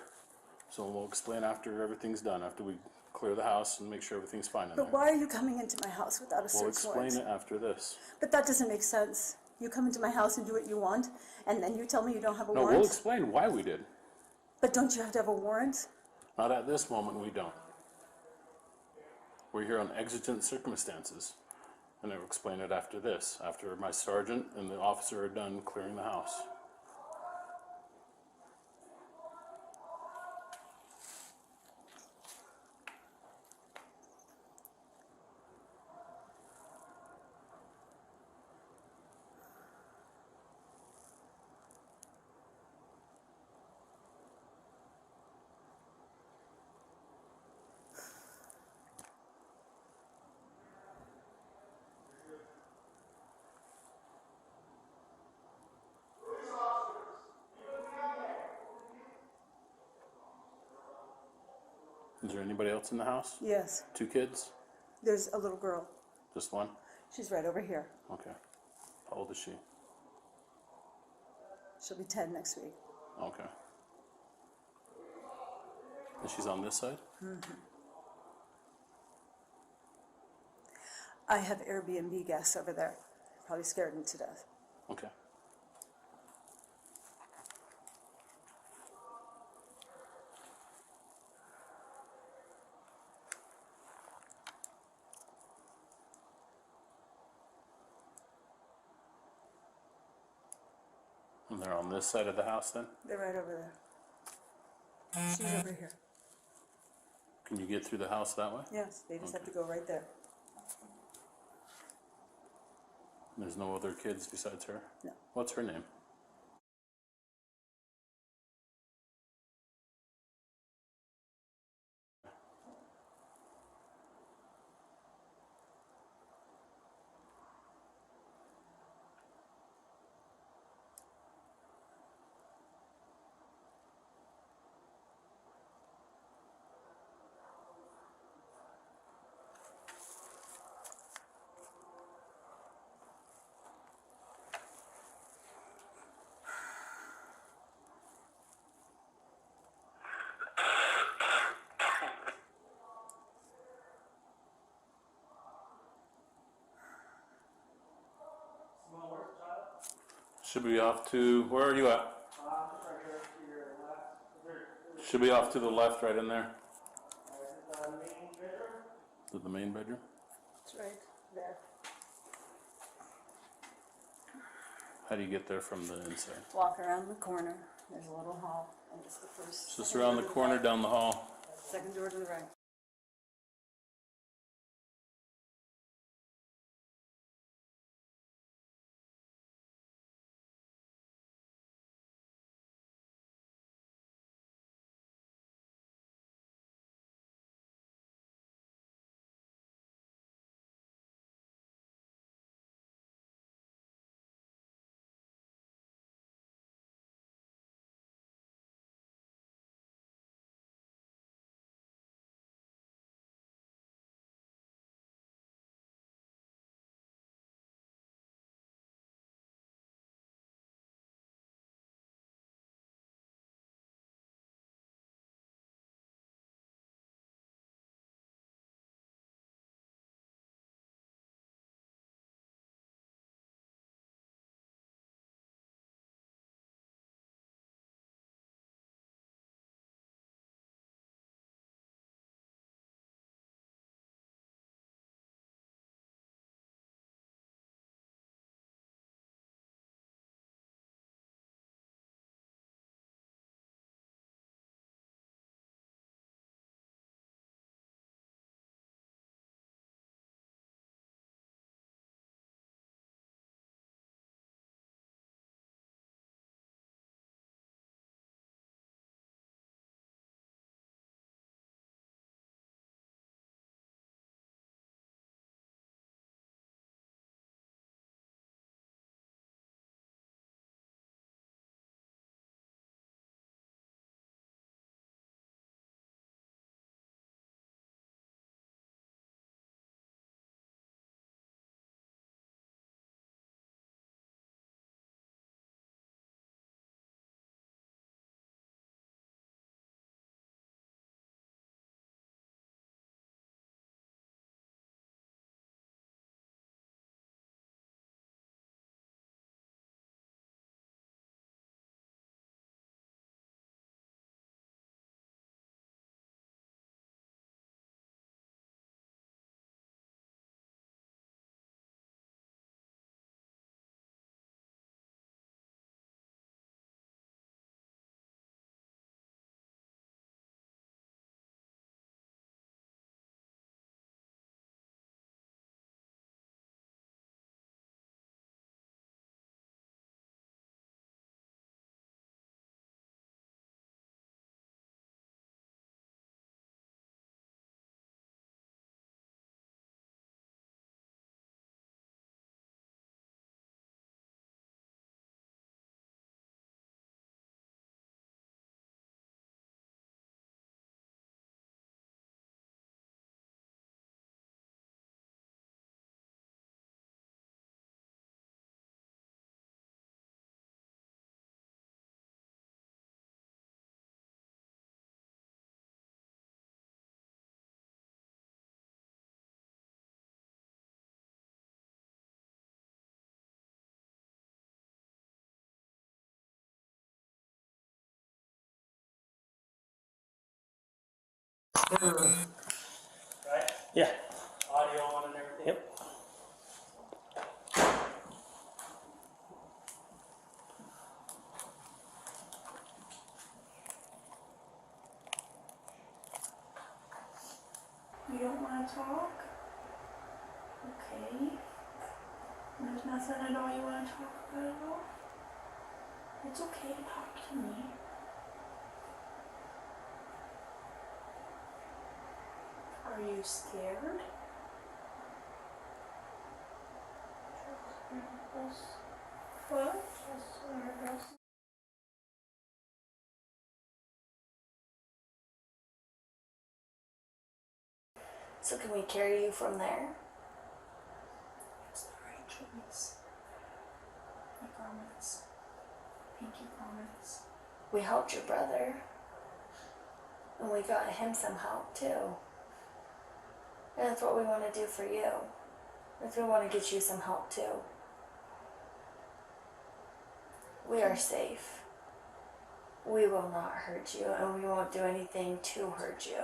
So we'll explain after everything's done, after we clear the house and make sure everything's fine in there. But why are you coming into my house without a We'll search warrant? explain it after this. But that doesn't make sense. You come into my house and do what you want, and then you tell me you don't have a No, warrant? we'll explain why we did. But don't you have to have a warrant? Not at this moment, we don't. We're here on exigent circumstances. And I'll explain it after this, after my sergeant and the officer are done clearing the house. Is there anybody else in the house? Yes. 2 kids? There's a little girl. Just one? She's right over here. Okay. How old is she? She'll be 10 next week. Okay. And she's on this side? Mm-hmm. I have Airbnb guests over there. Probably scared them to death. Okay. And they're on this side of the house then? They're right over there. She's over here. Can you get through the house that way? Yes, they just have to go right there. There's no other kids besides her? No. What's her name? Should be off to, where are you at? Should be off to the left, right in there. Is it the main bedroom? It's right there. How do you get there from the inside? Walk around the corner. There's a little hall, and it's the first. Just around the corner, down the hall. Second door to the right. Right? Yeah. Audio on and everything? Yep. You don't want to talk? Okay. There's nothing at all you want to talk about at all? It's okay to talk to me. Are you scared? What? So can we carry you from there? It's the right choice. I promise. Pinky promise. We helped your brother. And we got him some help too. And that's what we want to do for you. Is we want to get you some help too. We are safe. We will not hurt you, and we won't do anything to hurt you.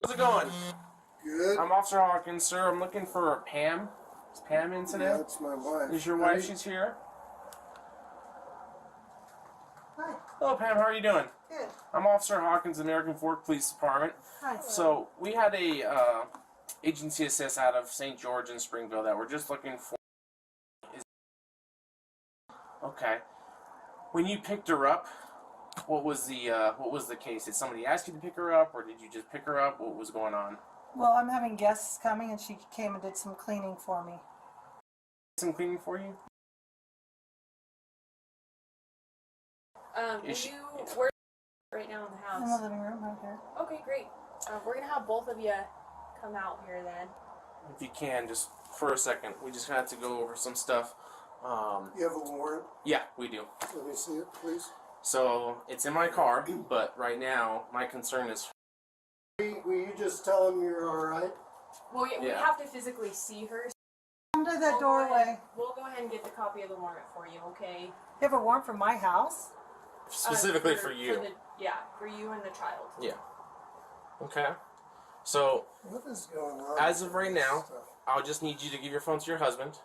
How's it going? Good. I'm Officer Hawkins, sir. I'm looking for Pam. Is Pam in today? Yeah, that's my wife. Is your Hi. wife? She's here. Hi. Hello, Pam. How are you doing? Good. I'm Officer Hawkins, American Fork Police Department. Hi. So we had a agency assist out of St. George and Springville that we're just looking for. Okay. When you picked her up, what was the case? Did somebody ask you to pick her up, or did you just pick her up? What was going on? Well, I'm having guests coming, and she came and did some cleaning for me. Some cleaning for you? We're right now in the house. In the living room, right here. Okay, great. We're gonna have both of you come out here then. If you can, just for a second, we just have to go over some stuff. You have a warrant? Yeah, we do. Let me see it, please. So it's in my car, but right now my concern is. Will you just tell them you're all right? Well, we have to physically see her. Come to that doorway. We'll go ahead and get the copy of the warrant for you, okay? You have a warrant for my house? Specifically for you. For you and the child. Yeah. Okay. So, What is going on? as of right now, I'll just need you to give your phone to your husband.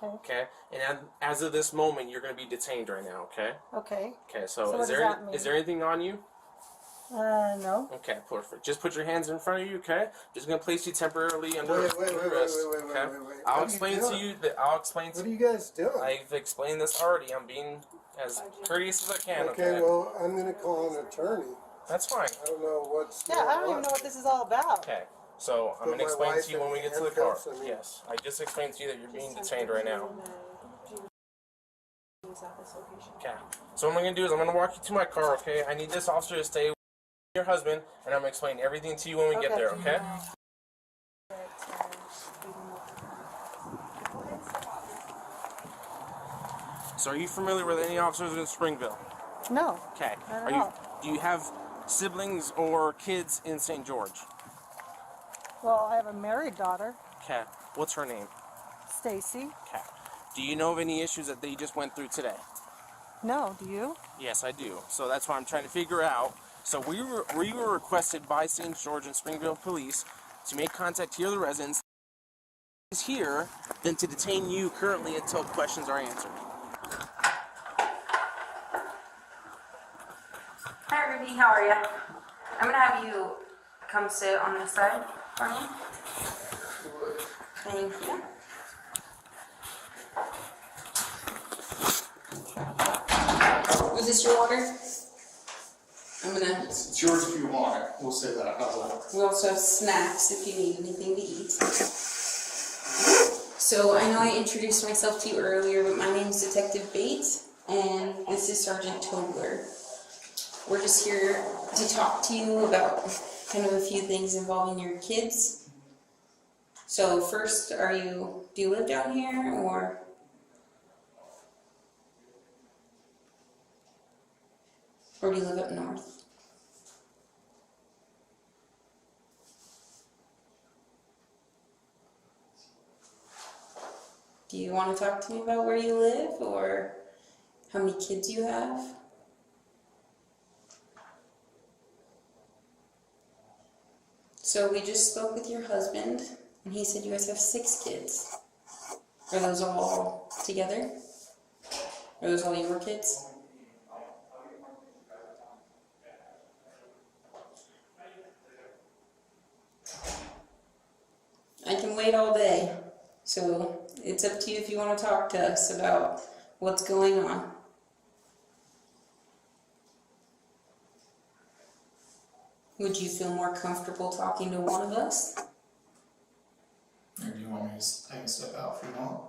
Okay. Okay. And as of this moment, you're going to be detained right now. Okay. Okay. Okay. So So, what is does that mean? there anything on you? No. Okay. Perfect. Just put your hands in front of you. Okay. Just going to place you temporarily under Wait, arrest. wait, Okay. What I'll are explain you to doing? you that I'll explain. What are you guys doing? I've explained this already. I'm being as courteous as I can. Okay, well, I'm going to call an attorney. That's fine. I don't know what's Yeah, going I don't on. even know what this is all about. Okay. So I'm Put going to my explain wife to you in when we get to the car. handcuffs, I mean- Yes. I just explained to you that you're being detained right now. Okay. So what I'm going to do is I'm going to walk you to my car, okay? I need this officer to stay with your husband, and I'm going to explain everything to you when we get there, okay? So are you familiar with any officers in Springville? No. Okay. Not at all. Do you have siblings or kids in St. George? Well, I have a married daughter, Okay. What's her name? Stacy. Okay. Do you know of any issues that they just went through today? No, do you? Yes, I do. So that's what I'm trying to figure out. So we were requested by St. George and Springville Police to make contact here, the residents is here, then to detain you currently until questions are answered. Hi Ruby, how are you? I'm gonna have you come sit on this side for me. Thank you. Was this your water? I'm gonna. It's yours if you want it. We'll say that. How's that? We also have snacks if you need anything to eat. So I know I introduced myself to you earlier, but my name is Detective Bates, and this is Sergeant Tobler. We're just here to talk to you about kind of a few things involving your kids. So first, do you live down here, or? Or do you live up north? Do you want to talk to me about where you live or how many kids you have? So we just spoke with your husband and he said you guys have 6 kids. Are those all together? Are those all your kids? I can wait all day, so it's up to you if you want to talk to us about what's going on. Would you feel more comfortable talking to one of us? Or do you want me to I can step out if you want?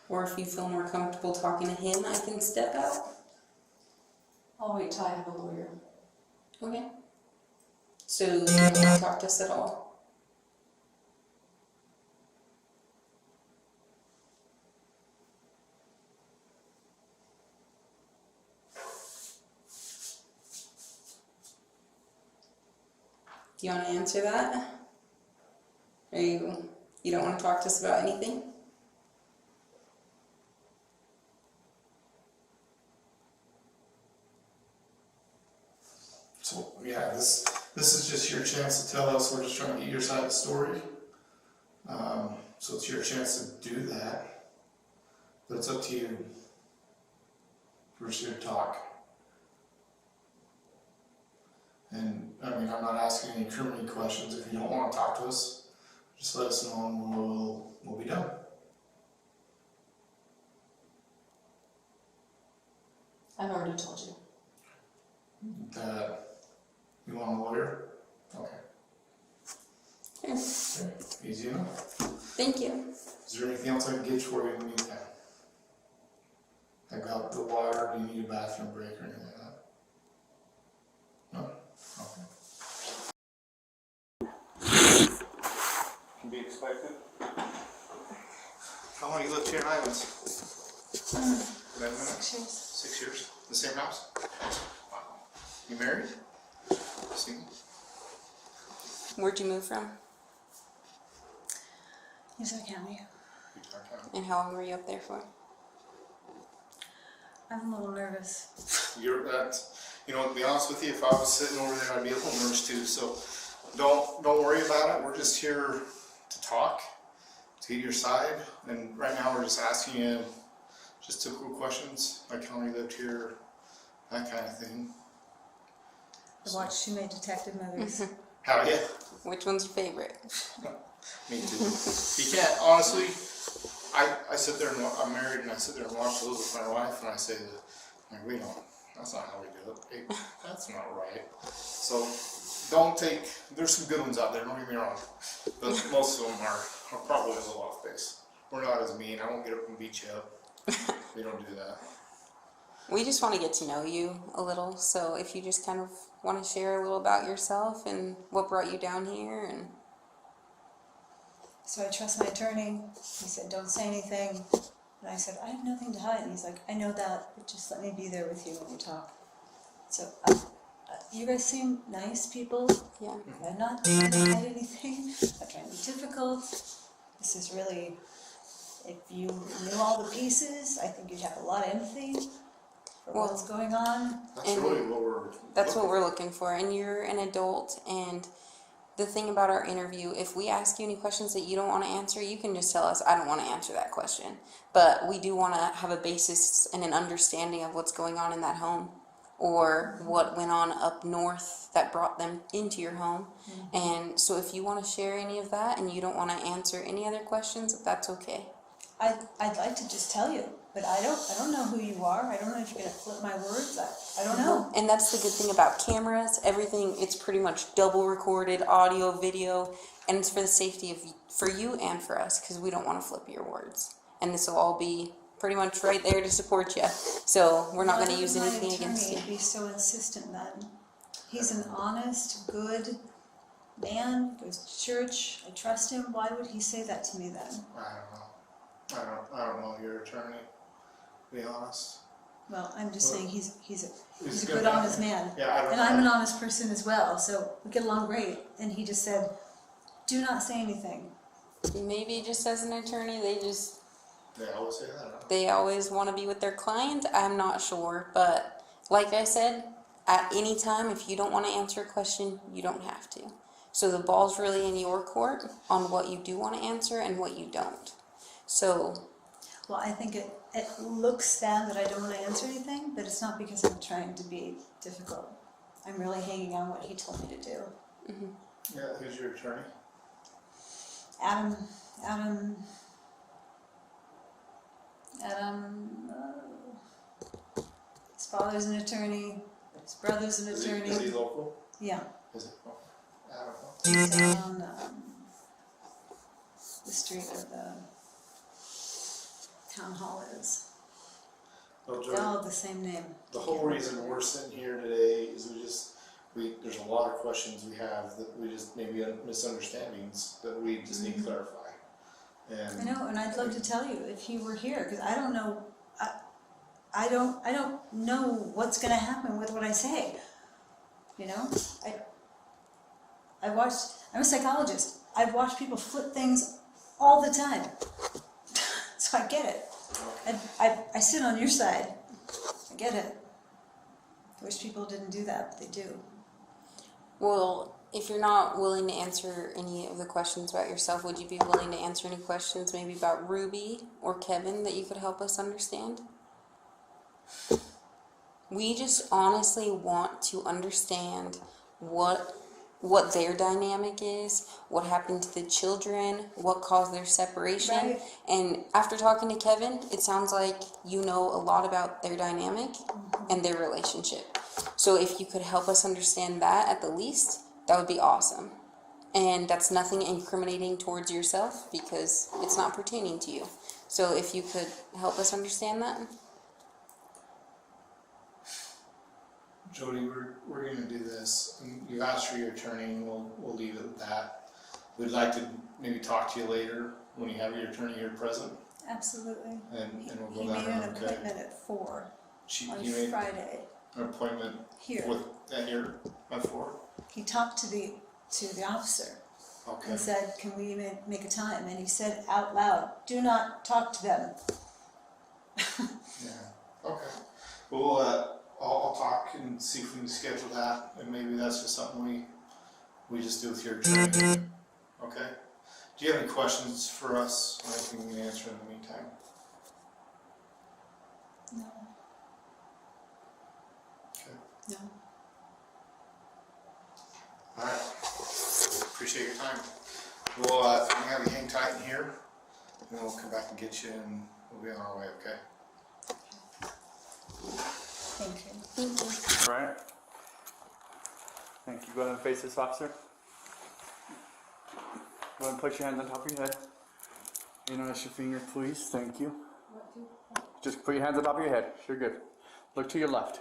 Or if you feel more comfortable talking to him, I can step out? I'll wait till I have a lawyer. Okay. So you don't want to talk to us at all? Do you want to answer that? Or you don't want to talk to us about anything? So yeah, this This is just your chance to tell us. We're just trying to get your side of the story. So it's your chance to do that. But it's up to you. We're just here to talk. And I mean, I'm not asking any criminal questions. If you don't want to talk to us, just let us know and we'll be done. I've already told you. That you want a lawyer? Okay. Okay. Okay. Easy enough. Thank you. Is there anything else I can get for you in the meantime? I got the water. Do you need a bathroom break or anything like that? No? Okay. Can be expected. How long you lived here in Ivins? 11 minutes? 6 years. 6 years? The same house? Wow. You married? Single? Where'd you move from? Utah County. And how long were you up there for? I'm a little nervous. You're you know, to be honest with you, if I was sitting over there, I'd be a little nervous too. So don't worry about it. We're just here to talk, to get your side. And right now we're just asking you just typical questions, like how long you lived here, that kind of thing. I watched too many detective movies. How, yeah. Which one's your favorite? Me too. You can't, honestly, I sit there and I'm married and I sit there and watch those with my wife and I say, like, we don't, that's not how we do it. Hey, that's not right. So don't take, there's some good ones out there, don't get me wrong, but most of them are probably a little off base. We're not as mean. I won't get up and beat you up. We don't do that. We just want to get to know you a little, so if you just kind of want to share a little about yourself and what brought you down here. And So I trust my attorney. He said, don't say anything. And I said, I have nothing to hide. And he's like, I know that, but just let me be there with you when you talk. So you guys seem nice people. Yeah. I'm not trying to hide anything. I'm not trying to be difficult. This is really, if you knew all the pieces, I think you'd have a lot of empathy for what's going on. That's really what we're looking for. And you're an adult, and the thing about our interview, if we ask you any questions that you don't want to answer, you can just tell us, I don't want to answer that question. But we do want to have a basis and an understanding of what's going on in that home, or what went on up north that brought them into your home. And so if you want to share any of that and you don't want to answer any other questions, that's okay. I'd like to just tell you, but I don't know who you are. I don't know if you're going to flip my words. I don't know. And that's the good thing about cameras. Everything, it's pretty much double recorded, audio, video, and it's for the safety of for you and for us, because we don't want to flip your words. And this will all be pretty much right there to support you. So we're not going to use anything against you. Be so insistent then. He's an honest, good man, goes to church. I trust him. Why would he say that to me then? I don't know. I don't know your attorney, to be honest. Well, I'm just saying he's a good good, man. honest man. Yeah, and I'm an honest person as well, so we get along great. And he just said, do not say anything. Maybe just as an attorney, they always say that. They always want to be with their client. I'm not sure, but like I said, at any time, if you don't want to answer a question, you don't have to. So the ball's really in your court on what you do want to answer and what you don't. So, well, I think it looks bad that I don't want to answer anything, but it's not because I'm trying to be difficult. I'm really hanging on what he told me to do. Yeah, who's your attorney? Adam, his father's an attorney, his brother's an attorney. Is he local? Yeah. Is it? Oh, I don't know. He's down the street where the town hall is. Well, They all have the same name. The whole reason we're sitting here today is there's a lot of questions we have that we just maybe misunderstandings that we just need to clarify. And I know, and I'd love to tell you if he were here, because I don't know. I don't know what's going to happen with what I say. You know, I'm a psychologist. I've watched people flip things all the time, so I get it. I sit on your side. I get it. I wish people didn't do that, but they do. Well, if you're not willing to answer any of the questions about yourself, would you be willing to answer any questions maybe about Ruby or Kevin that you could help us understand? We just honestly want to understand what their dynamic is, what happened to the children, what caused their separation. Right. And after talking to Kevin, it sounds like you know a lot about their dynamic and their relationship. So if you could help us understand that at the least, that would be awesome. And that's nothing incriminating towards yourself because it's not pertaining to you. So if you could help us understand that. Jodi, we're going to do this. You asked for your attorney, and we'll leave it at that. We'd like to maybe talk to you later when you have your attorney here present. Absolutely. And we'll go He down made an there, okay? appointment at 4 on He made Friday. an appointment Here. here at 4? He talked to the officer Okay. and said, "Can we make a time?" And he said out loud, "Do not talk to them." Yeah. Okay. Well, I'll talk and see if we can schedule that, and maybe that's just something we just do with your attorney. Okay. Do you have any questions for us, or anything we can answer in the meantime? No. Okay. No. All right. Appreciate your time. We'll have you hang tight in here, and then we'll come back and get you, and we'll be on our way. Okay. Thank you. Thank you. All right. Thank you. Go ahead and face this officer. Go ahead and place your hands on top of your head. You notice your fingers, please. Thank you. Just put your hands on top of your head. You're good. Look to your left.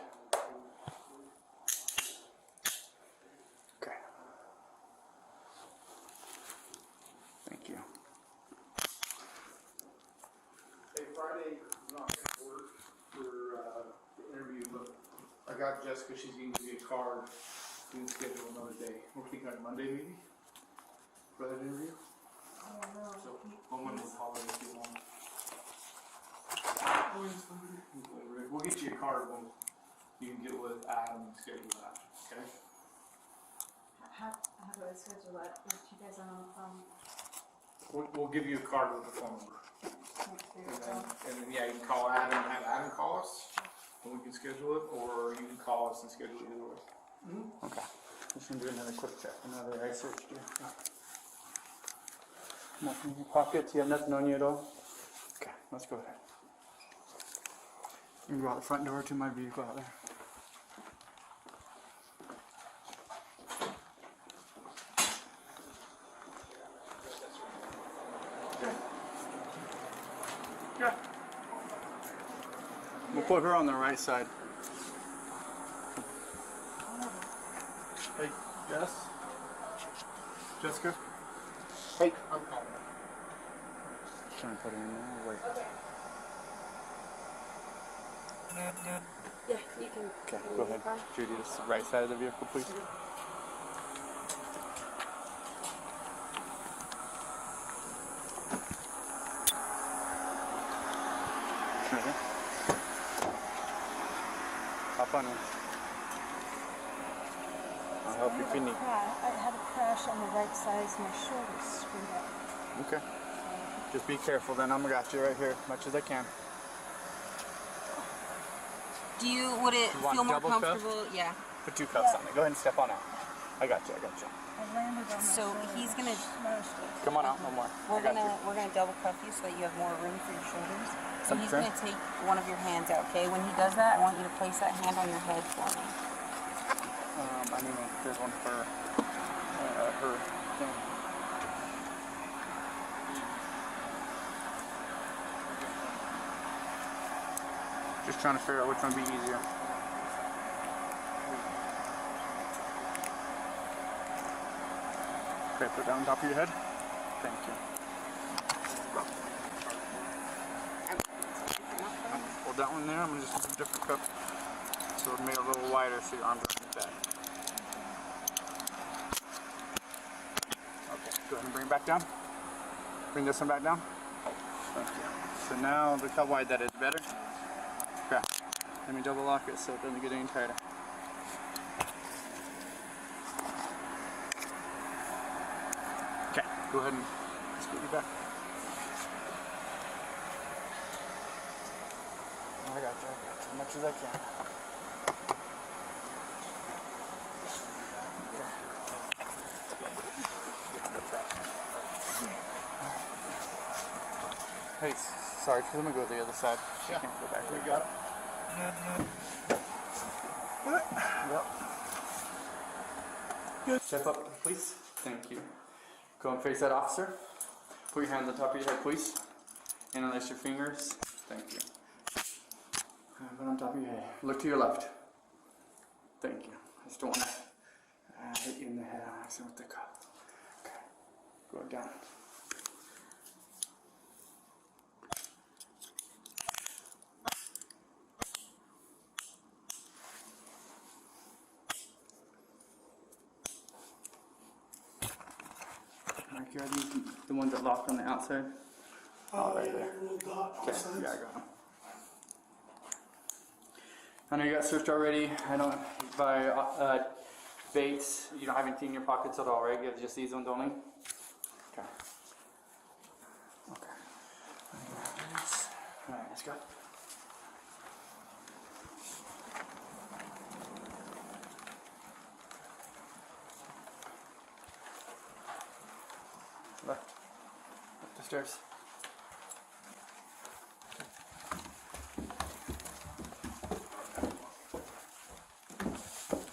Okay. Thank you. Hey, Friday is not going to work for the interview, but I got Jessica. She's going to give you a card. We can schedule another day. We're thinking on Monday, maybe, for that interview. So, Bowman will call it if you want. We'll get you a card when you can get with Adam and schedule that. Okay. How do I schedule that? With you guys on the phone? We'll give you a card with the phone number. And then yeah, you can call Adam and have Adam call us, and we can schedule it, or you can call us and schedule it either way. Okay. Just gonna do another quick check. Another eye search. Nothing in your pockets. You have nothing on you at all? Okay, let's go ahead. You can go out the front door to my vehicle out there. Yeah. We'll put her on the right side. Hey, Jess? Jessica? Hey, I'm calling her. Trying to put her in there. Wait. Yeah, you can. Okay, go ahead. Judy, this right side of the vehicle, please. Okay. Hop on in. I'll help you if you need. I had a crash on the right side, so my shoulder's screwed up. Okay. Just be careful then. I'm got you right here as much as I can. Would it You want feel more double cuff? comfortable? Yeah. Put 2 cuffs on it. Go ahead and step on out. I got you. I landed on my So shoulder. he's gonna. Come on out, one more. We're I got gonna double cuff you so that you have more room for your shoulders. So he's Okay. gonna take one of your hands out. Okay. When he does that, I want you to place that hand on your head for me. I mean, there's one for her thing. Just trying to figure out which one would be easier. Okay, put that on top of your head. Thank you. Hold that one there. I'm going to just use a different cup. So it made it a little wider so your arms are in the back. Okay, go ahead and bring it back down. Bring this one back down. Thank you. So now look how wide that is. Better? Okay. Let me double lock it so it doesn't get any tighter. Okay, go ahead and just get you back. I got you, as much as I can. Hey, sorry, let me go to the other side. Yeah. I can't go back. We got it. Yep. Good. Step up, please. Thank you. Go and face that officer. Put your hand on the top of your head, please. And unlace your fingers. Thank you. And put on top of your head. Look to your left. Thank you. I just don't want to hit you in the head on accident with the cup. Okay. Go down. Mark, are these the ones that locked on the outside? Oh, right there. Okay, yeah, I got them. I know you got searched already. I don't by Bates. You don't have anything in your pockets at all, right? You have just these ones only. Okay. Okay. All right, let's go. Left. Up the stairs.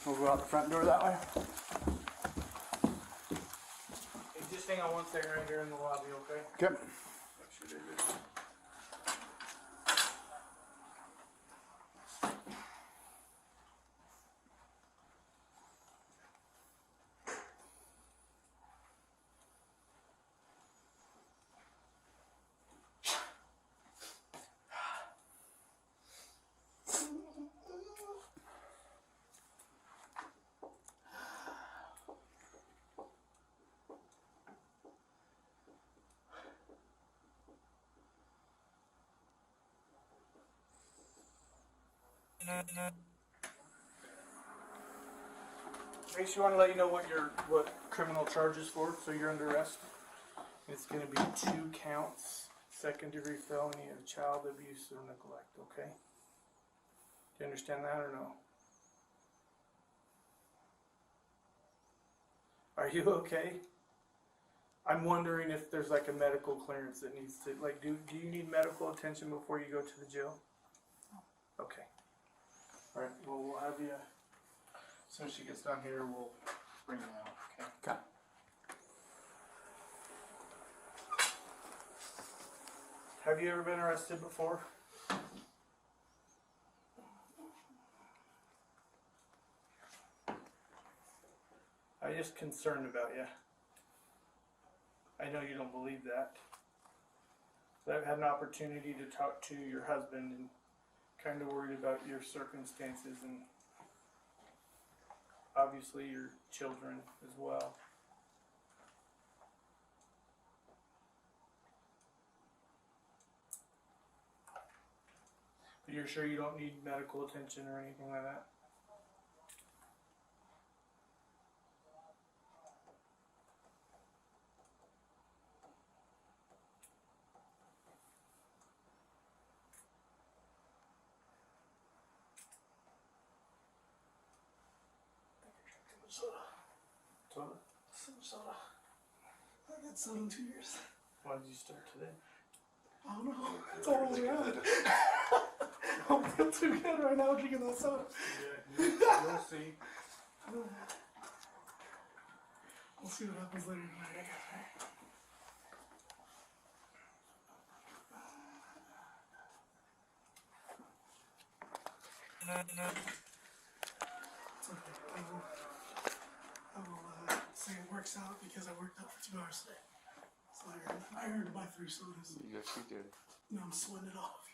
We'll go out the front door that way. Hey, just hang on one second right here in the lobby, okay? Okay. Grace, you want to let you know what criminal charges for, so you're under arrest. It's going to be 2 counts, second-degree felony of child abuse or neglect, okay? Do you understand that or no? Are you okay? I'm wondering if there's like a medical clearance that needs to, like, do you need medical attention before you go to the jail? Okay. All right, well, we'll have you, as soon as she gets done here, we'll bring you out, okay? Okay. Have you ever been arrested before? I'm just concerned about you. I know you don't believe that. But I've had an opportunity to talk to your husband and kind of worried about your circumstances and obviously your children as well. But you're sure you don't need medical attention or anything like that? Soda? Some soda. I got soda in 2 years. Why did you start today? I don't know. It's all around. I don't feel too good right now drinking that soda. Yeah, you'll see. We'll see what happens later tonight, I guess. It's okay. I will say it works out because I worked out for 2 hours today. So I earned my 3 sodas. Yes, you did. No, I'm sweating it off.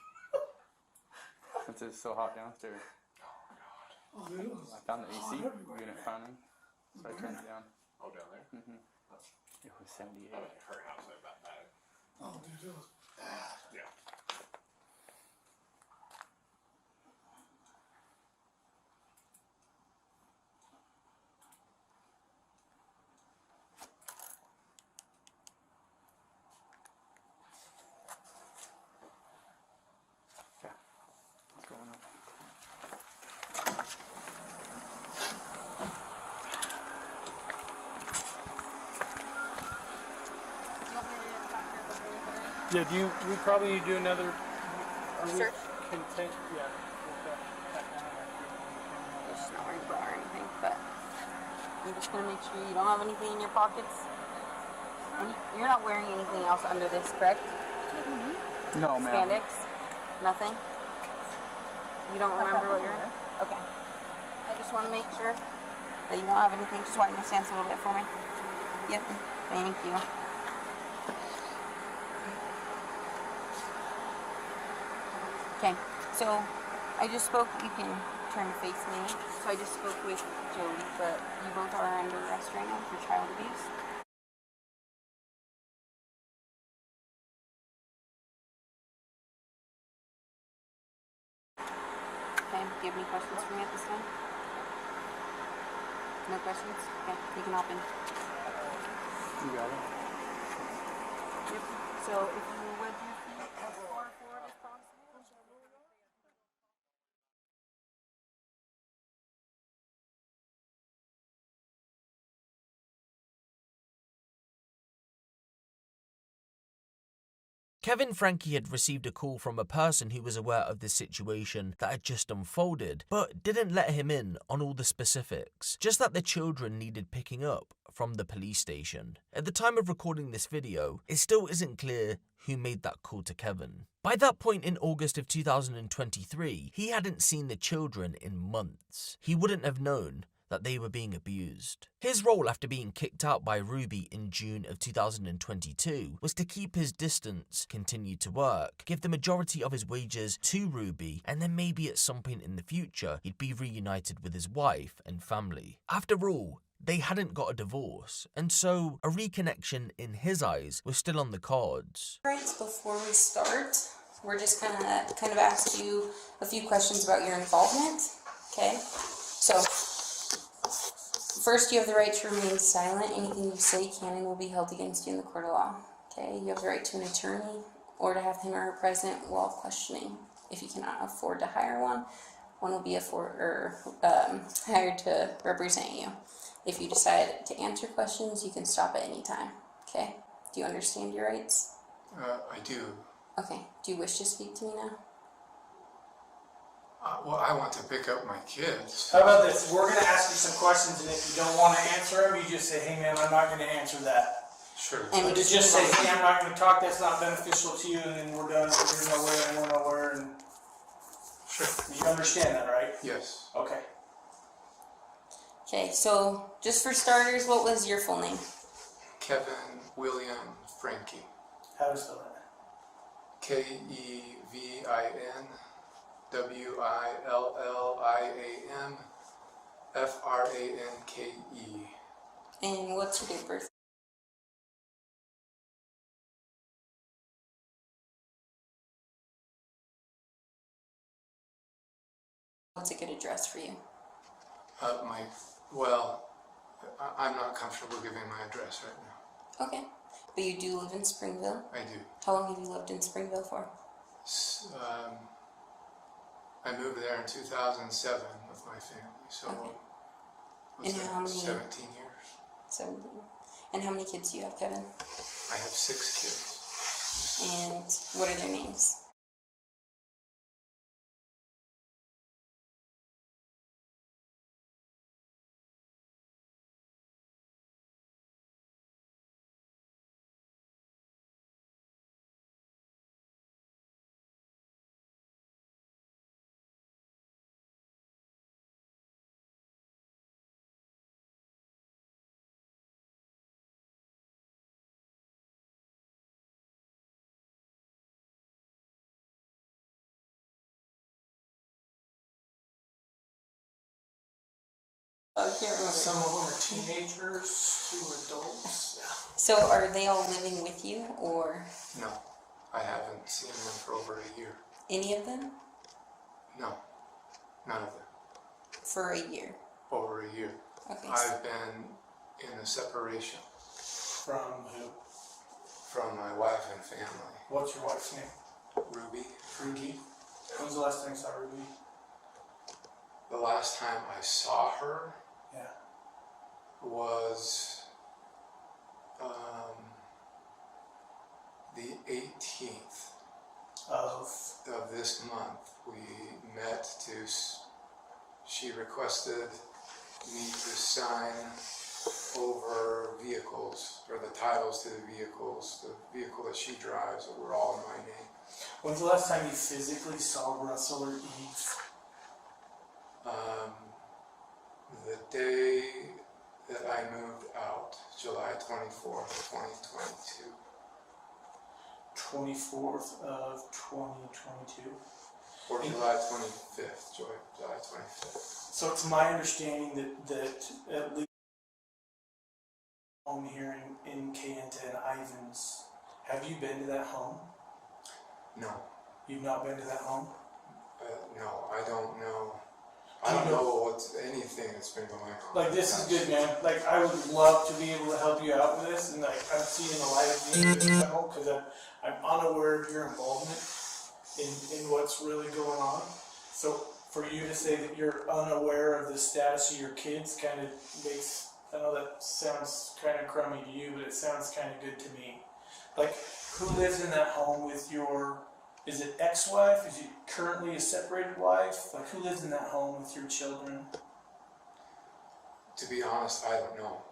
Since it's so hot downstairs. Oh, dude, it was I found the AC everywhere. unit finally, so I turned it down. Oh, down there? Mm-hmm. It was 78. I mean, her house ain't that bad. Oh, dude, it was bad. Yeah. Yeah, we probably do another. Are we Search? content? Yeah. It's just not wearing a bra or anything, but I'm just gonna make sure you don't have anything in your pockets. And you're not wearing anything else under this, correct? No, ma'am. Spandex? Nothing? You don't remember what you're in? Okay. I just want to make sure that you don't have anything. Just widen your stance a little bit for me. Yep. Thank you. Okay. So I just spoke. You can turn to face me. So I just spoke with Jodi, but you both are under arrest right now for child abuse. Okay, do you have any questions for me at this time? No questions? Okay, you can hop in. You got it. Yep. So if you would your feet as far forward as possible. Kevin Franke had received a call from a person who was aware of the situation that had just unfolded, but didn't let him in on all the specifics, just that the children needed picking up from the police station. At the time of recording this video, it still isn't clear who made that call to Kevin. By that point in August of 2023, he hadn't seen the children in months. He wouldn't have known that they were being abused. His role after being kicked out by Ruby in June of 2022 was to keep his distance, continue to work, give the majority of his wages to Ruby, and then maybe at some point in the future, he'd be reunited with his wife and family. After all, they hadn't got a divorce, and so a reconnection in his eyes was still on the cards. Right, before we start, we're just gonna kind of ask you a few questions about your involvement, okay? So, first, you have the right to remain silent. Anything you say can and will be held against you in the court of law. Okay, you have the right to an attorney or to have him or her present while questioning. If you cannot afford to hire one, one will be hired to represent you. If you decide to answer questions, you can stop at any time. Okay, do you understand your rights? I do. Okay, do you wish to speak to me now? Well, I want to pick up my kids. How about this? We're going to ask you some questions, and if you don't want to answer them, you just say, hey man, I'm not going to answer that. Sure. And we just say, hey, I'm not going to talk, that's not beneficial to you, and then we're done, you're nowhere, and we're nowhere, and... Sure. You understand that, right? Yes. Okay. Okay, so just for starters, what was your full name? Kevin William Franke. How do you spell that? Kevin William Franke. And what's your date of birth? What's a good address for you? I'm not comfortable giving my address right now. Okay, but you do live in Springville? I do. How long have you lived in Springville for? I moved there in 2007 with my family, so And how many? 17 years. 17. And how many kids do you have, Kevin? I have 6 kids. And what are their names? I can't remember. Some of them are teenagers, 2 adults. So are they all living with you, or? No, I haven't seen them for over a year. Any of them? No, none of them. For a year? Over a year. Okay. I've been in a separation. From who? From my wife and family. What's your wife's name? Ruby. Ruby. When's the last time you saw Ruby? The last time I saw her Yeah. was the 18th of this month. We met she requested me to sign over vehicles, or the titles to the vehicles, the vehicle that she drives, that were all in my name. When's the last time you physically saw Russell or Eve? The day that I moved out, July 24th, 2022. 24th of 2022. Or July 25th, July 25th. So it's my understanding that at least home here in Santa and Ivins, have you been to that home? No. You've not been to that home? No, I don't know. I don't know what's anything that's been going on. Like, this is good, man. Like, I would love to be able to help you out with this, and like, I'm seeing the light of being at home because I'm unaware of your involvement in what's really going on. So for you to say that you're unaware of the status of your kids kind of makes, I know that sounds kind of crummy to you, but it sounds kind of good to me. Like, who lives in that home with your, is it ex-wife? Is it currently a separated wife? Like, who lives in that home with your children? To be honest, I don't know.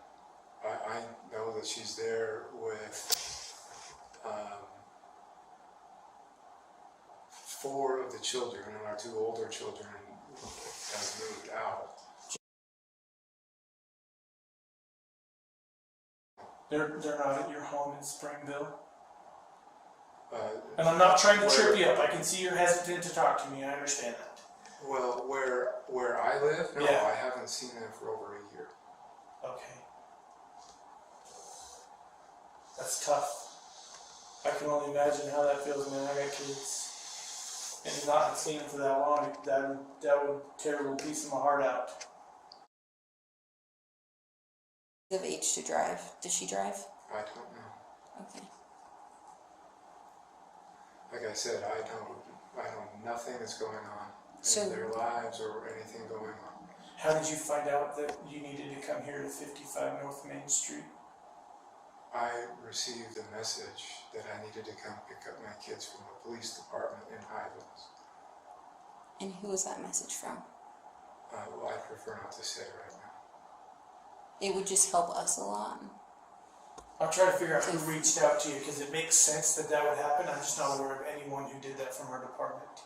I know that she's there with 4 of the children, and our 2 older children have moved out. They're not at your home in Springville? And I'm not trying to trip you up. I can see you're hesitant to talk to me. I understand that. Well, where I live, no, Yeah. I haven't seen them for over a year. Okay. That's tough. I can only imagine how that feels, man. I got kids. And not have seen them for that long, that would tear a little piece of my heart out. Of age to drive. Does she drive? I don't know. Okay. Like I said, I know nothing that's going on So- in their lives or anything going on. How did you find out that you needed to come here to 55 North Main Street? I received a message that I needed to come pick up my kids from the police department in Ivins. And who was that message from? Well, I prefer not to say right now. It would just help us a lot. I'm trying to figure out who reached out to you because it makes sense that that would happen. I'm just not aware of anyone who did that from our department.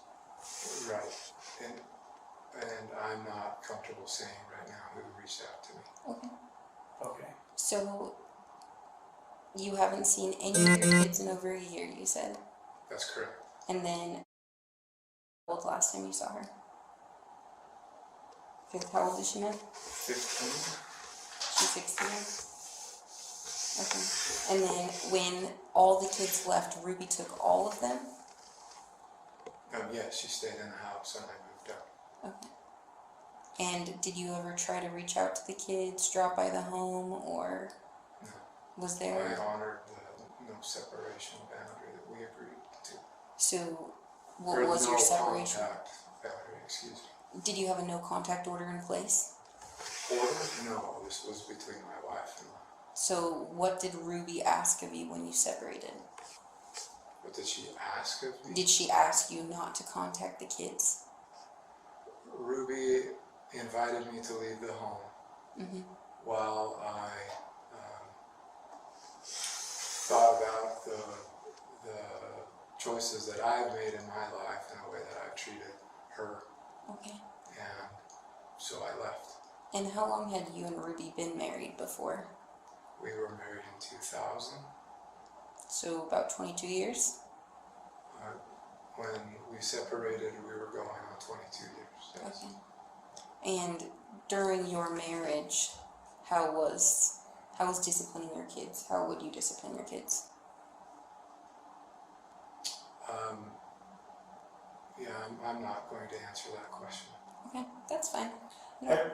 Right. And I'm not comfortable saying right now who reached out to me. Okay. Okay. So, you haven't seen any of your kids in over a year, you said? That's correct. And then, how old the last time you saw her? How old is she now? 15. She's 16. Okay. And then when all the kids left, Ruby took all of them? Yes, she stayed in the house and I moved out. Okay. And did you ever try to reach out to the kids, drop by the home, or No. was there? I honored the no separation boundary that we agreed to. So, what Or was no your separation? contact boundary, excuse me. Did you have a no contact order in place? Order? No, this was between my wife and I. So, what did Ruby ask of you when you separated? What did she ask of me? Did she ask you not to contact the kids? Ruby invited me to leave the home while I thought about the choices that I've made in my life and the way that I've treated her. Okay. And so I left. And how long had you and Ruby been married before? We were married in 2000. So about 22 years? When we separated, we were going on 22 years. Yes. Okay. And during your marriage, how was disciplining your kids? How would you discipline your kids? Yeah, I'm not going to answer that question. Okay, that's fine.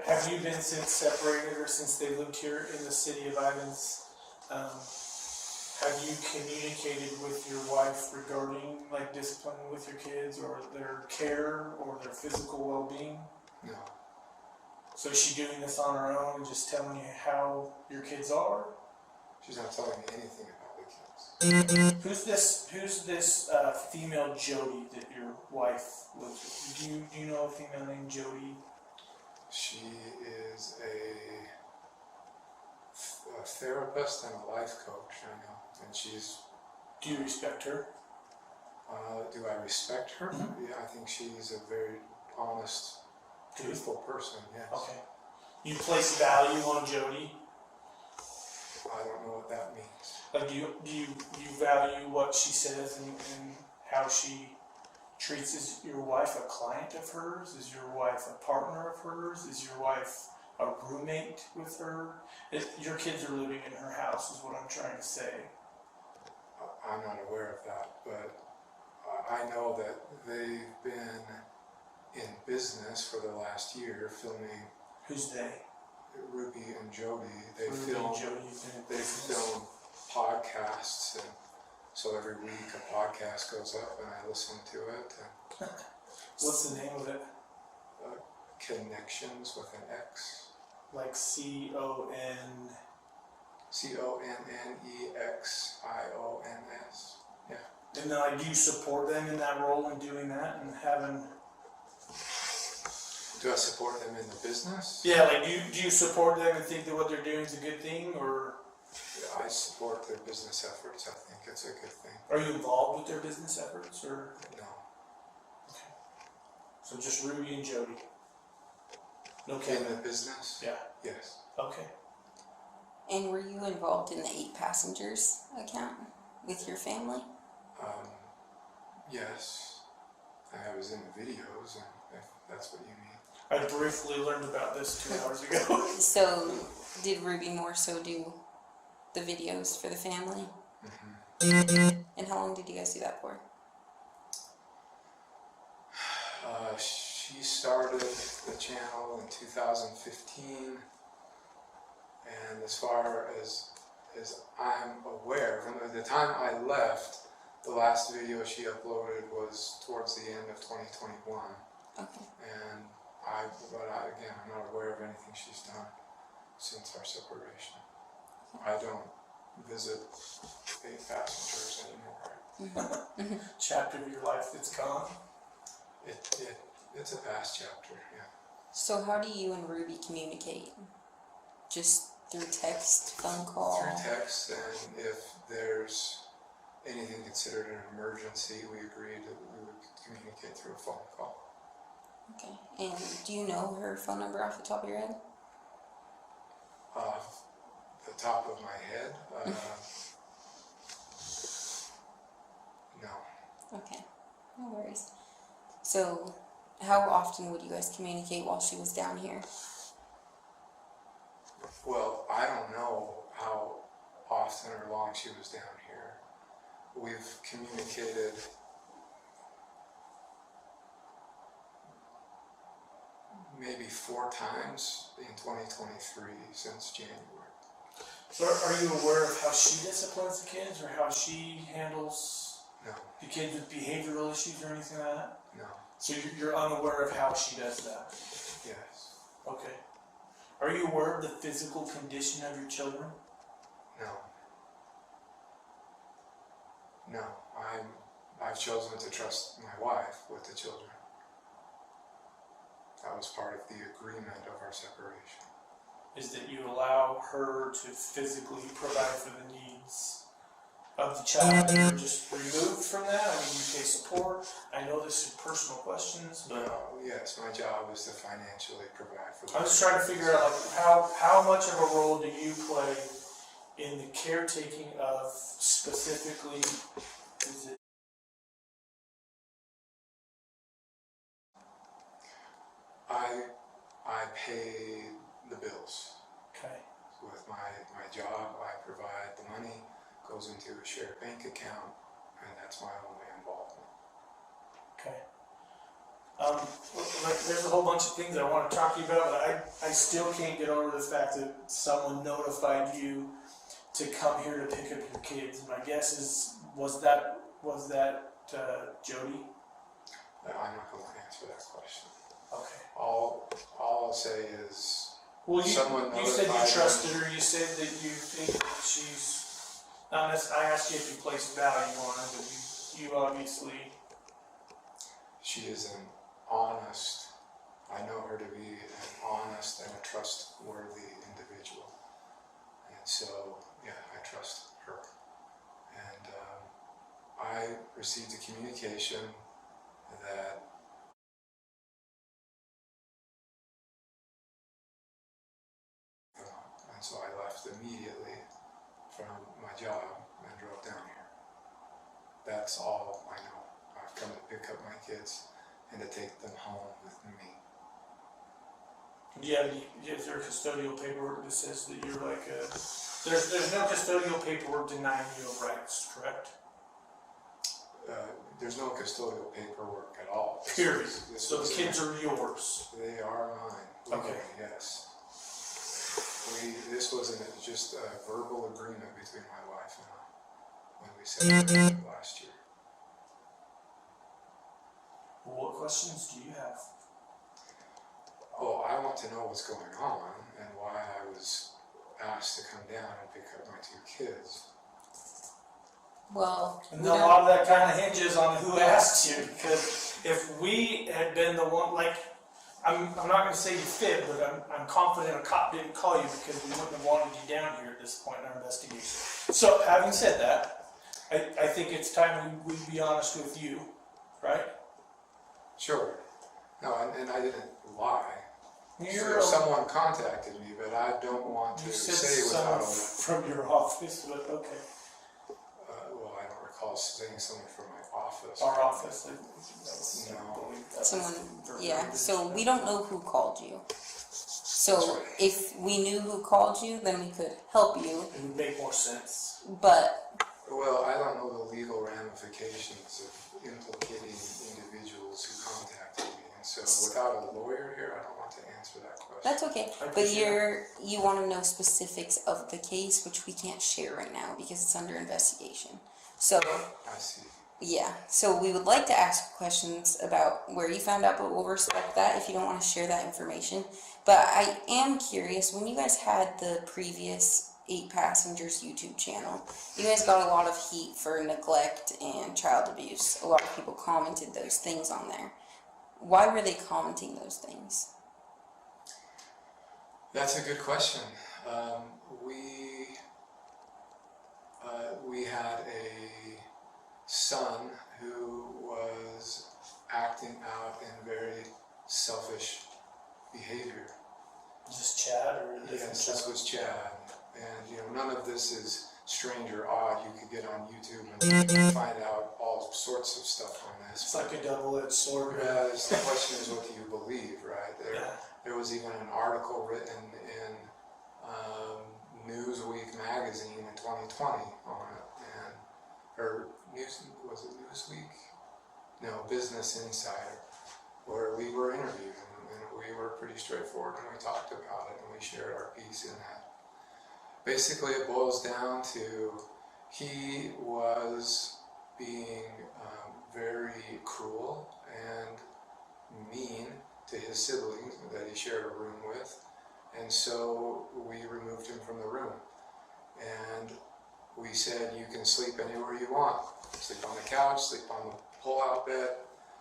Have you been since separated or since they lived here in the city of Ivins? Have you communicated with your wife regarding like disciplining with your kids or their care or their physical well-being? No. So is she doing this on her own and just telling you how your kids are? She's not telling me anything about the kids. Who's this female Jodi that your wife lives with? Do you know a female named Jodi? She is a therapist and a life coach, I know. And she's... Do you respect her? Do I respect her? Mm-hmm. Yeah, I think she's a very honest, truthful person, yes. Okay. You place value on Jodi? I don't know what that means. Like, do you value what she says and how she treats? Is your wife a client of hers? Is your wife a partner of hers? Is your wife a roommate with her? Your kids are living in her house, is what I'm trying to say. I'm not aware of that, but I know that they've been in business for the last year filming. Who's they? Ruby and Jodi. They Ruby film and Jodi's in business. podcasts, and so every week a podcast goes up and I listen to it. And what's the name of it? Connexions with an X. Like CONNEXIONS. Yeah. And then, like, do you support them in that role and doing that and having? Do I support them in the business? Yeah, like, do you support them and think that what they're doing is a good thing, or? Yeah, I support their business efforts. I think it's a good thing. Are you involved with their business efforts, or? No. Okay. So just Ruby and Jodi. No In Kevin. the business? Yeah. Yes. Okay. And were you involved in the 8 passengers account with your family? Yes. I was in the videos, and if that's what you mean. I briefly learned about this 2 hours ago. So, did Ruby more so do the videos for the family? Mm-hmm. And how long did you guys do that for? She started the channel in 2015, and as far as I'm aware, from the time I left, the last video she uploaded was towards the end of 2021. Okay. And I'm not aware of anything she's done since our separation. I don't visit 8 passengers anymore. Mm-hmm. Chapter of your life that's gone. It's a past chapter, yeah. So how do you and Ruby communicate? Just through text, phone call? Through text, and if there's anything considered an emergency, we agreed that we would communicate through a phone call. Okay. And do you know her phone number off the top of your head? Off the top of my head? No. Okay. No worries. So, how often would you guys communicate while she was down here? Well, I don't know how often or long she was down here. We've communicated maybe 4 times in 2023 since January. So are you aware of how she disciplines the kids, or how she handles No. the kids with behavioral issues or anything like that? No. So you're unaware of how she does that? Yes. Okay. Are you aware of the physical condition of your children? No. No. I've chosen to trust my wife with the children. That was part of the agreement of our separation. Is that you allow her to physically provide for the needs of the child? You're just removed from that? I mean, you pay support. I know this is personal questions, but Yes, my job is to financially provide for the I'm just trying to figure out, like, how much of a role do you play in the caretaking of specifically, is it? I pay the bills. Okay. With my job, I provide the money, goes into a shared bank account, and that's my only involvement. Okay. Like, there's a whole bunch of things I want to talk to you about, but I still can't get over the fact that someone notified you to come here to pick up your kids. My guess is, was that Jodi? I'm not going to answer that question. Okay. All I'll say is, Well, someone you said you notified trusted her. You said that you think that she's I asked you if you placed value on her, but you obviously. She is an honest, I know her to be an honest and a trustworthy individual. And so, yeah, I trust her. And I received a communication that and so I left immediately from my job and drove down here. That's all I know. I've come to pick up my kids and to take them home with me. Do you have any, is there custodial paperwork that says that you're like a, there's no custodial paperwork denying you of rights, correct? There's no custodial paperwork at all. Period. So the kids are yours? They are mine. Okay. Yes. This wasn't just a verbal agreement between my wife and I when we separated last year. Well, what questions do you have? Oh, I want to know what's going on and why I was asked to come down and pick up my 2 kids. Well, and a lot of that kind of hinges on who asked you, because if we had been the one, like, I'm not going to say you fib, but I'm confident a cop didn't call you because we wouldn't have wanted you down here at this point in our investigation. So, having said that, I think it's time we be honest with you, right? Sure. No, and I didn't lie. Someone contacted me, but I don't want to say without from your office, but okay. Well, I don't recall saying someone from my office. Our office. No. Someone, yeah. So we don't know who called you. So if we knew who called you, then we could help you. It would make more sense. But well, I don't know the legal ramifications of implicating individuals who contacted me, and so without a lawyer here, I don't want to answer that question. that's okay. But you want to know specifics of the case, which we can't share right now because it's under investigation. So I see. Yeah, so we would like to ask questions about where you found out, but we'll respect that if you don't want to share that information. But I am curious, when you guys had the previous 8 Passengers YouTube channel, you guys got a lot of heat for neglect and child abuse. A lot of people commented those things on there. Why were they commenting those things? That's a good question. We had a son who was acting out in very selfish behavior. Is this Chad or a different Yes, this was Chad. And none of this is strange or odd. You could get on YouTube and find out all sorts of stuff on this. It's like a double-edged sword. Whereas the question is, what do you believe, right? There was even an article written in Newsweek magazine in 2020 on it, or was it Newsweek? No, Business Insider, where we were interviewed, and we were pretty straightforward, and we talked about it, and we shared our piece in that. Basically, it boils down to he was being very cruel and mean to his siblings that he shared a room with, and so we removed him from the room. And we said, you can sleep anywhere you want. Sleep on the couch, sleep on the pull-out bed,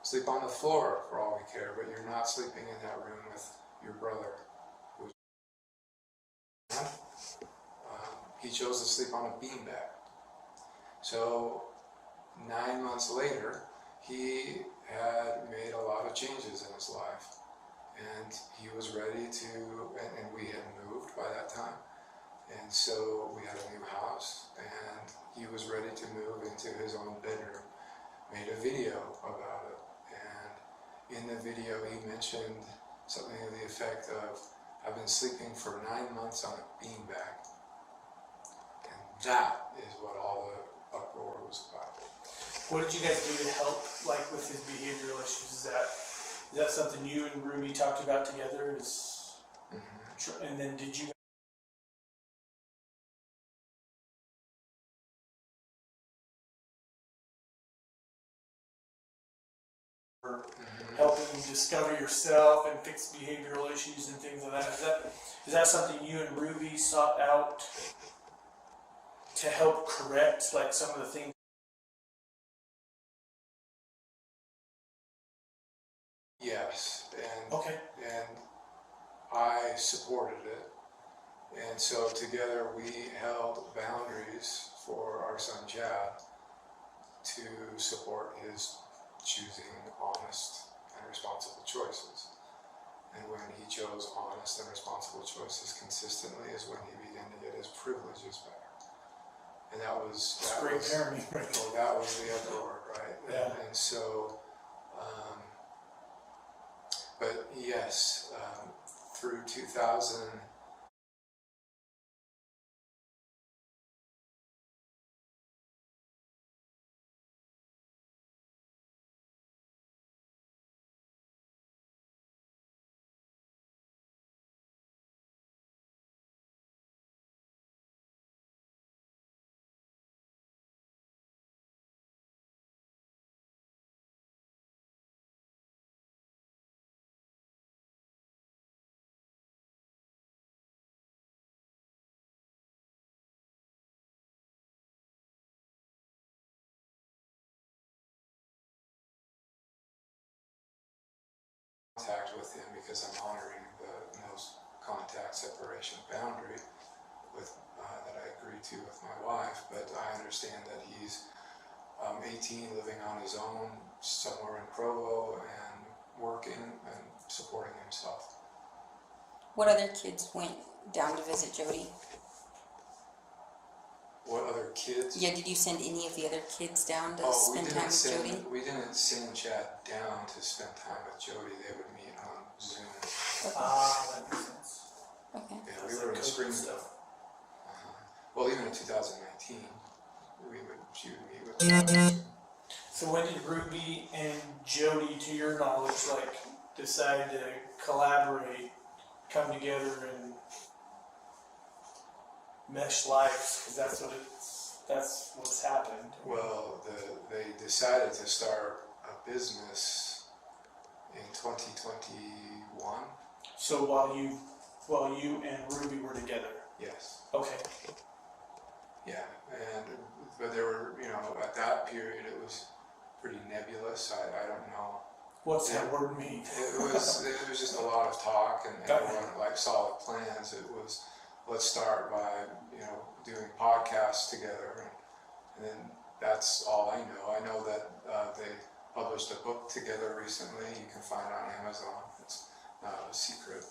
sleep on the floor for all we care, but you're not sleeping in that room with your brother. He chose to sleep on a beanbag. So 9 months later, he had made a lot of changes in his life. And he was ready to, and we had moved by that time. And so we had a new house, and he was ready to move into his own bedroom. Made a video about it, and in the video he mentioned something to the effect of, I've been sleeping for 9 months on a beanbag. And that is what all the uproar was about. What did you guys do to help, like, with his behavioral issues? Is that something you and Ruby talked about together? And then did you helping you discover yourself and fix behavioral issues and things like that? Is that something you and Ruby sought out to help correct like some of the things. Yes, and okay, and I supported it, and so together we held boundaries for our son Chad to support his choosing honest and responsible choices. And when he chose honest and responsible choices consistently is when he began to get his privileges back. And that was great parenting, right? Well, that was the uproar, right? Yeah. And so, but yes, through 2000. Contact with him because I'm honoring the no contact separation boundary with that I agreed to with my wife, but I understand that he's 18, living on his own somewhere in Provo and working and supporting himself. What other kids went down to visit Jodi? What other kids? Yeah, did you send any of the other kids down to spend time with Jodi? We didn't send Chad down to spend time with Jodi. They would meet on Zoom. That makes sense. Okay. Yeah, we were in Springfield. Well, even in 2019, she would meet with Chad. So when did Ruby and Jodi, to your knowledge, like decide to collaborate, come together and mesh lives? Because that's what's happened. Well, they decided to start a business in 2021. So while you and Ruby were together. Yes. Okay. Yeah, but there were, at that period it was pretty nebulous. I don't know. What's that word mean? It was just a lot of talk, and there weren't like solid plans. It was, let's start by doing podcasts together, and then that's all I know. I know that they published a book together recently. You can find it on Amazon. It's not a secret.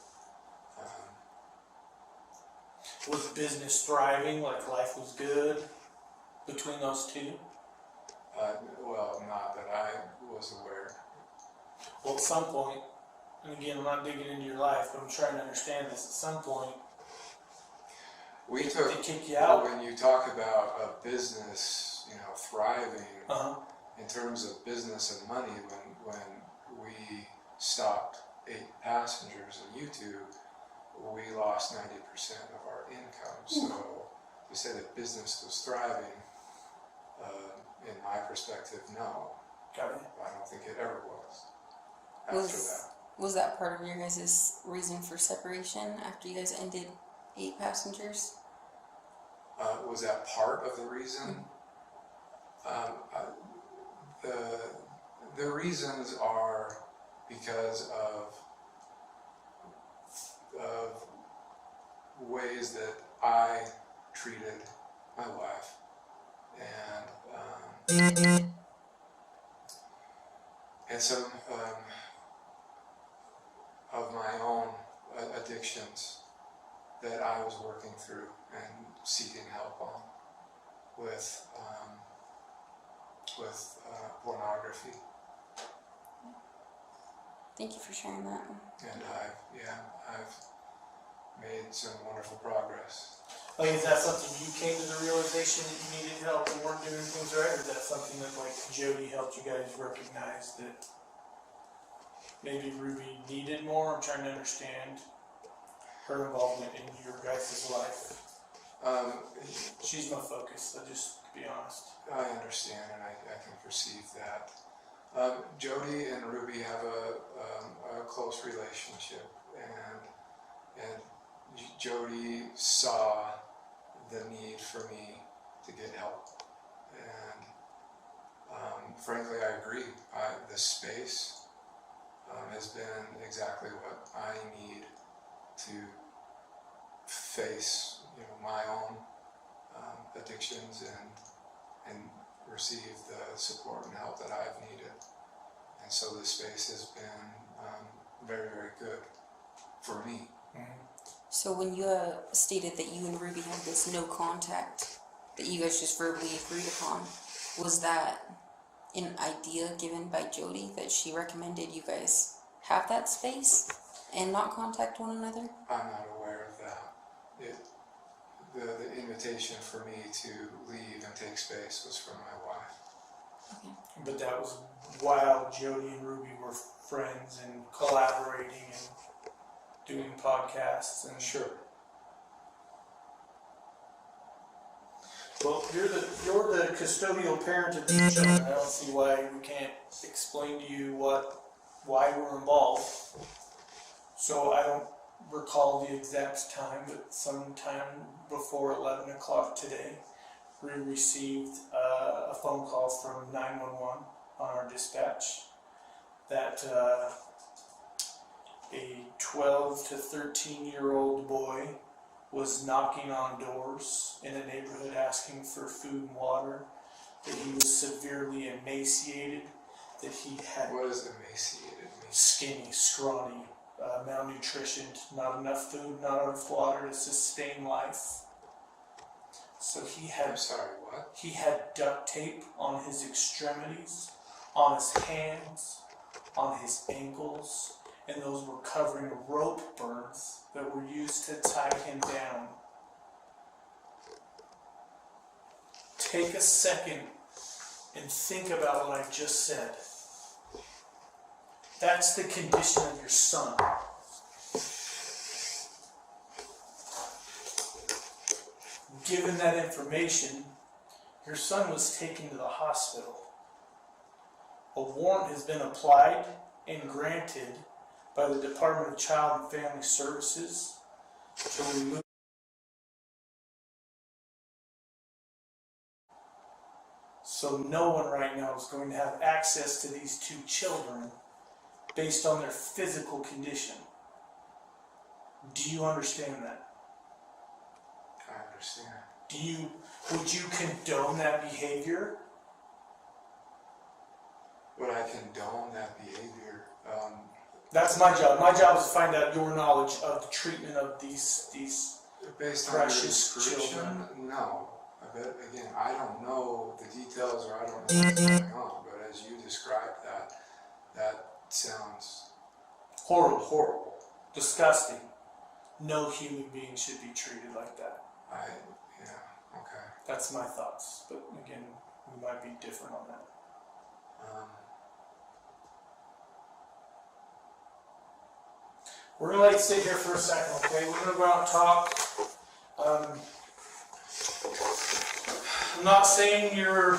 Was business thriving? Like life was good between those two? Well, not that I was aware. Well, at some point, and again, I'm not digging into your life, but I'm trying to understand this. At some point, they kick you out. When you talk about a business, thriving in terms of business and money, when we stopped 8 passengers on YouTube, we lost 90% of our income. So to say that business was thriving, in my perspective, no. Got it. I don't think it ever was. After that. Was that part of your guys' reason for separation after you guys ended 8 passengers? Was that part of the reason? The reasons are because of ways that I treated my wife, and some of my own addictions that I was working through and seeking help on with pornography. Thank you for sharing that. And I've made some wonderful progress. Like, is that something you came to the realization that you needed help and weren't doing things right, or is that something that like Jodi helped you guys recognize that maybe Ruby needed more? I'm trying to understand her involvement in your guys' life. She's my focus, so just to be honest. I understand, and I can perceive that. Jodi and Ruby have a close relationship, and Jodi saw the need for me to get help. And frankly, I agree. The space has been exactly what I need to face, my own addictions and receive the support and help that I've needed. And so this space has been very, very good for me. So when you stated that you and Ruby had this no contact that you guys just verbally agreed upon, was that an idea given by Jodi that she recommended you guys have that space and not contact one another? I'm not aware of that. The invitation for me to leave and take space was from my wife. Okay. But that was while Jodi and Ruby were friends and collaborating and doing podcasts and sure. Well, you're the custodial parent of these children. I don't see why we can't explain to you why we're involved. So I don't recall the exact time, but sometime before 11 o'clock today, we received a phone call from 911 on our dispatch that a 12 to 13-year-old boy was knocking on doors in a neighborhood asking for food and water, that he was severely emaciated, that he had... What does emaciated mean? Skinny, scrawny, malnutrition, not enough food, not enough water to sustain life. So he had... I'm sorry, what? He had duct tape on his extremities, on his hands, on his ankles, and those were covering rope burns that were used to tie him down. Take a second and think about what I just said. That's the condition of your son. Given that information, your son was taken to the hospital. A warrant has been applied and granted by the Department of Child and Family Services to remove. So no one right now is going to have access to these two children based on their physical condition. Do you understand that? I understand. Would you condone that behavior? Would I condone that behavior? That's my job. My job is to find out your knowledge of the treatment of these based precious on your description, children. No. But again, I don't know the details or I don't know what's going on. But as you described that sounds horrible. Horrible. Disgusting. No human being should be treated like that. Okay. That's my thoughts. But again, we might be different on that. We're going to let you sit here for a second, okay? We're going to go out and talk. I'm not saying you're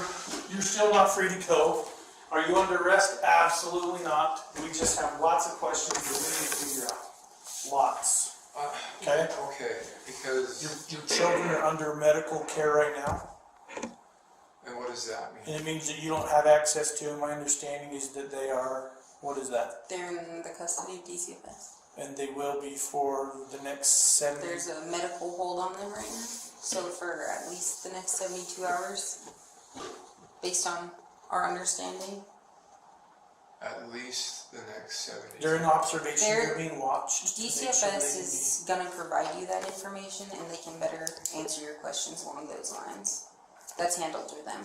still not free to go. Are you under arrest? Absolutely not. We just have lots of questions that we need to figure out. Lots. Okay? Okay, because... Your children are under medical care right now. And what does that mean? And it means that you don't have access to them. My understanding is that they are... What is that? They're in the custody of DCFS. And they will be for the next 7 There's a medical hold on them right now. So for at least the next 72 hours, based on our understanding. At least the next 72 They're in observation. They're being watched. DCFS is going to provide you that information and they can better answer your questions along those lines. That's handled through them.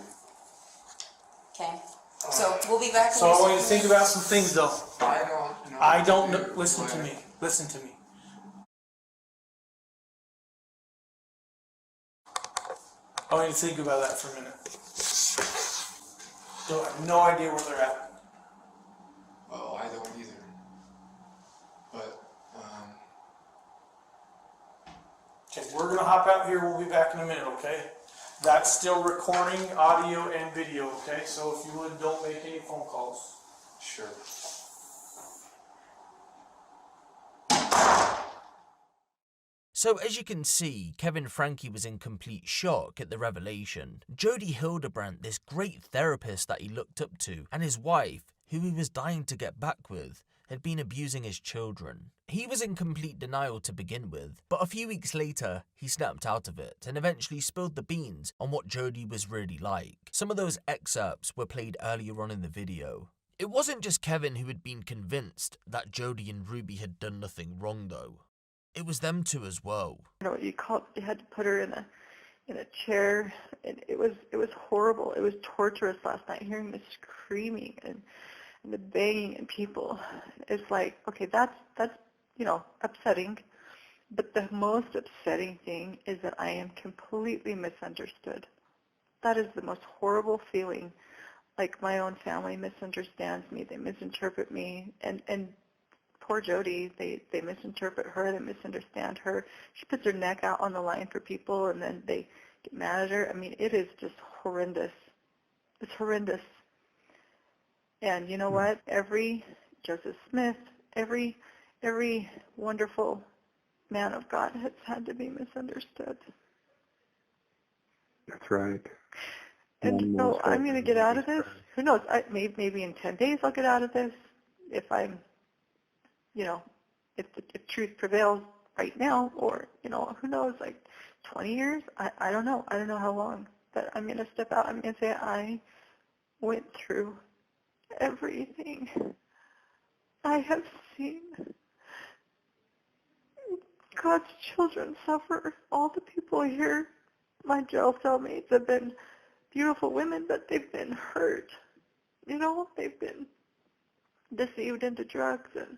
Okay? So we'll be back. So I want you to think about some things though. I don't know. Listen to me. Listen to me. I want you to think about that for a minute. I have no idea where they're at. Well, I don't either. But, Okay, we're going to hop out here. We'll be back in a minute, okay? That's still recording audio and video, okay? So if you would, don't make any phone calls. Sure. So as you can see, Kevin Franke was in complete shock at the revelation. Jodi Hildebrandt, this great therapist that he looked up to, and his wife, who he was dying to get back with, had been abusing his children. He was in complete denial to begin with, but a few weeks later, he snapped out of it and eventually spilled the beans on what Jodi was really like. Some of those excerpts were played earlier on in the video. It wasn't just Kevin who had been convinced that Jodi and Ruby had done nothing wrong though. It was them two as well. You know, you had to put her in a chair, and it was horrible. It was torturous last night, hearing the screaming and the banging and people. It's like, okay, that's upsetting, but the most upsetting thing is that I am completely misunderstood. That is the most horrible feeling. Like my own family misunderstands me, they misinterpret me, and poor Jodi, they misinterpret her, they misunderstand her. She puts her neck out on the line for people, and then they get mad at her. I mean, it is just horrendous. It's horrendous. And you know what? Every Joseph Smith, every wonderful man of God has had to be misunderstood. That's right. And so I'm going to get out of this. Who knows? Maybe in 10 days I'll get out of this. If I'm, if truth prevails right now, or, who knows, like 20 years? I don't know. I don't know how long. But I'm going to step out. I'm going to say I went through everything. I have seen God's children suffer. All the people here, my jail cellmates, have been beautiful women, but they've been hurt. They've been deceived into drugs, and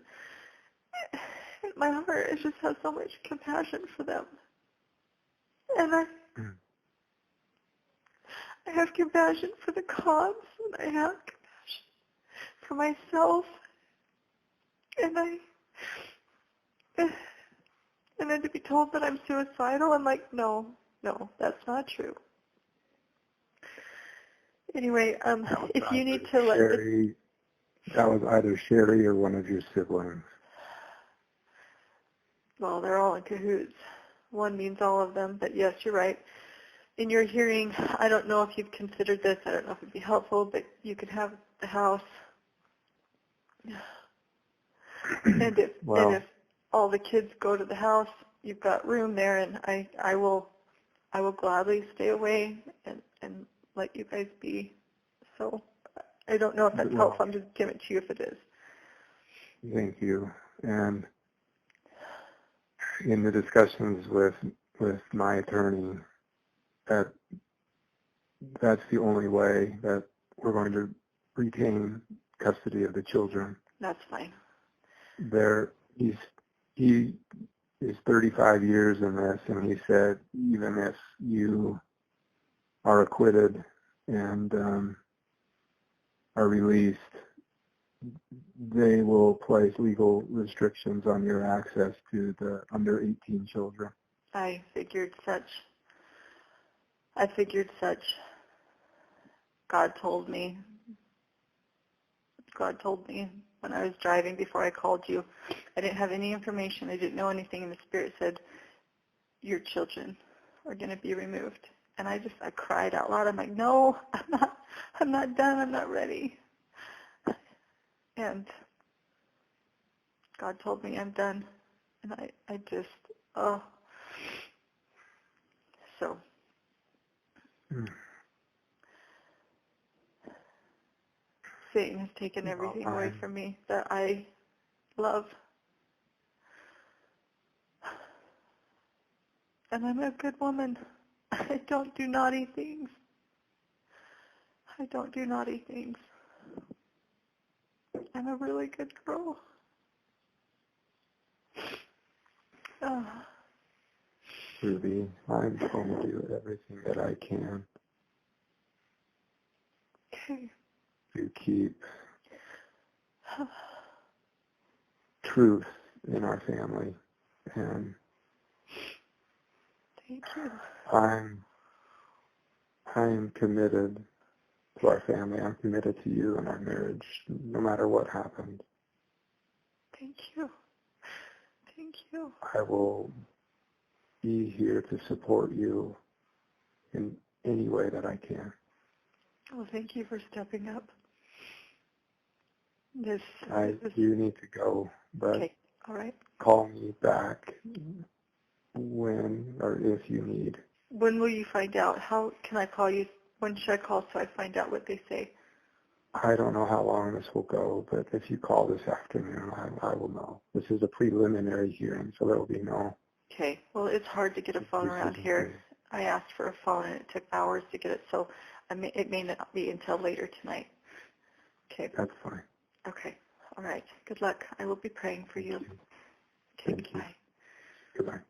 my heart just has so much compassion for them. And I have compassion for the cops, and I have compassion for myself, and then to be told that I'm suicidal, I'm like, no, that's not true. Anyway, if you need to let Sherry, that was either Sherry or one of your siblings. Well, they're all in cahoots. One means all of them, but yes, you're right. In your hearing, I don't know if you've considered this. I don't know if it'd be helpful, but you could have the house. And if all the kids go to the house, you've got room there, and I will gladly stay away and let you guys be. So I don't know if that's helpful. I'm just giving it to you if it is. Thank you. And in the discussions with my attorney, that's the only way that we're going to retain custody of the children. That's fine. He is 35 years in this, and he said even if you are acquitted and are released, they will place legal restrictions on your access to the under 18 children. I figured such. God told me when I was driving before I called you. I didn't have any information. I didn't know anything, and the Spirit said, your children are going to be removed. And I cried out loud. I'm like, no, I'm not done. I'm not ready. And God told me I'm done. And I just, so. Satan has taken everything away from me that I love. And I'm a good woman. I don't do naughty things. I'm a really good girl. Ruby, I'm going to do everything that I can to keep truth in our family, and thank you. I'm committed to our family. I'm committed to you and our marriage, no matter what happens. Thank you. I will be here to support you in any way that I can. Well, thank you for stepping up. I do need to go, but okay. All right. Call me back when or if you need. When will you find out? How can I call you? When should I call so I find out what they say? I don't know how long this will go, but if you call this afternoon, I will know. This is a preliminary hearing, so there will be no. Okay. Well, it's hard to get a phone around here. I asked for a phone, and it took hours to get it, so it may not be until later tonight. Okay. That's fine. Okay. All right. Good luck. I will be praying for you. Okay. Thank you. Bye. Goodbye.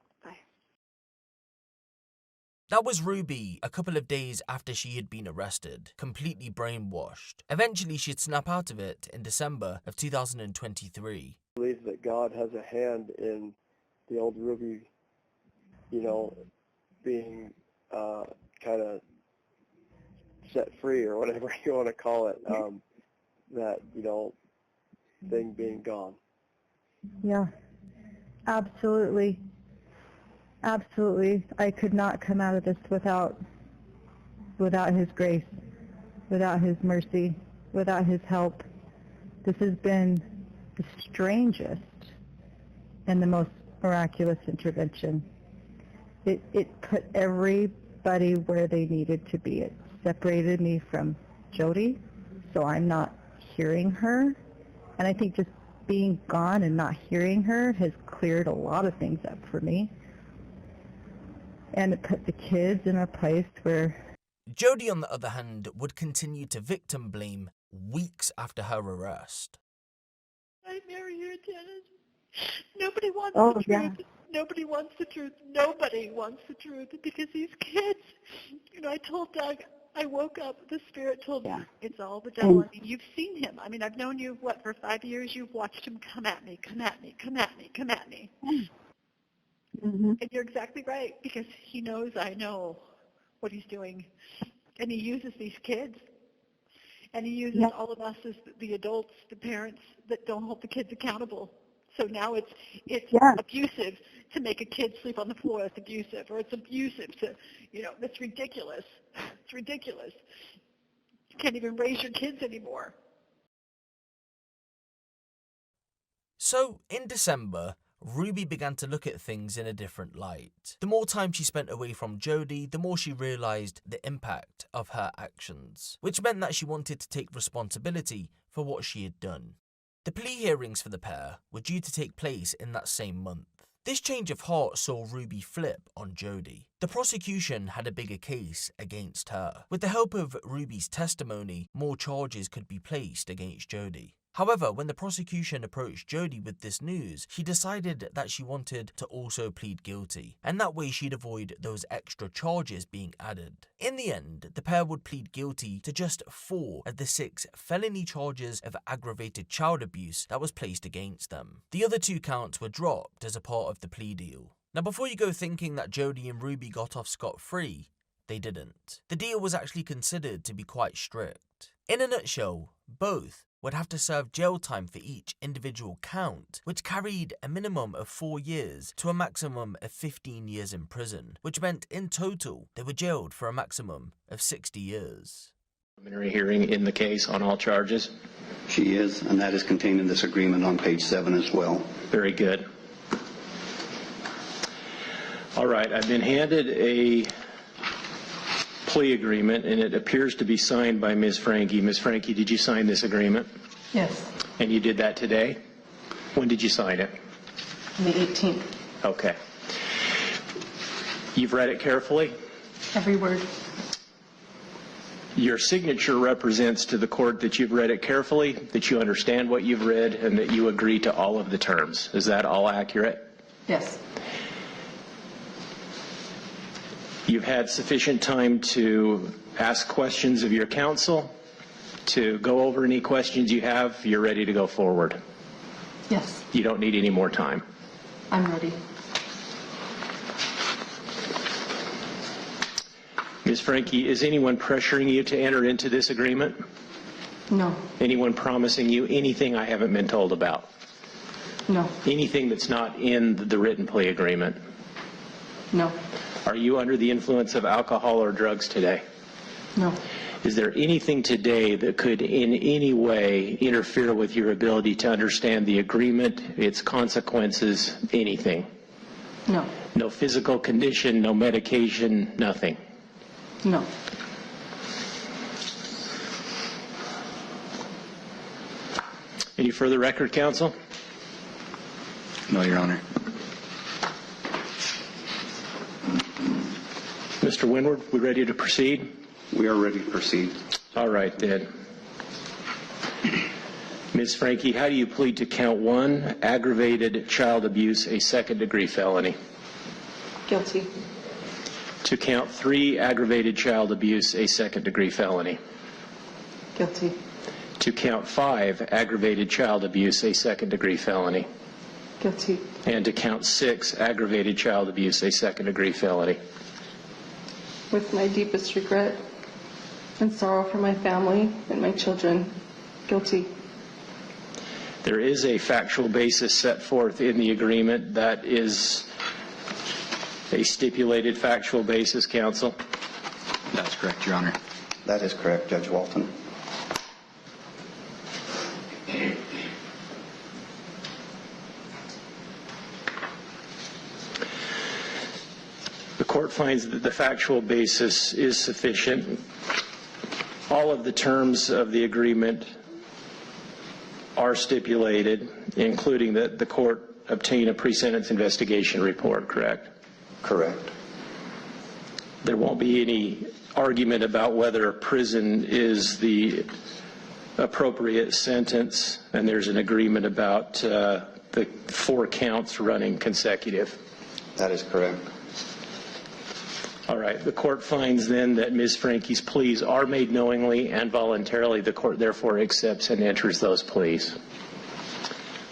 That was Ruby a couple of days after she had been arrested, completely brainwashed. Eventually she'd snap out of it in December of 2023. I believe that God has a hand in the old Ruby, you know, being kind of set free or whatever you want to call it, that, you know, thing being gone. Yeah, absolutely. Absolutely. I could not come out of this without His grace, without His mercy, without His help. This has been the strangest and the most miraculous intervention. It put everybody where they needed to be. It separated me from Jodi, so I'm not hearing her. And I think just being gone and not hearing her has cleared a lot of things up for me. And it put the kids in a place where... Jodi, on the other hand, would continue to victim blame weeks after her arrest. Nightmare here, Dennis. Nobody wants the truth. Yeah. Nobody wants the truth. Nobody wants the truth because these kids, you know, I told Doug, I woke up, the Spirit told me, it's all the devil. I mean, you've seen him. I mean, I've known you, what, for 5 years? You've watched him come at me, come at me, come at me, come at me. Mm-hmm. And you're exactly right, because he knows I know what he's doing. And he uses these kids. And he uses all of us as the adults, the parents, that don't hold the kids accountable. So now it's abusive to make a kid sleep on the floor. It's abusive. Or it's abusive to, you know, that's ridiculous. It's ridiculous. You can't even raise your kids anymore. So, in December, Ruby began to look at things in a different light. The more time she spent away from Jodi, the more she realised the impact of her actions, which meant that she wanted to take responsibility for what she had done. The plea hearings for the pair were due to take place in that same month. This change of heart saw Ruby flip on Jodi. The prosecution had a bigger case against her. With the help of Ruby's testimony, more charges could be placed against Jodi. However, when the prosecution approached Jodi with this news, she decided that she wanted to also plead guilty, and that way she'd avoid those extra charges being added. In the end, the pair would plead guilty to just 4 of the 6 felony charges of aggravated child abuse that was placed against them. The other 2 counts were dropped as a part of the plea deal. Now, before you go thinking that Jodi and Ruby got off scot-free, they didn't. The deal was actually considered to be quite strict. In a nutshell, both would have to serve jail time for each individual count, which carried a minimum of 4 years to a maximum of 15 years in prison, which meant in total they were jailed for a maximum of 60 years. Preliminary hearing in the case on all charges? She is, and that is contained in this agreement on page 7 as well. Very good. All right, I've been handed a plea agreement, and it appears to be signed by Ms. Franke. Ms. Franke, did you sign this agreement? Yes. And you did that today? When did you sign it? The 18th. Okay. You've read it carefully? Every word. Your signature represents to the court that you've read it carefully, that you understand what you've read, and that you agree to all of the terms. Is that all accurate? Yes. You've had sufficient time to ask questions of your counsel, to go over any questions you have. You're ready to go forward. Yes. You don't need any more time. I'm ready. Ms. Franke, is anyone pressuring you to enter into this agreement? No. Anyone promising you anything I haven't been told about? No. Anything that's not in the written plea agreement? No. Are you under the influence of alcohol or drugs today? No. Is there anything today that could in any way interfere with your ability to understand the agreement, its consequences, anything? No. No physical condition, no medication, nothing? No. Any further record, counsel? No, Your Honor. Mr. Windward, we ready to proceed? We are ready to proceed. All right, then. Ms. Franke, how do you plead to count 1, aggravated child abuse, a second-degree felony? Guilty. To count 3, aggravated child abuse, a second-degree felony? Guilty. To count 5, aggravated child abuse, a second-degree felony? Guilty. And to count 6, aggravated child abuse, a second-degree felony? With my deepest regret and sorrow for my family and my children, guilty. There is a factual basis set forth in the agreement that is a stipulated factual basis, counsel? That's correct, Your Honor. That is correct, Judge Walton. The court finds that the factual basis is sufficient. All of the terms of the agreement are stipulated, including that the court obtain a pre-sentence investigation report, correct? Correct. There won't be any argument about whether prison is the appropriate sentence, and there's an agreement about the 4 counts running consecutive. That is correct. All right. The court finds then that Ms. Franke's pleas are made knowingly and voluntarily. The court therefore accepts and enters those pleas.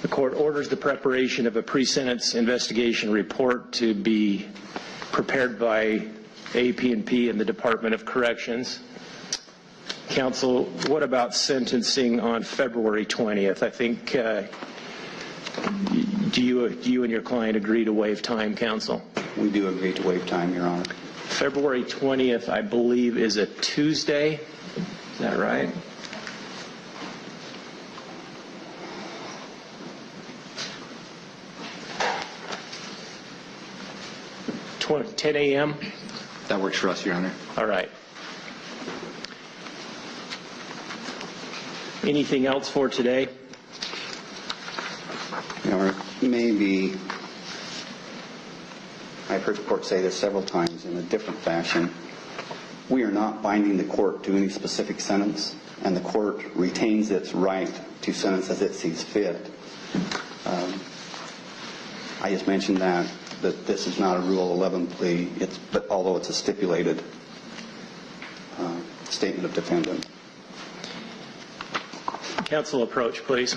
The court orders the preparation of a pre-sentence investigation report to be prepared by AP&P and the Department of Corrections. Counsel, what about sentencing on February 20th? I think, do you and your client agree to waive time, counsel? We do agree to waive time, Your Honor. February 20th, I believe, is a Tuesday. Is that right? 10 a.m.? That works for us, Your Honor. All right. Anything else for today? Your Honor, maybe, I've heard the court say this several times in a different fashion. We are not binding the court to any specific sentence, and the court retains its right to sentence as it sees fit. I just mentioned that this is not a Rule 11 plea, but although it's a stipulated statement of defendant. Counsel, approach, please.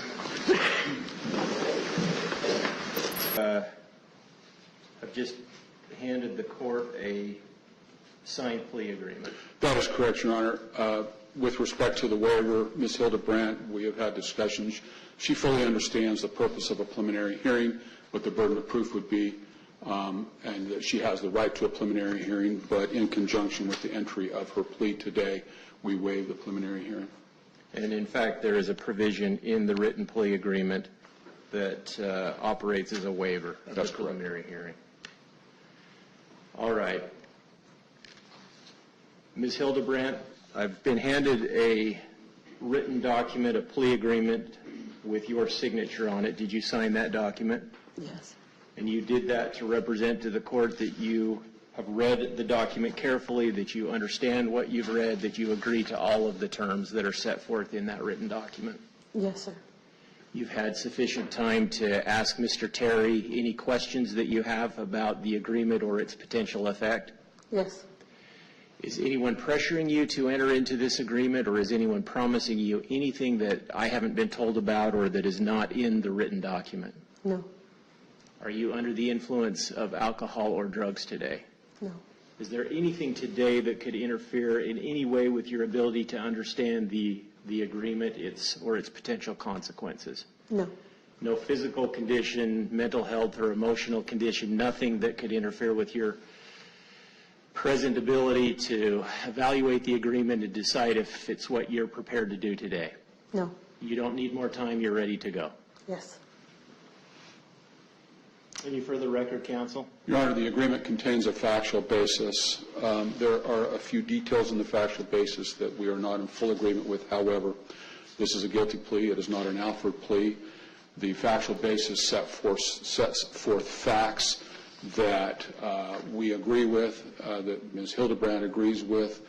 I've just handed the court a signed plea agreement. That is correct, Your Honor. With respect to the waiver, Ms. Hildebrandt, we have had discussions. She fully understands the purpose of a preliminary hearing, what the burden of proof would be, and that she has the right to a preliminary hearing, but in conjunction with the entry of her plea today, we waive the preliminary hearing. And in fact, there is a provision in the written plea agreement that operates as a waiver of the preliminary hearing. All right. Ms. Hildebrandt, I've been handed a written document, a plea agreement with your signature on it. Did you sign that document? Yes. And you did that to represent to the court that you have read the document carefully, that you understand what you've read, that you agree to all of the terms that are set forth in that written document? Yes, sir. You've had sufficient time to ask Mr. Terry any questions that you have about the agreement or its potential effect? Yes. Is anyone pressuring you to enter into this agreement, or is anyone promising you anything that I haven't been told about or that is not in the written document? No. Are you under the influence of alcohol or drugs today? No. Is there anything today that could interfere in any way with your ability to understand the agreement or its potential consequences? No. No physical condition, mental health, or emotional condition, nothing that could interfere with your present ability to evaluate the agreement and decide if it's what you're prepared to do today. No. You don't need more time, you're ready to go. Yes. Any further record, counsel? Your Honor, the agreement contains a factual basis. There are a few details in the factual basis that we are not in full agreement with. However, this is a guilty plea. It is not an Alford plea. The factual basis sets forth facts that we agree with, that Ms. Hildebrandt agrees with,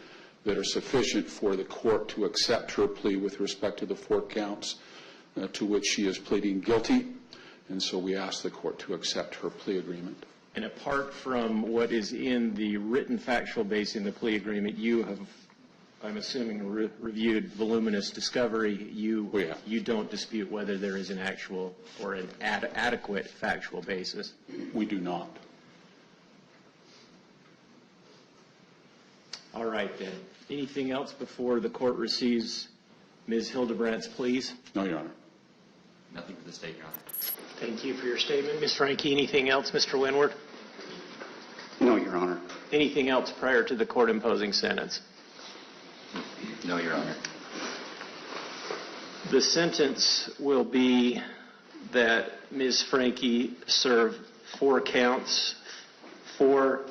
that are sufficient for the court to accept her plea with respect to the 4 counts to which she is pleading guilty. And so we ask the court to accept her plea agreement. And apart from what is in the written factual base in the plea agreement, you have, I'm assuming, reviewed voluminous discovery. You don't dispute whether there is an actual or an adequate factual basis. We do not. All right, then. Anything else before the court receives Ms. Hildebrandt's pleas? No, Your Honor. Nothing for the state, Your Honor. Thank you for your statement. Ms. Franke, anything else? Mr. Winward? No, Your Honor. Anything else prior to the court imposing sentence? No, Your Honor. The sentence will be that Ms. Franke serve 4 counts, 4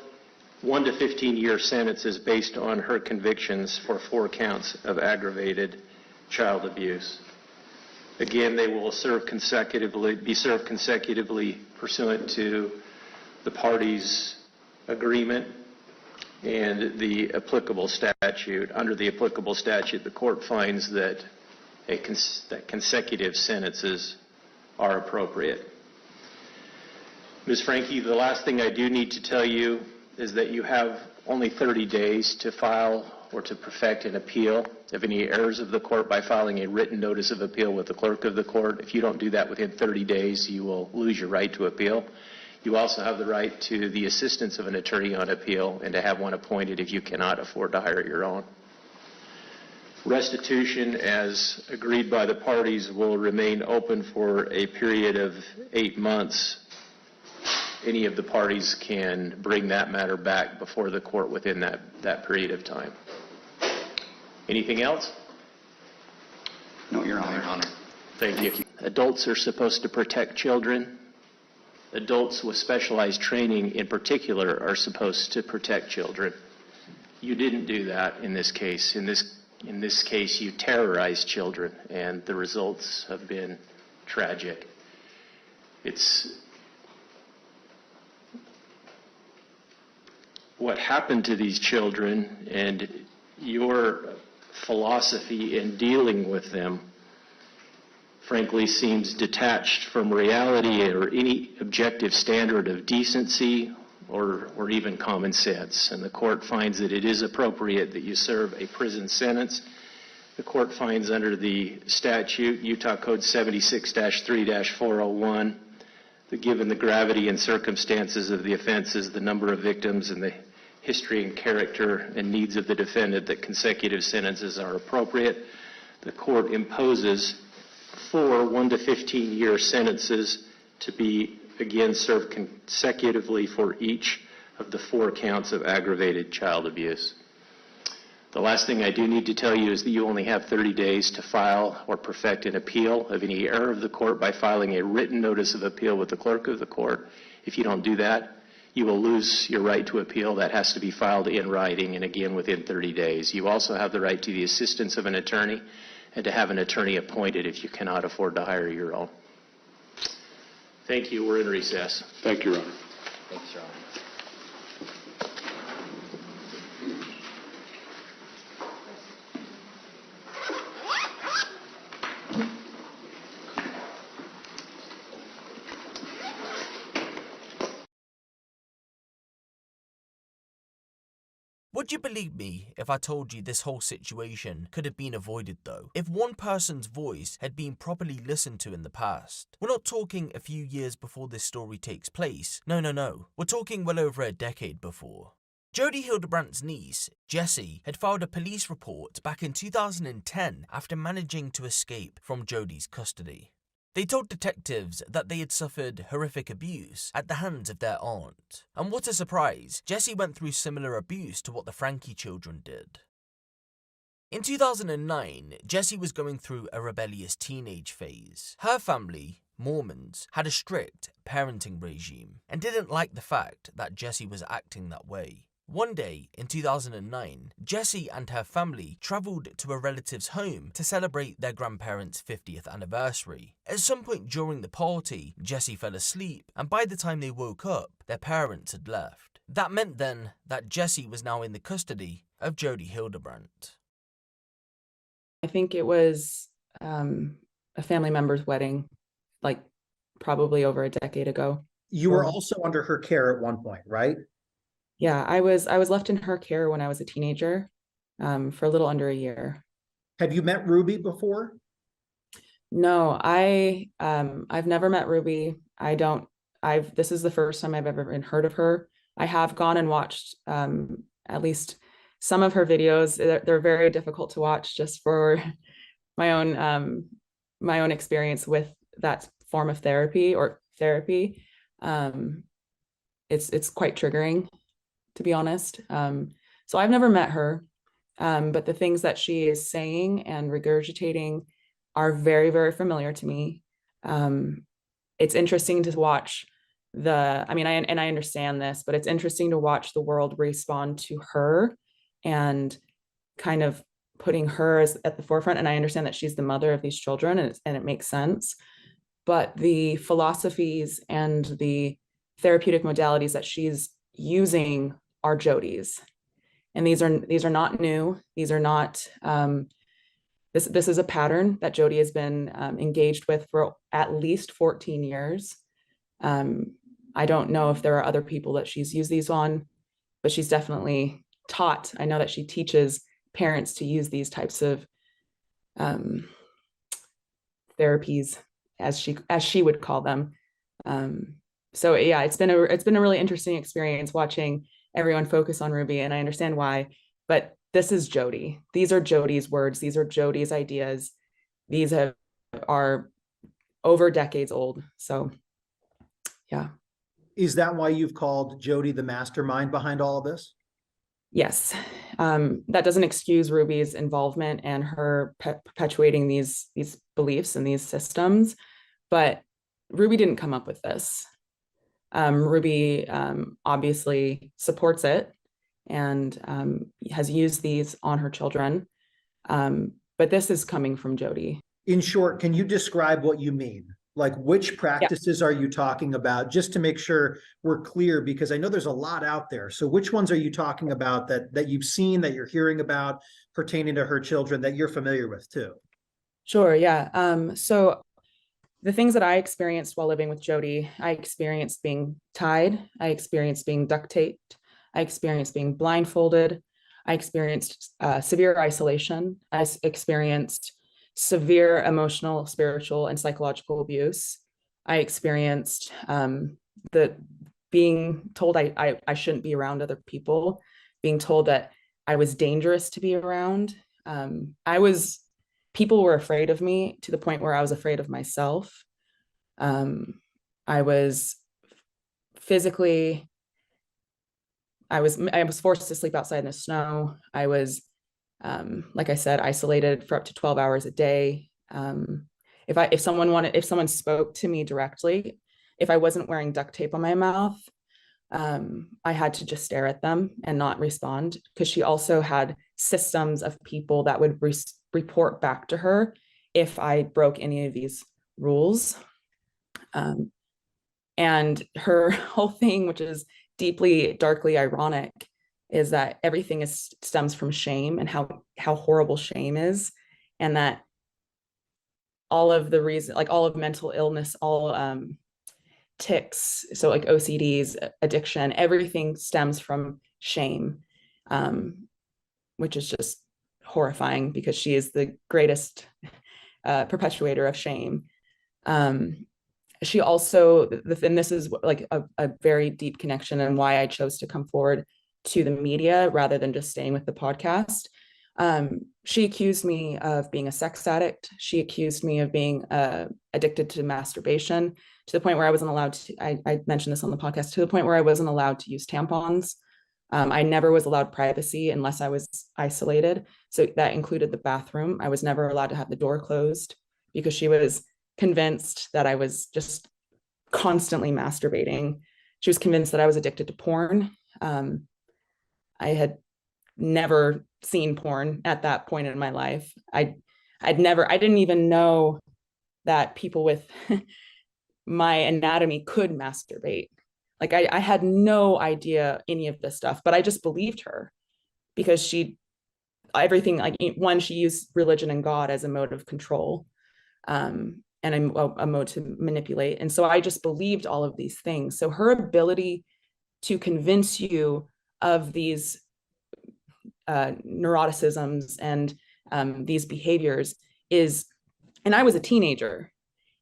1 to 15-year sentences based on her convictions for 4 counts of aggravated child abuse. Again, they will be served consecutively pursuant to the parties' agreement and the applicable statute. Under the applicable statute, the court finds that that consecutive sentences are appropriate. Ms. Franke, the last thing I do need to tell you is that you have only 30 days to file or to perfect an appeal of any errors of the court by filing a written notice of appeal with the clerk of the court. If you don't do that within 30 days, you will lose your right to appeal. You also have the right to the assistance of an attorney on appeal and to have one appointed if you cannot afford to hire your own. Restitution, as agreed by the parties, will remain open for a period of 8 months. Any of the parties can bring that matter back before the court within that period of time. Anything else? No, Your Honor. Your Honor. Thank you. Adults are supposed to protect children. Adults with specialized training in particular are supposed to protect children. You didn't do that in this case. In this case, you terrorized children, and the results have been tragic. What happened to these children and your philosophy in dealing with them, frankly, seems detached from reality or any objective standard of decency or even common sense. And the court finds that it is appropriate that you serve a prison sentence. The court finds under the statute, Utah Code 76-3-401, that given the gravity and circumstances of the offenses, the number of victims, and the history and character and needs of the defendant, that consecutive sentences are appropriate. The court imposes 4 1 to 15-year sentences to be, again, served consecutively for each of the 4 counts of aggravated child abuse. The last thing I do need to tell you is that you only have 30 days to file or perfect an appeal of any error of the court by filing a written notice of appeal with the clerk of the court. If you don't do that, you will lose your right to appeal. That has to be filed in writing and again within 30 days. You also have the right to the assistance of an attorney and to have an attorney appointed if you cannot afford to hire your own. Thank you. We're in recess. Thank you, Your Honor. Thanks, Your Honor. Would you believe me if I told you this whole situation could have been avoided though? If one person's voice had been properly listened to in the past. We're not talking a few years before this story takes place. No. We're talking well over a decade before. Jodi Hildebrandt's niece, Jessi, had filed a police report back in 2010 after managing to escape from Jodi's custody. They told detectives that they had suffered horrific abuse at the hands of their aunt. And what a surprise, Jessi went through similar abuse to what the Franke children did. In 2009, Jessi was going through a rebellious teenage phase. Her family, Mormons, had a strict parenting regime and didn't like the fact that Jessi was acting that way. One day, in 2009, Jessi and her family travelled to a relative's home to celebrate their grandparents' 50th anniversary. At some point during the party, Jessi fell asleep, and by the time they woke up, their parents had left. That meant then that Jessi was now in the custody of Jodi Hildebrandt. I think it was a family member's wedding, like probably over a decade ago. You were also under her care at one point, right? Yeah, I was left in her care when I was a teenager, for a little under a year. Have you met Ruby before? No, I've never met Ruby. This is the first time I've ever heard of her. I have gone and watched at least some of her videos. They're very difficult to watch just for my own experience with that form of therapy. It's quite triggering, to be honest. So I've never met her, but the things that she is saying and regurgitating are very, very familiar to me. It's interesting to watch I understand this, but it's interesting to watch the world respond to her and kind of putting her at the forefront. And I understand that she's the mother of these children, and it makes sense. But the philosophies and the therapeutic modalities that she's using are Jodi's, and these are not new. These are not. This is a pattern that Jodi has been engaged with for at least 14 years. I don't know if there are other people that she's used these on, but she's definitely taught. I know that she teaches parents to use these types of therapies, as she would call them. So yeah, it's been a really interesting experience watching everyone focus on Ruby, and I understand why, but this is Jodi. These are Jodi's words. These are Jodi's ideas. These are over decades old. So yeah. Is that why you've called Jodi the mastermind behind all of this? Yes. That doesn't excuse Ruby's involvement and her perpetuating these beliefs and these systems, but Ruby didn't come up with this. Ruby obviously supports it and has used these on her children, but this is coming from Jodi. In short, can you describe what you mean? Like, which practices are you talking about, just to make sure we're clear, because I know there's a lot out there. So which ones are you talking about that you've seen, that you're hearing about pertaining to her children, that you're familiar with too? Sure, yeah. So the things that I experienced while living with Jodi, I experienced being tied, I experienced being duct taped, I experienced being blindfolded, I experienced severe isolation, I experienced severe emotional, spiritual, and psychological abuse. I experienced the being told I shouldn't be around other people, being told that I was dangerous to be around. People were afraid of me to the point where I was afraid of myself. I was physically, I was forced to sleep outside in the snow. I was, like I said, isolated for up to 12 hours a day. If someone spoke to me directly, if I wasn't wearing duct tape on my mouth, I had to just stare at them and not respond, because she also had systems of people that would report back to her if I broke any of these rules. And her whole thing, which is deeply, darkly ironic, is that everything stems from shame, and how horrible shame is, and that all of the reason, like all of mental illness, all tics, so like OCDs, addiction, everything stems from shame, which is just horrifying, because she is the greatest perpetuator of shame. She also, and this is like a very deep connection, and why I chose to come forward to the media rather than just staying with the podcast. She accused me of being a sex addict. She accused me of being addicted to masturbation, to the point where I wasn't allowed to, I mentioned this on the podcast, to the point where I wasn't allowed to use tampons. I never was allowed privacy unless I was isolated. So that included the bathroom. I was never allowed to have the door closed because she was convinced that I was just constantly masturbating. She was convinced that I was addicted to porn. I had never seen porn at that point in my life. I didn't even know that people with my anatomy could masturbate. Like I had no idea any of this stuff, but I just believed her because everything, like, one, she used religion and God as a mode of control, and a mode to manipulate. And so I just believed all of these things. So her ability to convince you of these neuroticisms and these behaviors is, and I was a teenager.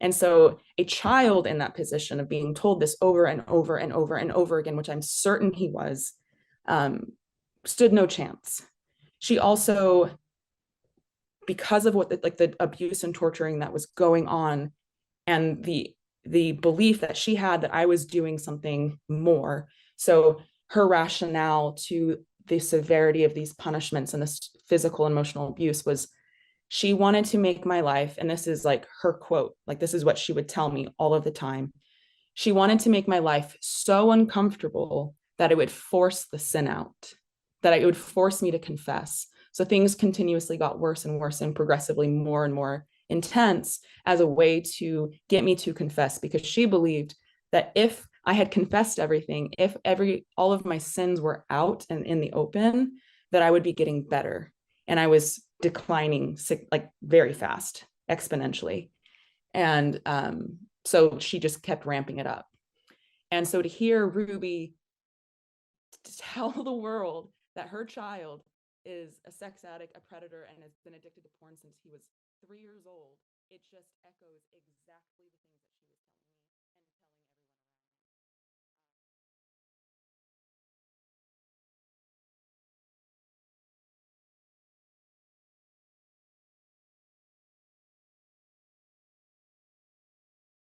And so a child in that position of being told this over and over and over and over again, which I'm certain he was, stood no chance. She also, because of what the abuse and torturing that was going on, and the belief that she had that I was doing something more. So her rationale to the severity of these punishments and this physical and emotional abuse was, she wanted to make my life, and this is like her quote, like this is what she would tell me all of the time. She wanted to make my life so uncomfortable that it would force the sin out, that it would force me to confess. So things continuously got worse and worse and progressively more and more intense as a way to get me to confess, because she believed that if I had confessed everything, if all of my sins were out and in the open, that I would be getting better. And I was declining like very fast, exponentially. And so she just kept ramping it up. And so to hear Ruby tell the world that her child is a sex addict, a predator, and has been addicted to porn since he was 3 years old, it just echoes exactly the things that she was telling me and telling everyone.